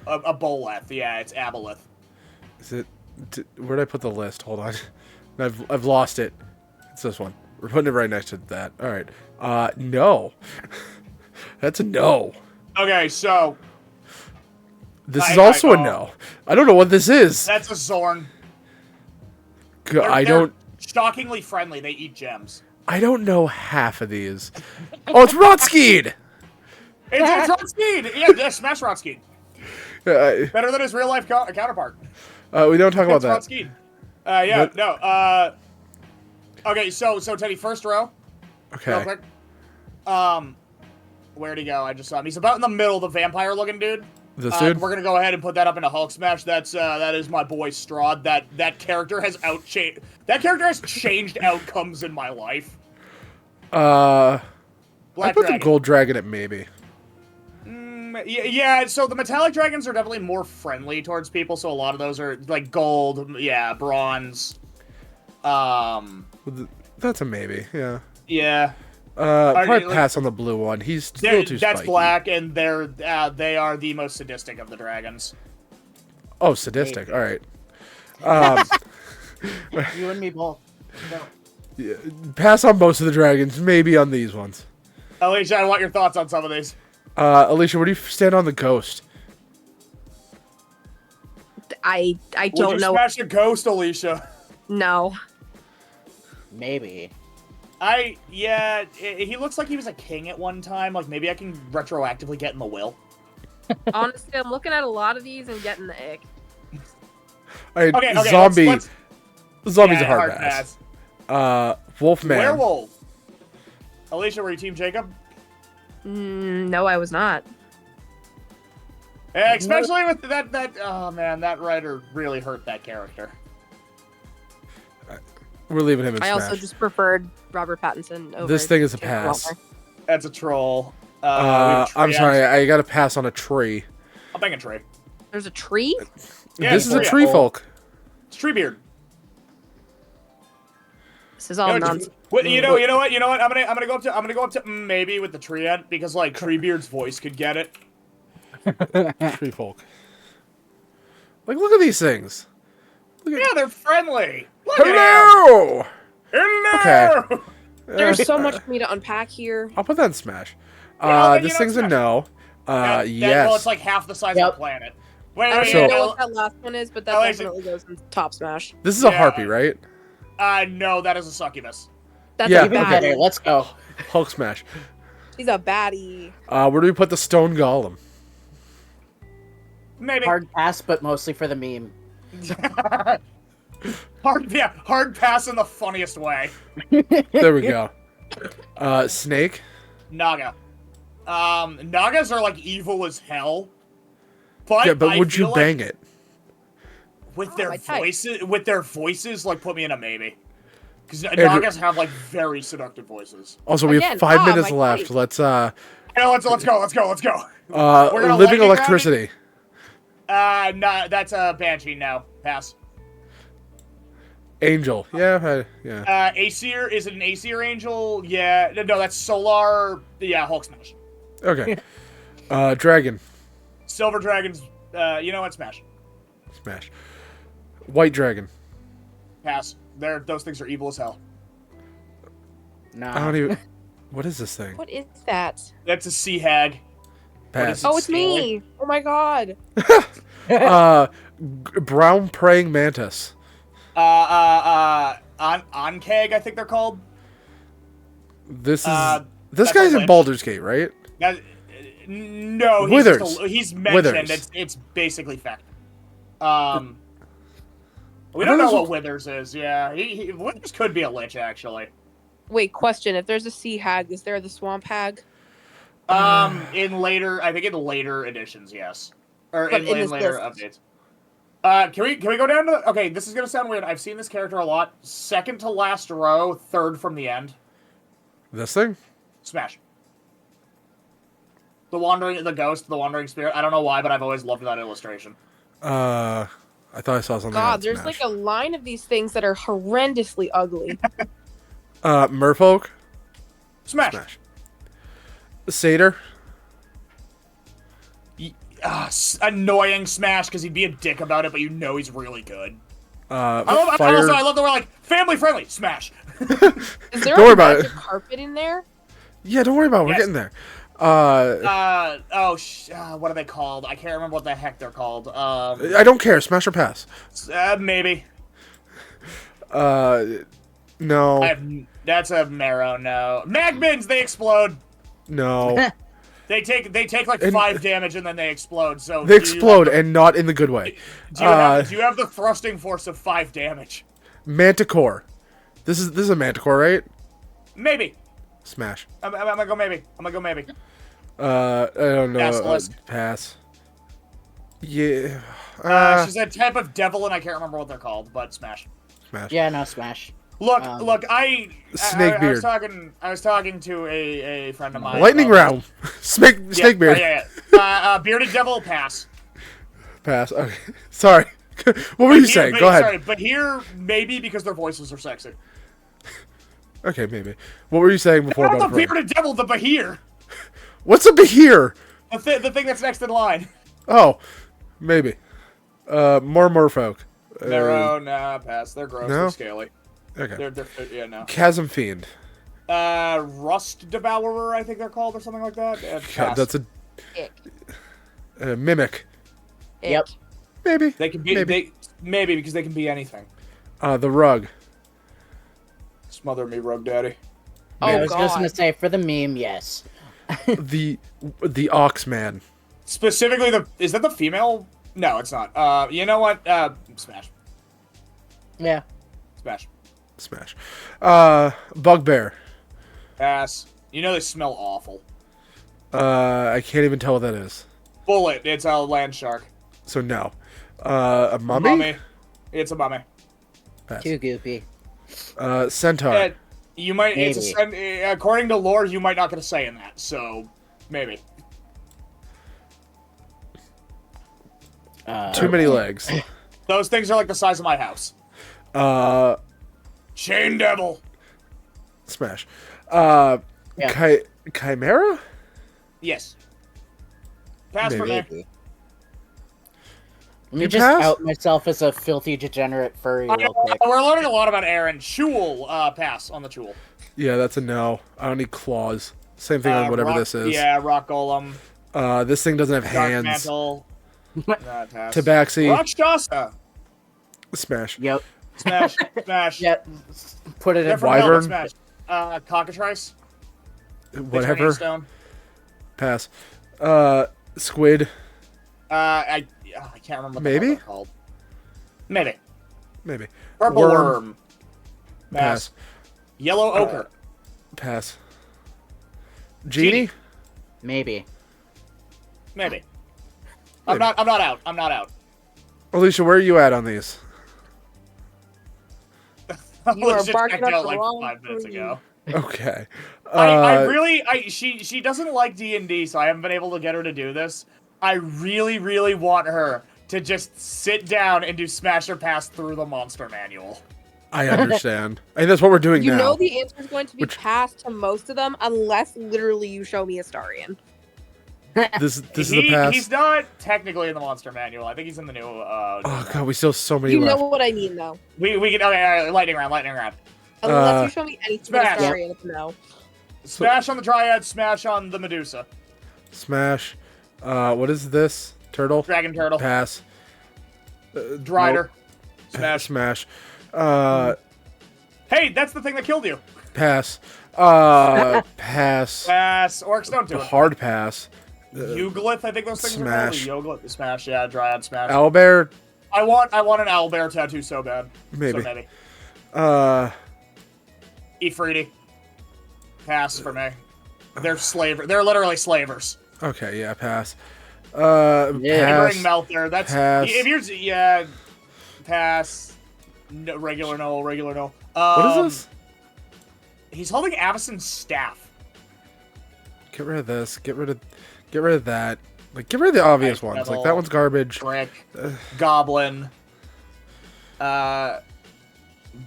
A boleth, yeah, it's aboleth. Is it? Where did I put the list? Hold on. I've lost it. It's this one. We're putting it right next to that. All right. No. That's a no. Okay, so This is also a go. no. I don't know what this is. that's a Zorn. I They're don't. shockingly friendly. They eat gems. I don't know half of these. Oh, it's Rotskeed. It's Rotskeed! Yeah, smash Rotskeed. Better than his real life counterpart. We don't talk about It's that. Rotskeed. Yeah, But- no. Okay, so Teddy, first row. Real Okay. quick. Where'd he go? I just saw him. He's about in the middle, the vampire-looking dude. This dude. We're gonna go ahead and put that up into Hulk Smash. That is my boy Strahd. That character has That character has changed outcomes in my life. Black put dragon. the gold dragon at maybe. Yeah, so the metallic dragons are definitely more friendly towards people, so a lot of those are like gold, yeah, bronze. That's a maybe. Yeah. Yeah. Probably like- pass on the blue one. He's still too That's spiky. black, and they are the most sadistic of the dragons. Oh, sadistic. All right. You and me both. No. Yeah, pass on most of the dragons. Maybe on these ones. Alicia, I want your thoughts on some of these. Alicia, where do you stand on the ghost? I Would don't you know. smash a ghost, Alicia? No. Maybe. He looks like he was a king at one time. Like, maybe I can retroactively get in the will. Honestly, I'm looking at a lot of these and getting the ick. All right, Okay, zombie. let's Zombie's yeah, a hard pass. pass. Wolfman. Werewolf. Alicia, were you Team Jacob? No, I was not. Yeah, especially with that. Oh man, that writer really hurt that character. We're leaving him in I Smash. also just preferred Robert Pattinson over. This thing is a Jacob pass. Walker. That's a troll. We have a tree I'm sorry, out. I got to pass on a tree. I'll bang a tree. There's a tree. Yeah, This is a tree. tree folk. It's Treebeard. This is all You know, nonsense. you know what? I'm gonna go up to maybe with the tree ant because like Treebeard's voice could get it. Tree folk. Like, look at these things. Yeah, they're friendly. Look at him. Hello! Hello. Okay. There's so much for me to unpack here. I'll put that in Smash. Yeah, okay, this you know, thing's a Smash. no. Yes. Well, it's like half the size of Yep. the planet. Wait, I don't wait, So- even know no, what that last one is, but that Alicia- definitely goes in Top Smash. This is a Yeah. harpy, right? no, that is a succubus. That's Yeah, a Okay, baddie. let's go. Hulk Smash. She's a baddie. Where do we put the stone golem? Maybe. Hard pass, but mostly for the meme. hard pass in the funniest way. There we go. Snake. Naga. Nagas are like evil as hell. But Yeah, but I would you feel bang like it? with Oh, their my type. voices, like put me in a maybe. Because Nagas have like very seductive voices. Also, we Again, have 5 minutes my left. type. Let's Yeah, let's go. We're gonna living lightning round electricity. No, that's a Banshee. No, pass. Angel. Yeah, yeah. Aesir, is it an Aesir Angel? Yeah, no, that's Solar. Yeah, Hulk Smash. Okay. Dragon. Silver Dragons. You know what? Smash. Smash. White dragon. Pass. Those things are evil as hell. Nah. I don't even. What is this thing? What is that? That's a Sea Hag. Pass. Oh, it's Scaly. me. Oh my god. Brown praying mantis. Onkeg, I think they're called. This is. Uh, this that's guy's a in lich. Baldur's Gate, right? That, no, he's Withers. just he's mentioned. Withers. It's basically fact. We I don't thought know this what was- Withers is. Yeah, Withers could be a lich actually. Wait, question. If there's a sea hag, is there the swamp hag? In later, I think in later editions, yes, or But in, in in this later list. updates. Can we go down to the, okay? This is gonna sound weird. I've seen this character a lot. Second to last row, third from the end. This thing? Smash. The wandering spirit. I don't know why, but I've always loved that illustration. I thought I saw something. God, on there's Smash. like a line of these things that are horrendously ugly. Merfolk. Smash. Smash. Satyr. Annoying Smash because he'd be a dick about it, but you know he's really good. Fire. I love that we're like family friendly. Smash. Is there Don't worry a about magic it. carpet in there? Yeah, don't worry about it. We're Yes. getting there. What are they called? I can't remember what the heck they're called. I don't care. Smash or pass. Maybe. No. That's a marrow. No. Magmins. They explode. No. They take like And- 5 damage and then they explode. So They explode, and not in the good way. Do you have the thrusting force of 5 damage? Manticore. This is a Manticore, right? Maybe. Smash. I'm gonna go maybe. I don't know. Basilisk. Pass. Yeah. She's a type of devil, and I can't remember what they're called, but smash. Smash. Yeah, no, smash. Look, Um, look. I Snakebeard. was talking to a friend of mine. Lightning about- round. Snakebeard. Bearded devil pass. Pass. Okay. Sorry. What were you saying? Go ahead. Sorry, but here maybe because their voices are sexy. Okay, maybe. What were you saying before Not about the Fred? bearded devil, the Bahir. What's a Bahir? The thing that's next in line. Oh, maybe. More merfolk. Nah, pass. They're gross. no? They're scaly. Okay. They're yeah, no. Chasm Fiend. Rust Devourer, I think they're called, or something like that. God, Pass. that's Ick. a mimic. Ick. Yep. Maybe. They can be maybe because they can be anything. The rug. Smother me, Rug Daddy. Oh, I was just God. gonna say, for the meme, yes. the Oxman. Specifically, is that the female? No, it's not. You know what? Smash. Yeah. Smash. Smash. Bugbear. Pass. You know they smell awful. I can't even tell what that is. Bullet. It's a land shark. So no. A mummy? It's a mummy. Pass. Too goopy. Centaur. You might. Maybe. According to lore, you might not get a say in that. So maybe. Too many legs. Those things are like the size of my house. Chain Devil. Smash. Yeah. Chimera? Yes. Pass for me. Maybe. Let me You just pass? out myself as a filthy degenerate furry real quick. We're learning a lot about Aaron. Chul, pass on the Chul. Yeah, that's a no. I don't need claws. Same thing on whatever rock, this is. Yeah, Rock Golem. This thing doesn't have Dark hands. Mantle. Pass. Tabaxi. Rakshasa. Smash. Yep. Smash. Smash. Yep. Put it in. Different Wyvern. Smash. Cockatrice. Whatever. Stone. Pass. Squid. I can't remember what the hell Maybe? they're called. Maybe. Maybe. Purple Worm. Worm. Pass. Yellow Ochre. Pass. Genie? Maybe. Maybe. I'm not out. I'm not out. Alicia, where are you at on these? You are Just barking checked up out the like wrong 5 minutes tree. ago. Okay. She doesn't like D&D, so I haven't been able to get her to do this. I really want her to just sit down and do Smash or Pass through the monster manual. I understand. And that's what we're doing You now. know the answer is going to be Which- passed to most of them, unless literally you show me Astarion. This is the pass. He's not technically in the monster manual. I think he's in the new. Oh god, we still have so many You left. know what I mean, though. We can. Okay, lightning round. Unless you show me anything with Smash. Astarion, it's no. Smash on the Dryad. Smash on the Medusa. Smash. What is this? Turtle? Dragon Turtle. Pass. Drider. Nope. Smash. Smash. Hey, that's the thing that killed you. Pass. Pass. Pass. Orcs don't do it. Hard pass. Euglith, I think those things Smash. are called. Euglith. Smash. Yeah, Dryad. Smash. Owlbear? I want an owlbear tattoo so bad. Maybe. So maybe. Ifriti. Pass for me. They're literally slavers. Okay, yeah, pass. Yeah. Pass. Ring Melter. That's Pass. if you're pass. No, regular no. What is this? He's holding Avacyn's staff. Get rid of this. Get rid of that. Like, get rid of the obvious Ice ones. Metal. Like, that one's garbage. Brick. Goblin.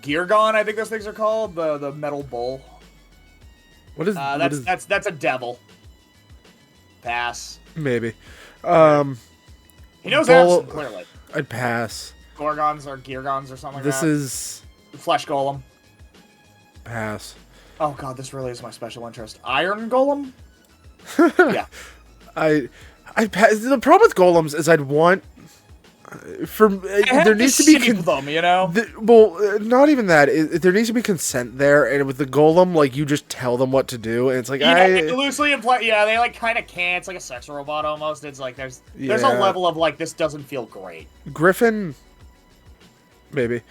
Geargon, I think those things are called. The metal bull. What is That's a devil. Pass. maybe? He knows Bull- Avacyn, clearly. I'd pass. Gorgons or Geargons or something like This that. is Flesh Golem. pass. Oh god, this really is my special interest. Iron Golem? Yeah. I pass. The problem with golems is I'd want there needs to be them, you know? not even that. There needs to be consent there, and with the golem, like, you just tell them what to do, and it's like They loosely imply. Yeah, they like kind of can't. It's like a sex robot almost. It's like there's a Yeah. level of like this doesn't feel great. Griffin, maybe.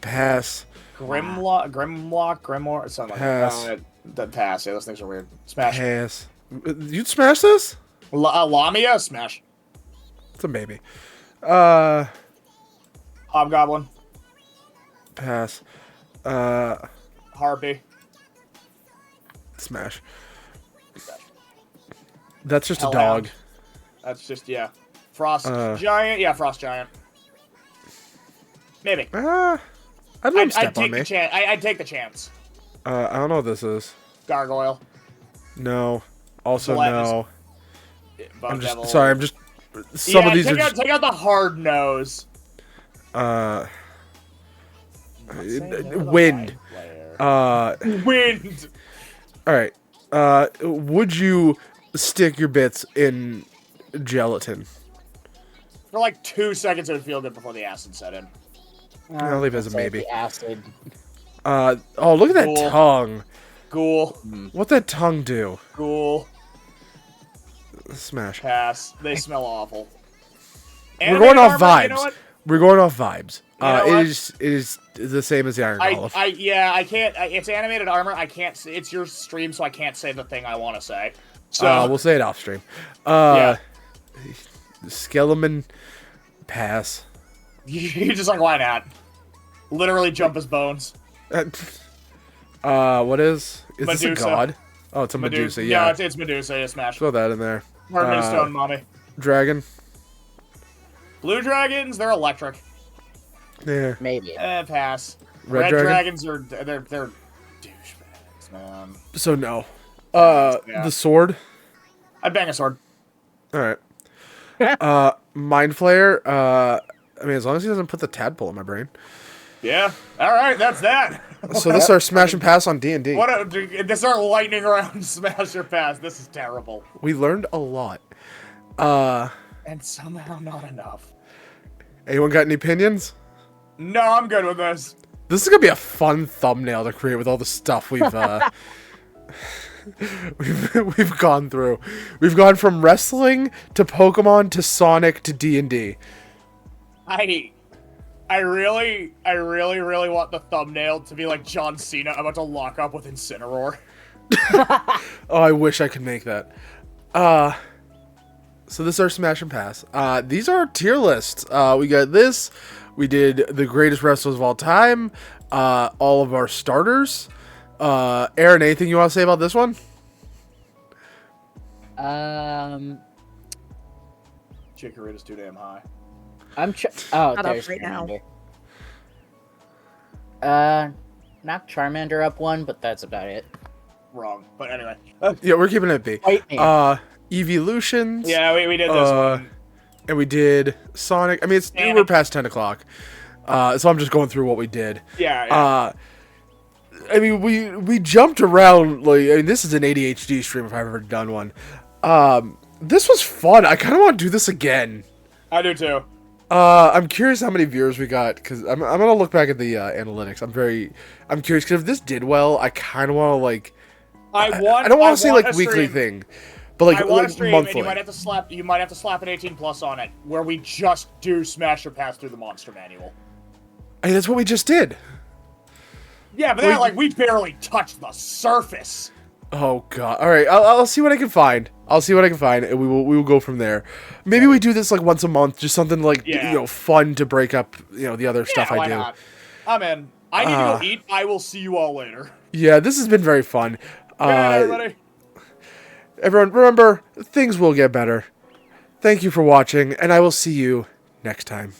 Pass. Grimoire, something Pass. like that. Pass. Yeah, those things are weird. Smash. Pass. You'd smash this? Lamia, smash. It's a maybe. Hobgoblin. Pass. Harpy. Smash. That's just Hellhound. a dog. That's just, yeah. Frost Uh. Giant? Yeah, Frost Giant. Maybe. I'd let him step I'd on take me. the chance. I'd take the chance. I don't know what this is. Gargoyle. No. Also, Gelatinous. no. Bone I'm just Devil. sorry. I'm just. Some of these take are. out, take out the hard nose. Uh. I'm not saying no to the Wind. Mind Flayer. Wind. All right. Would you stick your bits in gelatin? For like 2 seconds, it would feel good before the acid set in. I'll leave it as a Say maybe. The acid. Oh, look at that Cool. tongue. Ghoul. What's that tongue do? Ghoul. Smash. Pass. They smell awful. We're going off Animated armor, vibes. You know what? We're going off vibes. know what? It is the same as the Iron Golem. Yeah, I can't. It's animated armor. I can't. It's your stream, so I can't say the thing I want to say. So We'll say it off stream. yeah, Skeleton. Pass. you're just like, why not? Literally jump his bones. What is? Is this a Medusa. god? Oh, it's a Medusa. Yeah. No, it's Medusa. Yeah, smash. Throw that in there. Harmony Stone, mommy. Dragon. Blue dragons, they're electric. Yeah. Maybe. Pass. Red Red dragon? dragons are they're douchebags, man. So no. Yeah. The sword. I'd bang a sword. All right. Mind Flayer. I mean, as long as he doesn't put the tadpole in my brain. Yeah. All right, that's that. So this is our smash and pass on D&D. This our lightning round smash or pass. This is terrible. We learned a lot. And somehow not enough. Anyone got any opinions? No, I'm good with this. This is gonna be a fun thumbnail to create with all the stuff we've we've gone through. We've gone from wrestling to Pokemon to Sonic to D&D. I really want the thumbnail to be like John Cena about to lock up with Incineroar. Oh, I wish I could make that. So this is our smash and pass. These are our tier lists. We got this. We did the greatest wrestlers of all time. All of our starters. Aaron, anything you want to say about this one? Chikorita's too damn high. Oh, Shut up there's right now. Charmander. Knock Charmander up one, but that's about it. Wrong. But anyway. Yeah, we're keeping it B. Lightning. Evolutions. Yeah, we did this one. And we did Sonic. I mean, we're past 10 o'clock. So I'm just going through what we did. Yeah. I mean, we jumped around. Like, I mean, this is an ADHD stream if I've ever done one. This was fun. I kind of want to do this again. I do too. I'm curious how many viewers we got, because I'm gonna look back at the analytics. I'm curious, because if this did well, I kind of want to like. I don't want to say like weekly thing, but like, I want like to stream, monthly. and you might have to slap an 18+ on it, where we just do Smash or Pass through the Monster Manual. I mean, that's what we just did. Yeah, but we barely touched the surface. Oh god! All right, I'll see what I can find. And we will go from there. Maybe we do this like once a month, just something like fun to break up the other stuff I do. Not? I'm in. I need to go eat. I will see you all later. Yeah, this has been very fun. Good night, everybody. Everyone, remember, things will get better. Thank you for watching, and I will see you next time.